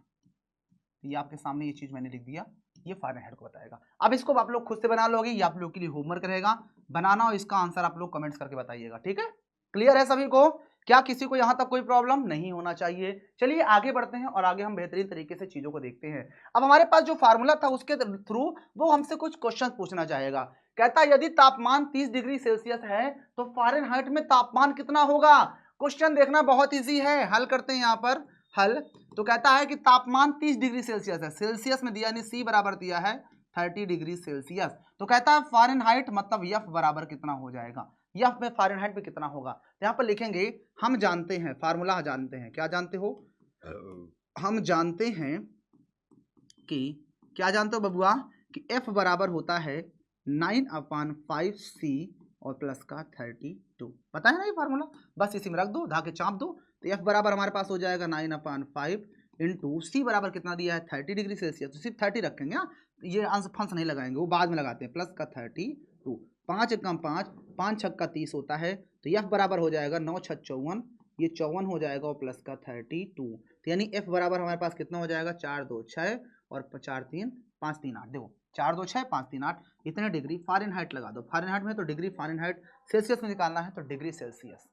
ये आपके सामने ये चीज मैंने लिख दिया, ये फ़ारेनहाइट को बताएगा। अब इसको आप लोग खुद से बना लोगे, ये आप लोग के लिए होमवर्क रहेगा बनाना, और इसका आंसर आप लोग कमेंट्स करके बताइएगा, ठीक है। क्लियर है सभी को, क्या किसी को यहां तक कोई प्रॉब्लम नहीं होना चाहिए। चलिए आगे बढ़ते हैं और आगे हम बेहतरीन तरीके से चीजों को देखते हैं। अब हमारे पास जो फार्मूला था उसके थ्रू वो हमसे कुछ क्वेश्चन पूछना चाहेगा। कहता है यदि तापमान 30 डिग्री सेल्सियस है तो फ़ारेनहाइट में तापमान कितना होगा। क्वेश्चन देखना बहुत ईजी है, हल करते हैं यहाँ पर हल। तो कहता है कि तापमान 30 डिग्री सेल्सियस है, सेल्सियस में दिया यानी C बराबर दिया है 30 डिग्री सेल्सियस। तो कहता है फ़ारेनहाइट मतलब F बराबर कितना हो जाएगा, एफ में फ़ारेनहाइट में कितना होगा। तो यहाँ पर लिखेंगे, हम जानते हैं, फार्मूला जानते हैं, क्या जानते हो, हम जानते हैं कि, क्या जानते हो बबुआ, कि एफ बराबर होता है 9/5c और प्लस का 32। पता है ना ये फार्मूला, बस इसी में रख दो, धाके चाप दो। तो एफ बराबर हमारे पास हो जाएगा 9/5 इंटू सी बराबर कितना दिया है 30 डिग्री सेल्सियस, तो सिर्फ 30 रखेंगे। ये अंश फंस नहीं लगाएंगे, वो बाद में लगाते हैं। प्लस का 32, 5 एकम 5, 5 छक्का 30 होता है। तो एफ बराबर हो जाएगा 9 छक 54, ये 54 हो जाएगा और प्लस का 32। तो यानी एफ बराबर हमारे पास कितना हो जाएगा 4 2 6 और 4 3 5 3 8। देखो 4 2 6 5 3 8 इतने डिग्री फ़ारेनहाइट लगा दो। फ़ारेनहाइट में तो डिग्री फ़ारेनहाइट, सेल्सियस में निकालना है तो डिग्री सेल्सियस।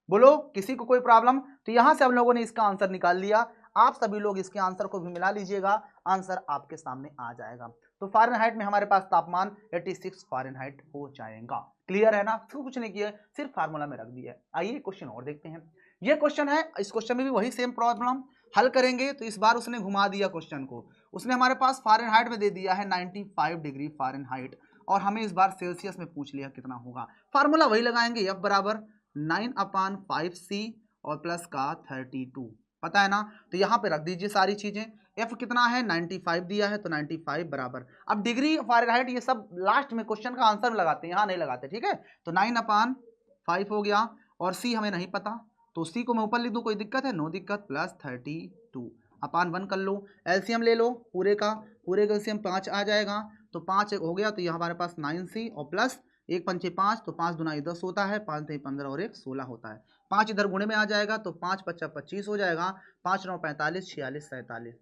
बोलो किसी को कोई प्रॉब्लम। तो यहां से हम लोगों ने इसका आंसर निकाल लिया। आप सभी लोग इसके आंसर को भी मिला लीजिएगा, आंसर आपके सामने आ जाएगा। तो फ़ारेनहाइट में हमारे पास तापमान 86 फ़ारेनहाइट हो जाएगा। क्लियर है ना, कुछ नहीं किया, सिर्फ फार्मूला में रख दिया है। आइए क्वेश्चन और देखते हैं। ये क्वेश्चन है, इस क्वेश्चन में भी वही सेम प्रॉब्लम हल करेंगे। तो इस बार उसने घुमा दिया क्वेश्चन को, उसने हमारे पास फ़ारेनहाइट में दे दिया है 95 डिग्री फ़ारेनहाइट, और हमें इस बार सेल्सियस में पूछ लिया कितना होगा। फार्मूला वही लगाएंगे, एफ बराबर 9/5c और प्लस का 32, पता है ना। तो यहाँ पे रख दीजिए सारी चीजें। एफ कितना है 95 दिया है, तो 95 बराबर, अब डिग्री फ़ारेनहाइट ये सब लास्ट में क्वेश्चन का आंसर में लगाते हैं, यहाँ नहीं लगाते, ठीक है। तो 9/5 हो गया, और सी हमें नहीं पता, तो सी को मैं ऊपर लिख दूँ, कोई दिक्कत है, नो दिक्कत। प्लस 32 अपान 1 कर लो, एलसीएम ले लो, पूरे का एलसीएम 5 आ जाएगा। तो 5 हो गया, तो यहाँ हमारे पास 9c और प्लस 1 पंचे 5, तो 5 दूना 10 होता है, 5 3 15 और 1 16 होता है। 5 इधर गुणे में आ जाएगा, तो 5 5 25 हो जाएगा, 5 9 45, 46 47,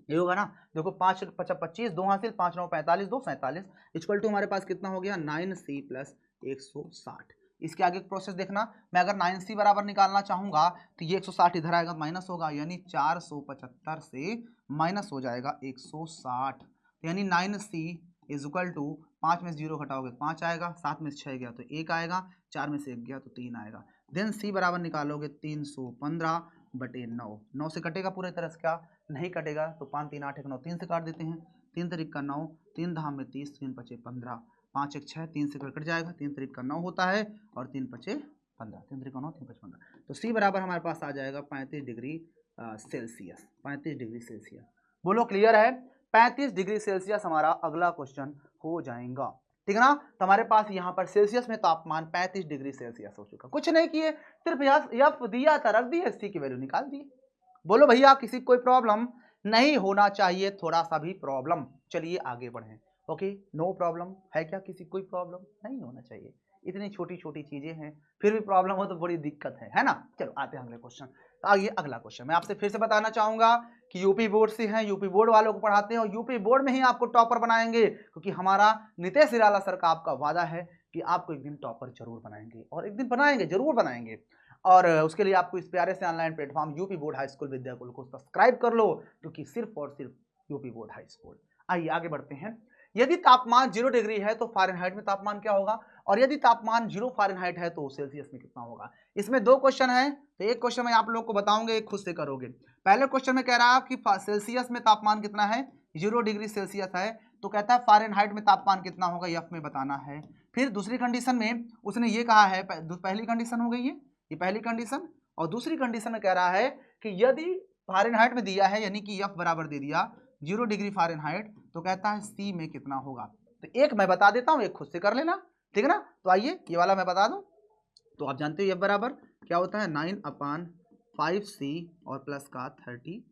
ये होगा ना। देखो 5 5 25, 2 हासिल, 5 9 45, 2 47 इक्वल टू हमारे पास कितना हो गया 9c प्लस 160। इसके आगे प्रोसेस देखना, मैं अगर 9c बराबर निकालना चाहूंगा तो ये 160 इधर आएगा, माइनस होगा, यानी 475 से माइनस हो जाएगा 160, यानी 9c इज इक्वल टू 5 में से 0 घटाओगे 5 आएगा, 7 में से 6 गया तो 1 आएगा, 4 में से 1 गया तो 3 आएगा। देन c बराबर निकालोगे 315/9, 9 से कटेगा पूरे तरह से, क्या नहीं कटेगा, तो 5 3 8 1 9, 3 से काट देते हैं, 3 तरीक का 9, 3 धाम में 30, 3 पचे 15, 5 1 6, 3 से कट जाएगा, 3 तरीक का 9 होता है, और 3 पचे 15, 3 तरीक का 9, 3 पचे 15। तो सी बराबर हमारे पास आ जाएगा 35 डिग्री सेल्सियस, 35 डिग्री सेल्सियस। बोलो क्लियर है, 35 डिग्री सेल्सियस हमारा अगला क्वेश्चन हो जाएगा, ठीक है ना। तो हमारे पास यहाँ पर सेल्सियस में तापमान 35 डिग्री सेल्सियस हो चुका, कुछ नहीं किए, सिर्फ एफ दिया था, रख दिए, सी की वैल्यू निकाल दी। बोलो भैया किसी कोई प्रॉब्लम नहीं होना चाहिए, थोड़ा सा भी प्रॉब्लम। चलिए आगे बढ़ें। ओके, नो प्रॉब्लम है क्या, किसी कोई प्रॉब्लम नहीं होना चाहिए, इतनी छोटी छोटी चीजें हैं, फिर भी प्रॉब्लम हो तो बड़ी दिक्कत है ना। चलो आते हैं अगले क्वेश्चन। तो आइए अगला क्वेश्चन मैं आपसे फिर से बताना चाहूंगा कि यूपी बोर्ड से हैं, यूपी बोर्ड वालों को पढ़ाते हैं, और यूपी बोर्ड में ही आपको टॉपर बनाएंगे, क्योंकि हमारा नीतीश निराला सर का आपका वादा है कि आपको एक दिन टॉपर जरूर बनाएंगे, और एक दिन बनाएंगे, जरूर बनाएंगे। और उसके लिए आपको इस प्यारे से online platform UP board high school Vidyakul को सब्सक्राइब कर लो, क्योंकि सिर्फ और सिर्फ यूपी बोर्ड हाई स्कूल। आइए आगे बढ़ते हैं। यदि तापमान 0 डिग्री है तो फ़ारेनहाइट में तापमान क्या होगा, और यदि तापमान 0 फ़ारेनहाइट है तो सेल्सियस में कितना होगा। इसमें दो क्वेश्चन है, तो एक क्वेश्चन मैं आप लोग को बताऊंगा, एक खुद से करोगे। पहले क्वेश्चन में कह रहा है कि सेल्सियस में तापमान कितना है, 0 डिग्री सेल्सियस है, तो कहता है फ़ारेनहाइट में तापमान कितना होगा, एफ में बताना है। फिर दूसरी कंडीशन में उसने ये कहा है, पहली कंडीशन हो गई है ये पहली कंडीशन, और दूसरी कंडीशन में कह रहा है कि यदि फ़ारेनहाइट में दिया है, यानी कि एफ बराबर दे दिया 0 डिग्री फ़ारेनहाइट, तो कहता है सी में कितना होगा। तो एक मैं बता देता हूं, एक खुद से कर लेना, ठीक है ना। तो आइए ये वाला मैं बता दूं, तो आप जानते हो एफ बराबर क्या होता है 9/5c और प्लस का 32,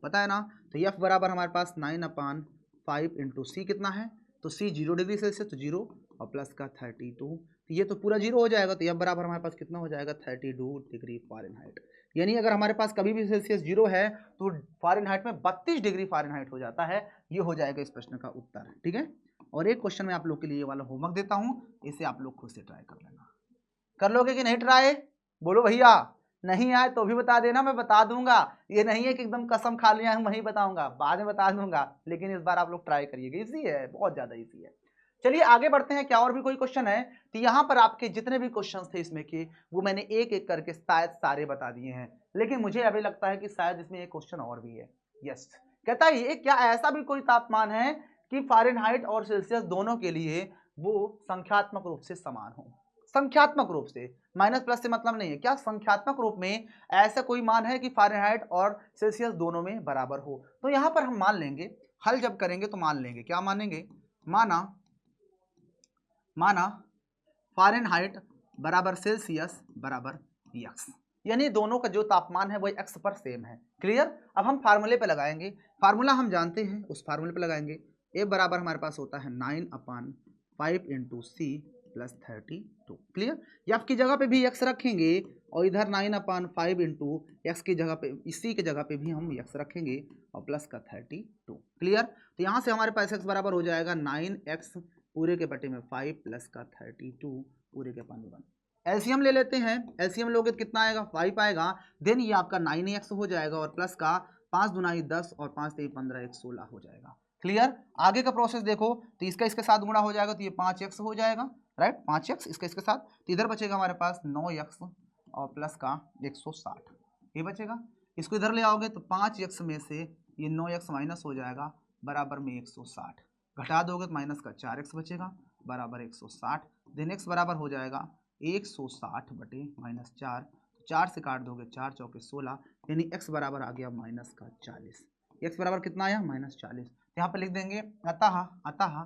पता है ना। तो एफ बराबर हमारे पास 9/5 इंटू सी कितना है, तो सी 0 डिग्री सेल्सियस, तो 0 और प्लस का 32, तो ये तो पूरा 0 हो जाएगा, तो एफ बराबर हमारे पास कितना हो जाएगा 32 डिग्री फ़ारेनहाइट। यानी अगर हमारे पास कभी भी सेल्सियस 0 है तो फ़ारेनहाइट में 32 डिग्री फ़ारेनहाइट हो जाता है। ये हो जाएगा इस प्रश्न का उत्तर, ठीक है। और एक क्वेश्चन मैं आप लोग के लिए ये वाला होमवर्क देता हूँ, इसे आप लोग खुद से ट्राई कर लेना। कर लोगे कि नहीं ट्राई, बोलो भैया। नहीं आए तो भी बता देना, मैं बता दूंगा, ये नहीं है कि एकदम कसम खा लिया हूं वहीं बताऊंगा, बाद में बता दूंगा, लेकिन इस बार आप लोग ट्राई करिएगा, इजी है, बहुत ज्यादा इजी है। चलिए आगे बढ़ते हैं, क्या और भी कोई क्वेश्चन है। तो यहाँ पर आपके जितने भी क्वेश्चन थे इसमें के, वो मैंने एक एक करके शायद सारे बता दिए हैं, लेकिन मुझे अभी लगता है कि शायद इसमें एक क्वेश्चन और भी है। यस, कहता है ये क्या ऐसा भी कोई तापमान है कि फ़ारेनहाइट और सेल्सियस दोनों के लिए वो संख्यात्मक रूप से समान हो। संख्यात्मक रूप से, माइनस प्लस से मतलब नहीं है, क्या संख्यात्मक रूप में ऐसा कोई मान है कि फ़ारेनहाइट और सेल्सियस दोनों में बराबर हो। तो यहां पर हम मान लेंगे, हल जब करेंगे तो मान लेंगे, क्या मानेंगे, माना फ़ारेनहाइट बराबर सेल्सियस बराबर एक्स, यानी दोनों का जो तापमान है वो एक्स पर सेम है। क्लियर। अब हम फार्मूले पे लगाएंगे, फार्मूला हम जानते हैं, उस फार्मूले पे लगाएंगे। ए बराबर हमारे पास होता है 9/5 into C plus 32। Clear. F की जगह पे भी एक्स रखेंगे और इधर 9/5 इंटू एक्स की जगह पे, इसी की जगह पे भी हम एक्स रखेंगे और प्लस का 32। क्लियर। तो यहाँ से हमारे पास एक्स बराबर हो जाएगा 9x पूरे के बटे में 5 प्लस का 32 पूरे के पानी 1। एलसीएम ले लेते हैं, एलसीएम लोगे तो कितना आएगा, 5 आएगा। देन ये आपका 9x हो जाएगा और प्लस का 5 दूना 10 और 5 3 15 1 16 हो जाएगा। क्लियर। आगे का प्रोसेस देखो तो इसका इसके साथ गुणा हो जाएगा तो ये 5x हो जाएगा, राइट, 5x इसका इसके साथ, तो इधर बचेगा हमारे पास 9x और प्लस का 160, ये बचेगा। इसको इधर ले आओगे तो 5x में से ये 9x माइनस हो जाएगा बराबर में 160, घटा दोगे तो माइनस का 4x बचेगा बराबर 160। देन x बराबर हो जाएगा 160 बटे माइनस 4, 4 से काट दोगे 4 चौके 16, यानी x बराबर आ गया माइनस का 40। x बराबर कितना आया, -40। यहाँ पर लिख देंगे अतः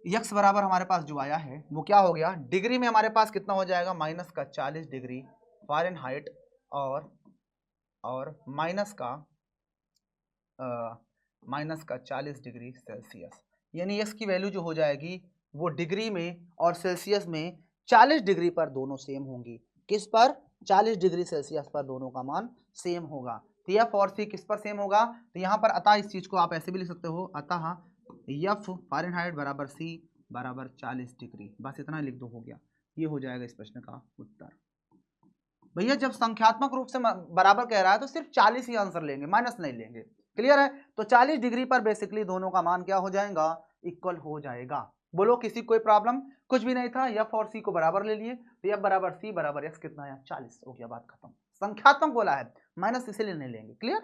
x बराबर हमारे पास जो आया है वो क्या हो गया, डिग्री में हमारे पास कितना हो जाएगा, माइनस का 40 डिग्री फ़ारेनहाइट और माइनस का 40 डिग्री सेल्सियस, यानी x की वैल्यू जो हो जाएगी वो डिग्री में और सेल्सियस में 40 डिग्री पर दोनों सेम होंगी। किस पर, 40 डिग्री सेल्सियस पर दोनों का मान सेम होगा। तो एफ और सी किस पर सेम होगा, तो यहाँ पर अतः इस चीज को आप ऐसे भी लिख सकते हो, अतः एफ फ़ारेनहाइट बराबर सी बराबर 40 डिग्री, बस इतना लिख दो, हो गया। ये हो जाएगा इस प्रश्न का उत्तर। भैया जब संख्यात्मक रूप से बराबर कह रहा है तो सिर्फ 40 ही आंसर लेंगे, माइनस नहीं लेंगे। क्लियर है। तो 40 डिग्री पर बेसिकली दोनों का मान क्या हो जाएगा, इक्वल हो जाएगा। बोलो किसी कोई प्रॉब्लम, कुछ भी नहीं था। एफ और सी को बराबर ले लिए तो एफ बराबर सी बराबर एक्स कितना है, 40 हो गया, बात खत्म। संख्यात्मक बोला है, माइनस इसीलिए नहीं लेंगे। क्लियर,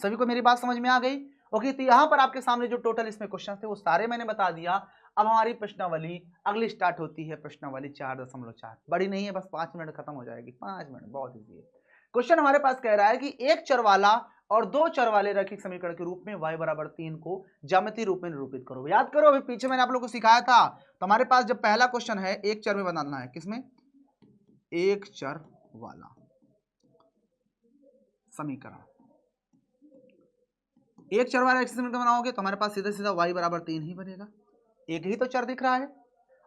सभी को मेरी बात समझ में आ गई। ओके, तो यहां पर आपके सामने जो टोटल इसमें क्वेश्चन थे वो सारे मैंने बता दिया। अब हमारी प्रश्नावली अगली स्टार्ट होती है, प्रश्नावली 4.4, बड़ी नहीं है, बस 5 मिनट खत्म हो जाएगी, 5 मिनट, बहुत इजी है। क्वेश्चन हमारे पास कह रहा है कि एक चर वाला और दो चर वाले रैखिक समीकरण के रूप में y बराबर 3 को ज्यामितीय रूप में निरूपित करो। याद करो, अभी पीछे मैंने आप लोगों को सिखाया था। तो हमारे पास जब पहला क्वेश्चन है एक चर में बनाना है, किसमें, एक चर वाला समीकरण, एक चर वाला समीकरण बनाओगे तो हमारे पास सीधा सीधा y बराबर 3 ही बनेगा, एक ही तो चर दिख रहा है।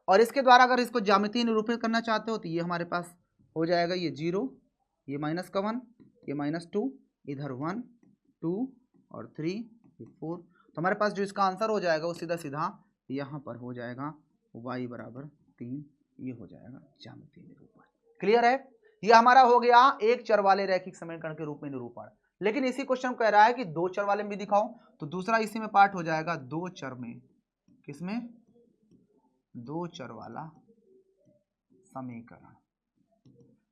और इसके द्वारा अगर इसको ज्यामितीय निरूपित करना चाहते हो तो ये हमारे पास हो जाएगा, ये 0, ये माइनस का 1, ये -2, इधर 1 2 और 3 4। तो हमारे पास जो इसका आंसर हो जाएगा वो सीधा सीधा यहाँ पर हो जाएगा y बराबर 3, ये हो जाएगा ज्यामितीय निरूपण। क्लियर है। ये हमारा हो गया एक चर वाले रैखिक समीकरण के रूप में निरूपण। लेकिन इसी क्वेश्चन कह रहा है कि दो चर वाले में भी दिखाओ, तो दूसरा इसी में पार्ट हो जाएगा दो चर में, किसमें, दो चर वाला समीकरण।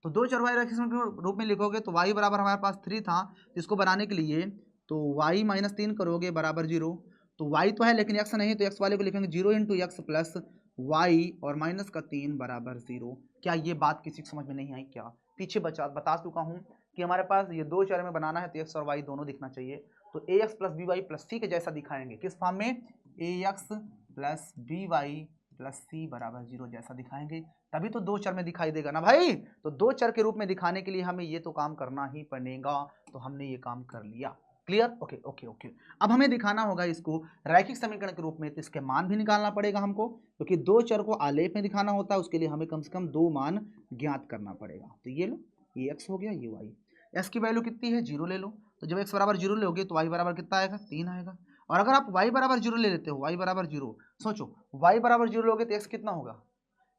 तो दो चर वाले रैखिक समीकरण के रूप में लिखोगे तो y बराबर हमारे पास 3 था, इसको बनाने के लिए तो y -3 करोगे बराबर 0। तो y तो है लेकिन x नहीं, तो x वाले को लिखेंगे 0 इंटू एक्स प्लस y और माइनस का 3 बराबर 0। क्या ये बात किसी को समझ में नहीं आई क्या, पीछे बता चुका हूँ कि हमारे पास ये दो चर में बनाना है तो x और y दोनों दिखना चाहिए। तो ax plus B Y plus C के जैसा दिखाएंगे, किस फॉर्म में, ax plus B Y plus C बराबर 0 जैसा दिखाएंगे, तभी तो दो चर में दिखाई देगा ना भाई। तो दो चर के रूप में दिखाने के लिए हमें ये तो काम करना ही पड़ेगा, तो हमने ये काम कर लिया। Clear, okay okay okay. अब हमें दिखाना होगा इसको रैखिक समीकरण के रूप में, तो इसके मान भी निकालना पड़ेगा हमको, क्योंकि दो चर को आलेख में दिखाना होता है, उसके लिए हमें कम से कम दो मान ज्ञात करना पड़ेगा। तो ये लो, ये x हो गया, ये y, x की वैल्यू कितनी है, 0 ले लो। तो जब x बराबर 0 लोगे तो y बराबर कितना आएगा, 3 आएगा। और अगर आप y बराबर 0 ले लेते हो, y बराबर 0, सोचो y बराबर 0 लोगे तो x कितना होगा,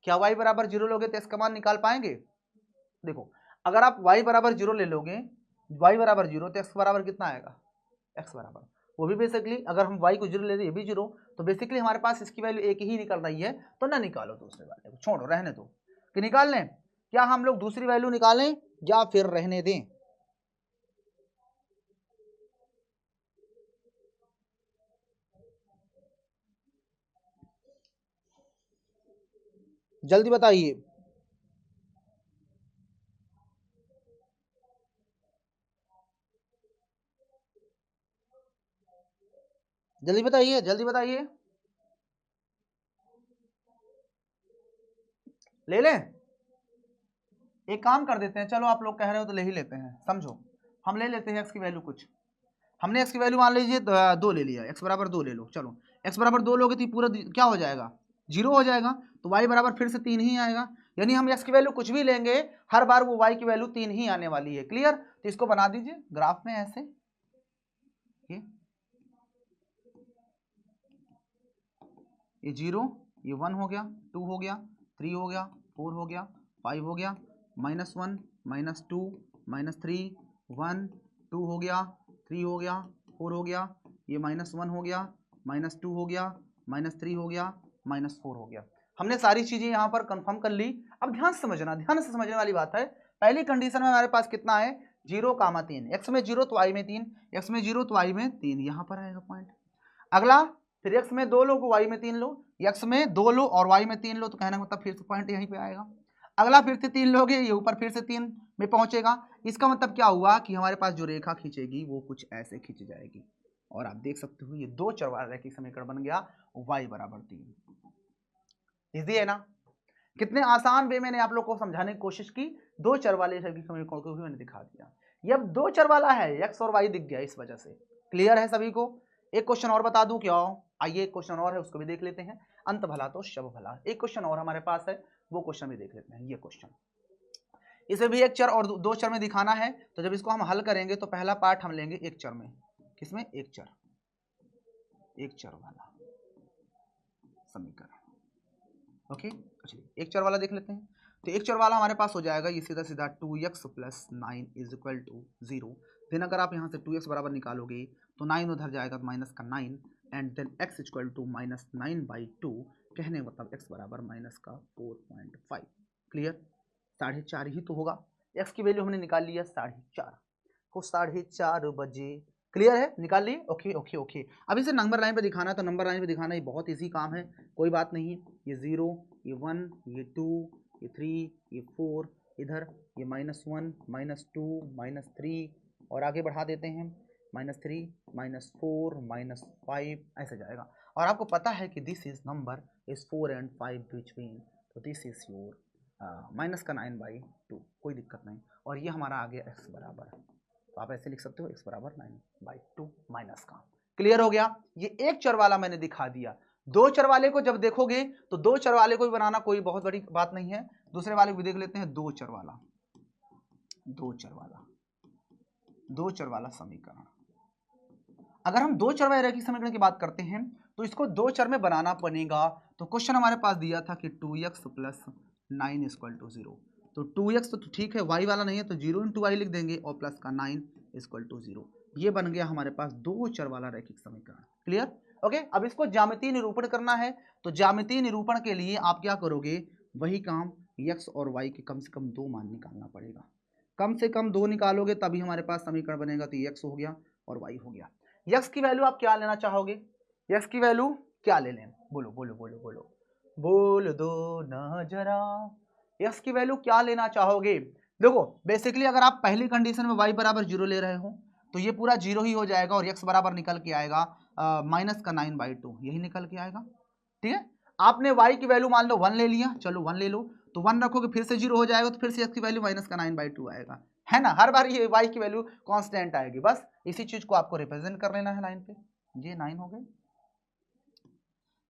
क्या y बराबर 0 लोगे तो x का मान निकाल पाएंगे। देखो अगर आप y बराबर 0 ले लोगे, y बराबर 0, तो x बराबर कितना आएगा, x बराबर, वो भी बेसिकली अगर हम y को 0 ले लें, ये भी 0, तो बेसिकली हमारे पास इसकी वैल्यू एक ही निकल रही है, तो ना निकालो दूसरे वाले को, छोड़ो रहने दो। कि निकाल लें, क्या हम लोग दूसरी वैल्यू निकालें या फिर रहने दें। जल्दी बताइए। जल्दी बताइए, जल्दी बताइए। ले लें? एक काम कर देते हैं, चलो आप लोग कह रहे हो तो ले ही लेते हैं। समझो, हम ले लेते हैं एक्स की वैल्यू कुछ। हमने एक्स की वैल्यू मान लीजिए 2 ले लिया, एक्स बराबर 2 ले लो। चलो एक्स बराबर 2 लोगे तो पूरा क्या हो जाएगा, 0 हो जाएगा। तो वाई बराबर फिर से 3 ही आएगा। यानी हम एक्स की वैल्यू कुछ भी लेंगे, हर बार वो वाई की वैल्यू 3 ही आने वाली है। क्लियर? तो इसको बना दीजिए ग्राफ में ऐसे, ये 0, ये 1 हो गया, 2 हो गया, 3 हो गया, 4 हो गया, 5 हो गया, -1, -2, -3, 1, 2 हो गया, 3 हो गया, 4 हो गया, ये -1 हो गया, -2 हो गया, -3 हो गया, -4 हो गया। हमने सारी चीजें यहाँ पर कंफर्म कर ली। अब ध्यान से समझना, ध्यान से समझने वाली बात है। पहली कंडीशन में हमारे पास कितना है, 0, 3, एक्स में 0 तो वाई में 3, एक्स में 0 तो वाई में 3, यहाँ पर आएगा पॉइंट। अगला, फिर एक्स में 2 लो, वाई में 3 लो, एक्स में 2 लो और वाई में 3 लो, तो कहना मतलब फिर से पॉइंट यहीं पे आएगा। अगला फिर से 3 लोगे, ये ऊपर फिर से 3 में पहुंचेगा। इसका मतलब क्या हुआ कि हमारे पास जो रेखा खींचेगी वो कुछ ऐसे खींच जाएगी। और आप देख सकते हो ये 2 चर वाला रैखिक समीकरण बन गया, y बराबर 3। इजी है ना? कितने आसान वे मैंने आप लोग को समझाने की कोशिश की। 2 चर वाले रैखिक समीकरण को भी मैंने दिखा दिया। ये अब 2 चर वाला है, एक्स और वाई दिख गया इस वजह से। क्लियर है सभी को? एक क्वेश्चन और बता दूं क्या? आइए एक क्वेश्चन और है, उसको भी देख लेते हैं। अंत भला तो शब भला। एक क्वेश्चन और हमारे पास है, वो क्वेश्चन भी देख लेते हैं। ये क्वेश्चन, इसे भी एक चर और 2 चर में दिखाना है। तो जब इसको हम हल करेंगे तो पहला पार्ट हम लेंगे एक चर में। किसमें? एक चर वाला समीकरण। ओके, चलिए एक चर वाला देख लेते हैं। तो एक चर वाला हमारे पास हो जाएगा ये सीधा सीधा 2x + 9 = 0। देन अगर आप यहाँ से 2x बराबर निकालोगे तो 9 उधर जाएगा तो माइनस का 9, एंड देन x = -9/2, कहने मतलब x बराबर -4.5। क्लियर? 4.5 ही तो होगा। x की वैल्यू हमने निकाल लिया 4.5 को 4:30 बजे। क्लियर है? निकाल लिए? Okay okay okay. अब इसे नंबर लाइन पे दिखाना है, तो नंबर लाइन पे दिखाना ये बहुत इजी काम है, कोई बात नहीं। ये 0, ये 1, ये 2, ये 3, ये 4, इधर ये -1, -2, -3, और आगे बढ़ा देते हैं -3, -4, -5, ऐसे जाएगा। और आपको पता है कि this is number is 4 and 5 between, तो दिस इज योर -9/2, कोई दिक्कत नहीं। और ये हमारा आ गया x बराबर, तो आप ऐसे लिख सकते हो x बराबर 9/2 माइनस का। क्लियर हो गया? ये एक चर वाला मैंने दिखा दिया। 2 चर वाले को जब देखोगे तो 2 चर वाले को भी बनाना कोई बहुत बड़ी बात नहीं है। दूसरे वाले को भी देख लेते हैं, 2 चर वाला समीकरण। अगर हम 2 चर वाले रैखिक समीकरण की बात करते हैं तो इसको 2 चर में बनाना बनेगा। तो क्वेश्चन हमारे पास दिया था कि 2x + 9 = 0। तो 2x तो ठीक है, y वाला नहीं है, तो 0 × y लिख देंगे और प्लस का 9 = 0। ये बन गया हमारे पास 2 चर वाला रैखिक समीकरण। क्लियर? ओके। अब इसको ज्यामितीय निरूपण करना है, तो ज्यामितीय निरूपण के लिए आप क्या करोगे, वही काम, x और y के कम से कम 2 मान निकालना पड़ेगा। कम से कम 2 निकालोगे तभी हमारे पास समीकरण बनेगा। तो x हो गया और y हो गया। x की वैल्यू आप क्या लेना चाहोगे? x की वैल्यू क्या ले लें? बोलो बोलो बोलो बोलो, बोल दो ना जरा, x की वैल्यू क्या लेना चाहोगे? देखो बेसिकली अगर आप पहली कंडीशन में y बराबर 0 ले रहे हो तो ये पूरा 0 ही हो जाएगा और x बराबर निकल के आएगा -9/2, यही निकल के आएगा। ठीक है? आपने y की वैल्यू मान लो 1 ले लिया, चलो 1 ले लो, तो 1 रखोगे फिर से 0 हो जाएगा, तो फिर से x की वैल्यू -9/2 आएगा, है ना? हर बार ये y की वैल्यू कांस्टेंट आएगी। बस इसी चीज को आपको रिप्रेजेंट कर लेना है लाइन पे। ये 9 हो गए,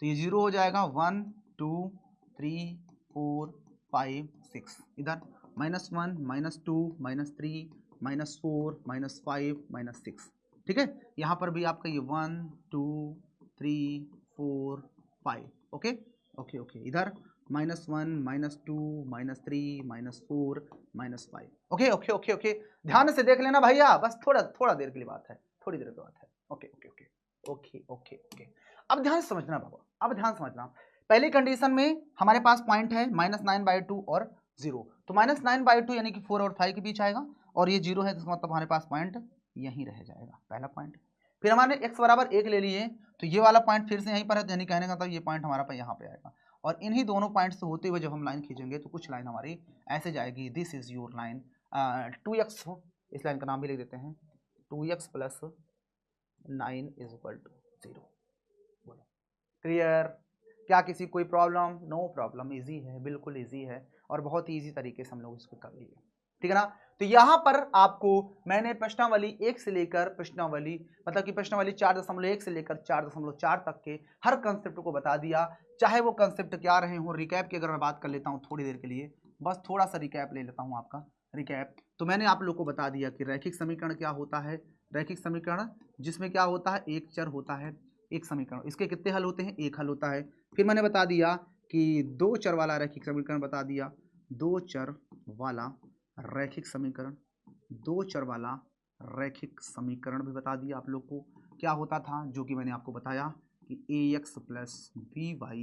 तो ये 0 हो जाएगा, 1, 2, 3, 4, 5, 6, इधर -1, -2, -3, -4, -5, -6। ठीक है? यहाँ पर भी आपका ये 1, 2, 3, 4, 5। ओके ओके ओके, इधर -1, -2, -3, -4, -5। ओके ओके ओके ओके, ध्यान से देख लेना भैया, बस थोड़ा देर के लिए बात है, थोड़ी देर की बात है। Okay okay okay okay okay okay. अब ध्यान से समझना बाबा, अब ध्यान समझना। पहली कंडीशन में हमारे पास पॉइंट है -9/2 और 0, तो -9/2 यानी कि 4 और 5 के बीच आएगा, और ये 0 है तो मतलब हमारे पास पॉइंट यहीं रह जाएगा, पहला पॉइंट। फिर हमारे x बराबर 1 ले लिए, तो ये वाला पॉइंट फिर से यहीं पर है, यानी कहने का मतलब ये पॉइंट हमारा यहाँ पे आएगा। और इन्हीं दोनों पॉइंट से होते हुए जब हम लाइन खींचेंगे तो कुछ लाइन हमारी ऐसे जाएगी, this is your line 2x हो, इस लाइन का नाम भी लिख देते हैं 2x + 9 = 0। बोलो क्लियर? क्या किसी कोई प्रॉब्लम? नो प्रॉब्लम, इजी है, बिल्कुल इजी है और बहुत ही इजी तरीके से हम लोग इसको कर लिए, ठीक है ना। तो यहाँ पर आपको मैंने प्रश्नावली 1 से लेकर प्रश्नावली मतलब कि प्रश्नावली 4.1 से लेकर 4.4 तक के हर कंसेप्ट को बता दिया, चाहे वो कंसेप्ट क्या रहे हो। रिकैप की अगर मैं बात कर लेता हूँ थोड़ी देर के लिए, बस थोड़ा सा रिकैप ले लेता हूँ आपका रिकैप। तो मैंने आप लोग को बता दिया कि रैखिक समीकरण क्या होता है। रैखिक समीकरण जिसमें क्या होता है, एक चर होता है, एक समीकरण, इसके कितने हल होते हैं? एक हल होता है। फिर मैंने बता दिया कि 2 चर वाला रैखिक समीकरण बता दिया, 2 चर वाला रैखिक समीकरण, 2 चर वाला रैखिक समीकरण भी बता दिया आप लोग को क्या होता था, जो कि मैंने आपको बताया कि ax + by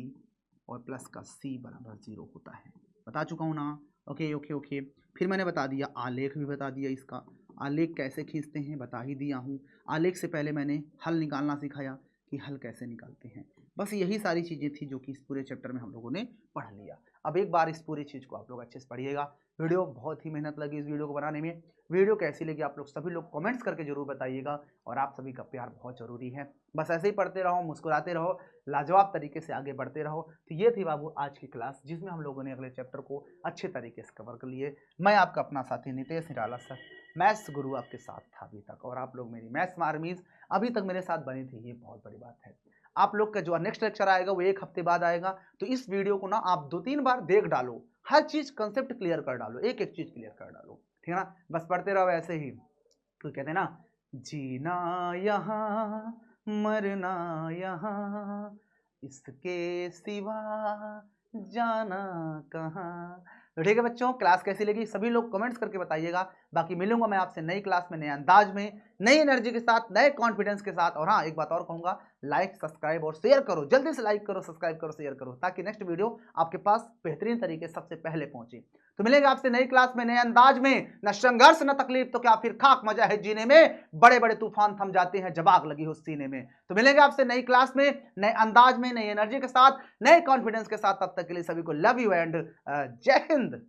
और प्लस का c = 0 होता है, बता चुका हूँ ना। Okay okay okay. फिर मैंने बता दिया, आलेख भी बता दिया, इसका आलेख कैसे खींचते हैं बता ही दिया हूँ। आलेख से पहले मैंने हल निकालना सिखाया कि हल कैसे निकालते हैं। बस यही सारी चीज़ें थी जो कि इस पूरे चैप्टर में हम लोगों ने पढ़ लिया। अब एक बार इस पूरी चीज़ को आप लोग अच्छे से पढ़िएगा। वीडियो बहुत ही मेहनत लगी इस वीडियो को बनाने में। वीडियो कैसी लगी आप लोग सभी लोग कमेंट्स करके जरूर बताइएगा और आप सभी का प्यार बहुत ज़रूरी है। बस ऐसे ही पढ़ते रहो, मुस्कुराते रहो, लाजवाब तरीके से आगे बढ़ते रहो। तो ये थी बाबू आज की क्लास, जिसमें हम लोगों ने अगले चैप्टर को अच्छे तरीके से कवर कर लिए। मैं आपका अपना साथी नितेश निराला सर, मैथ्स गुरु आपके साथ था अभी तक, और आप लोग मेरी मैथ्स मार्मीज अभी तक मेरे साथ बने थे, ये बहुत बड़ी बात है। आप लोग का जो नेक्स्ट लेक्चर आएगा वो 1 हफ्ते बाद आएगा, तो इस वीडियो को ना आप 2-3 बार देख डालो, हर चीज कंसेप्ट क्लियर कर डालो, एक एक चीज क्लियर कर डालो, ठीक है ना। बस पढ़ते रहो ऐसे ही। तो कहते हैं ना, जीना यहाँ मरना यहाँ, इसके सिवा जाना कहाँ। तो ठीक है बच्चों, क्लास कैसी लगी सभी लोग कमेंट्स करके बताइएगा। बाकी मिलूंगा मैं आपसे नई क्लास में, नए अंदाज में, नई एनर्जी के साथ, नए कॉन्फिडेंस के साथ। और हाँ, एक बात और कहूंगा, लाइक सब्सक्राइब और शेयर करो, जल्दी से लाइक करो, सब्सक्राइब करो, शेयर करो, ताकि नेक्स्ट वीडियो आपके पास बेहतरीन तरीके से सबसे पहले पहुंचे। तो मिलेंगे आपसे नई क्लास में, नए अंदाज में। न संघर्ष न तकलीफ तो क्या फिर खाक मजा है जीने में, बड़े बड़े तूफान थम जाते हैं जब आग लगी हो सीने में। तो मिलेंगे आपसे नई क्लास में, नए अंदाज में, नई एनर्जी के साथ, नए कॉन्फिडेंस के साथ। तब तक के लिए सभी को लव यू एंड जय हिंद।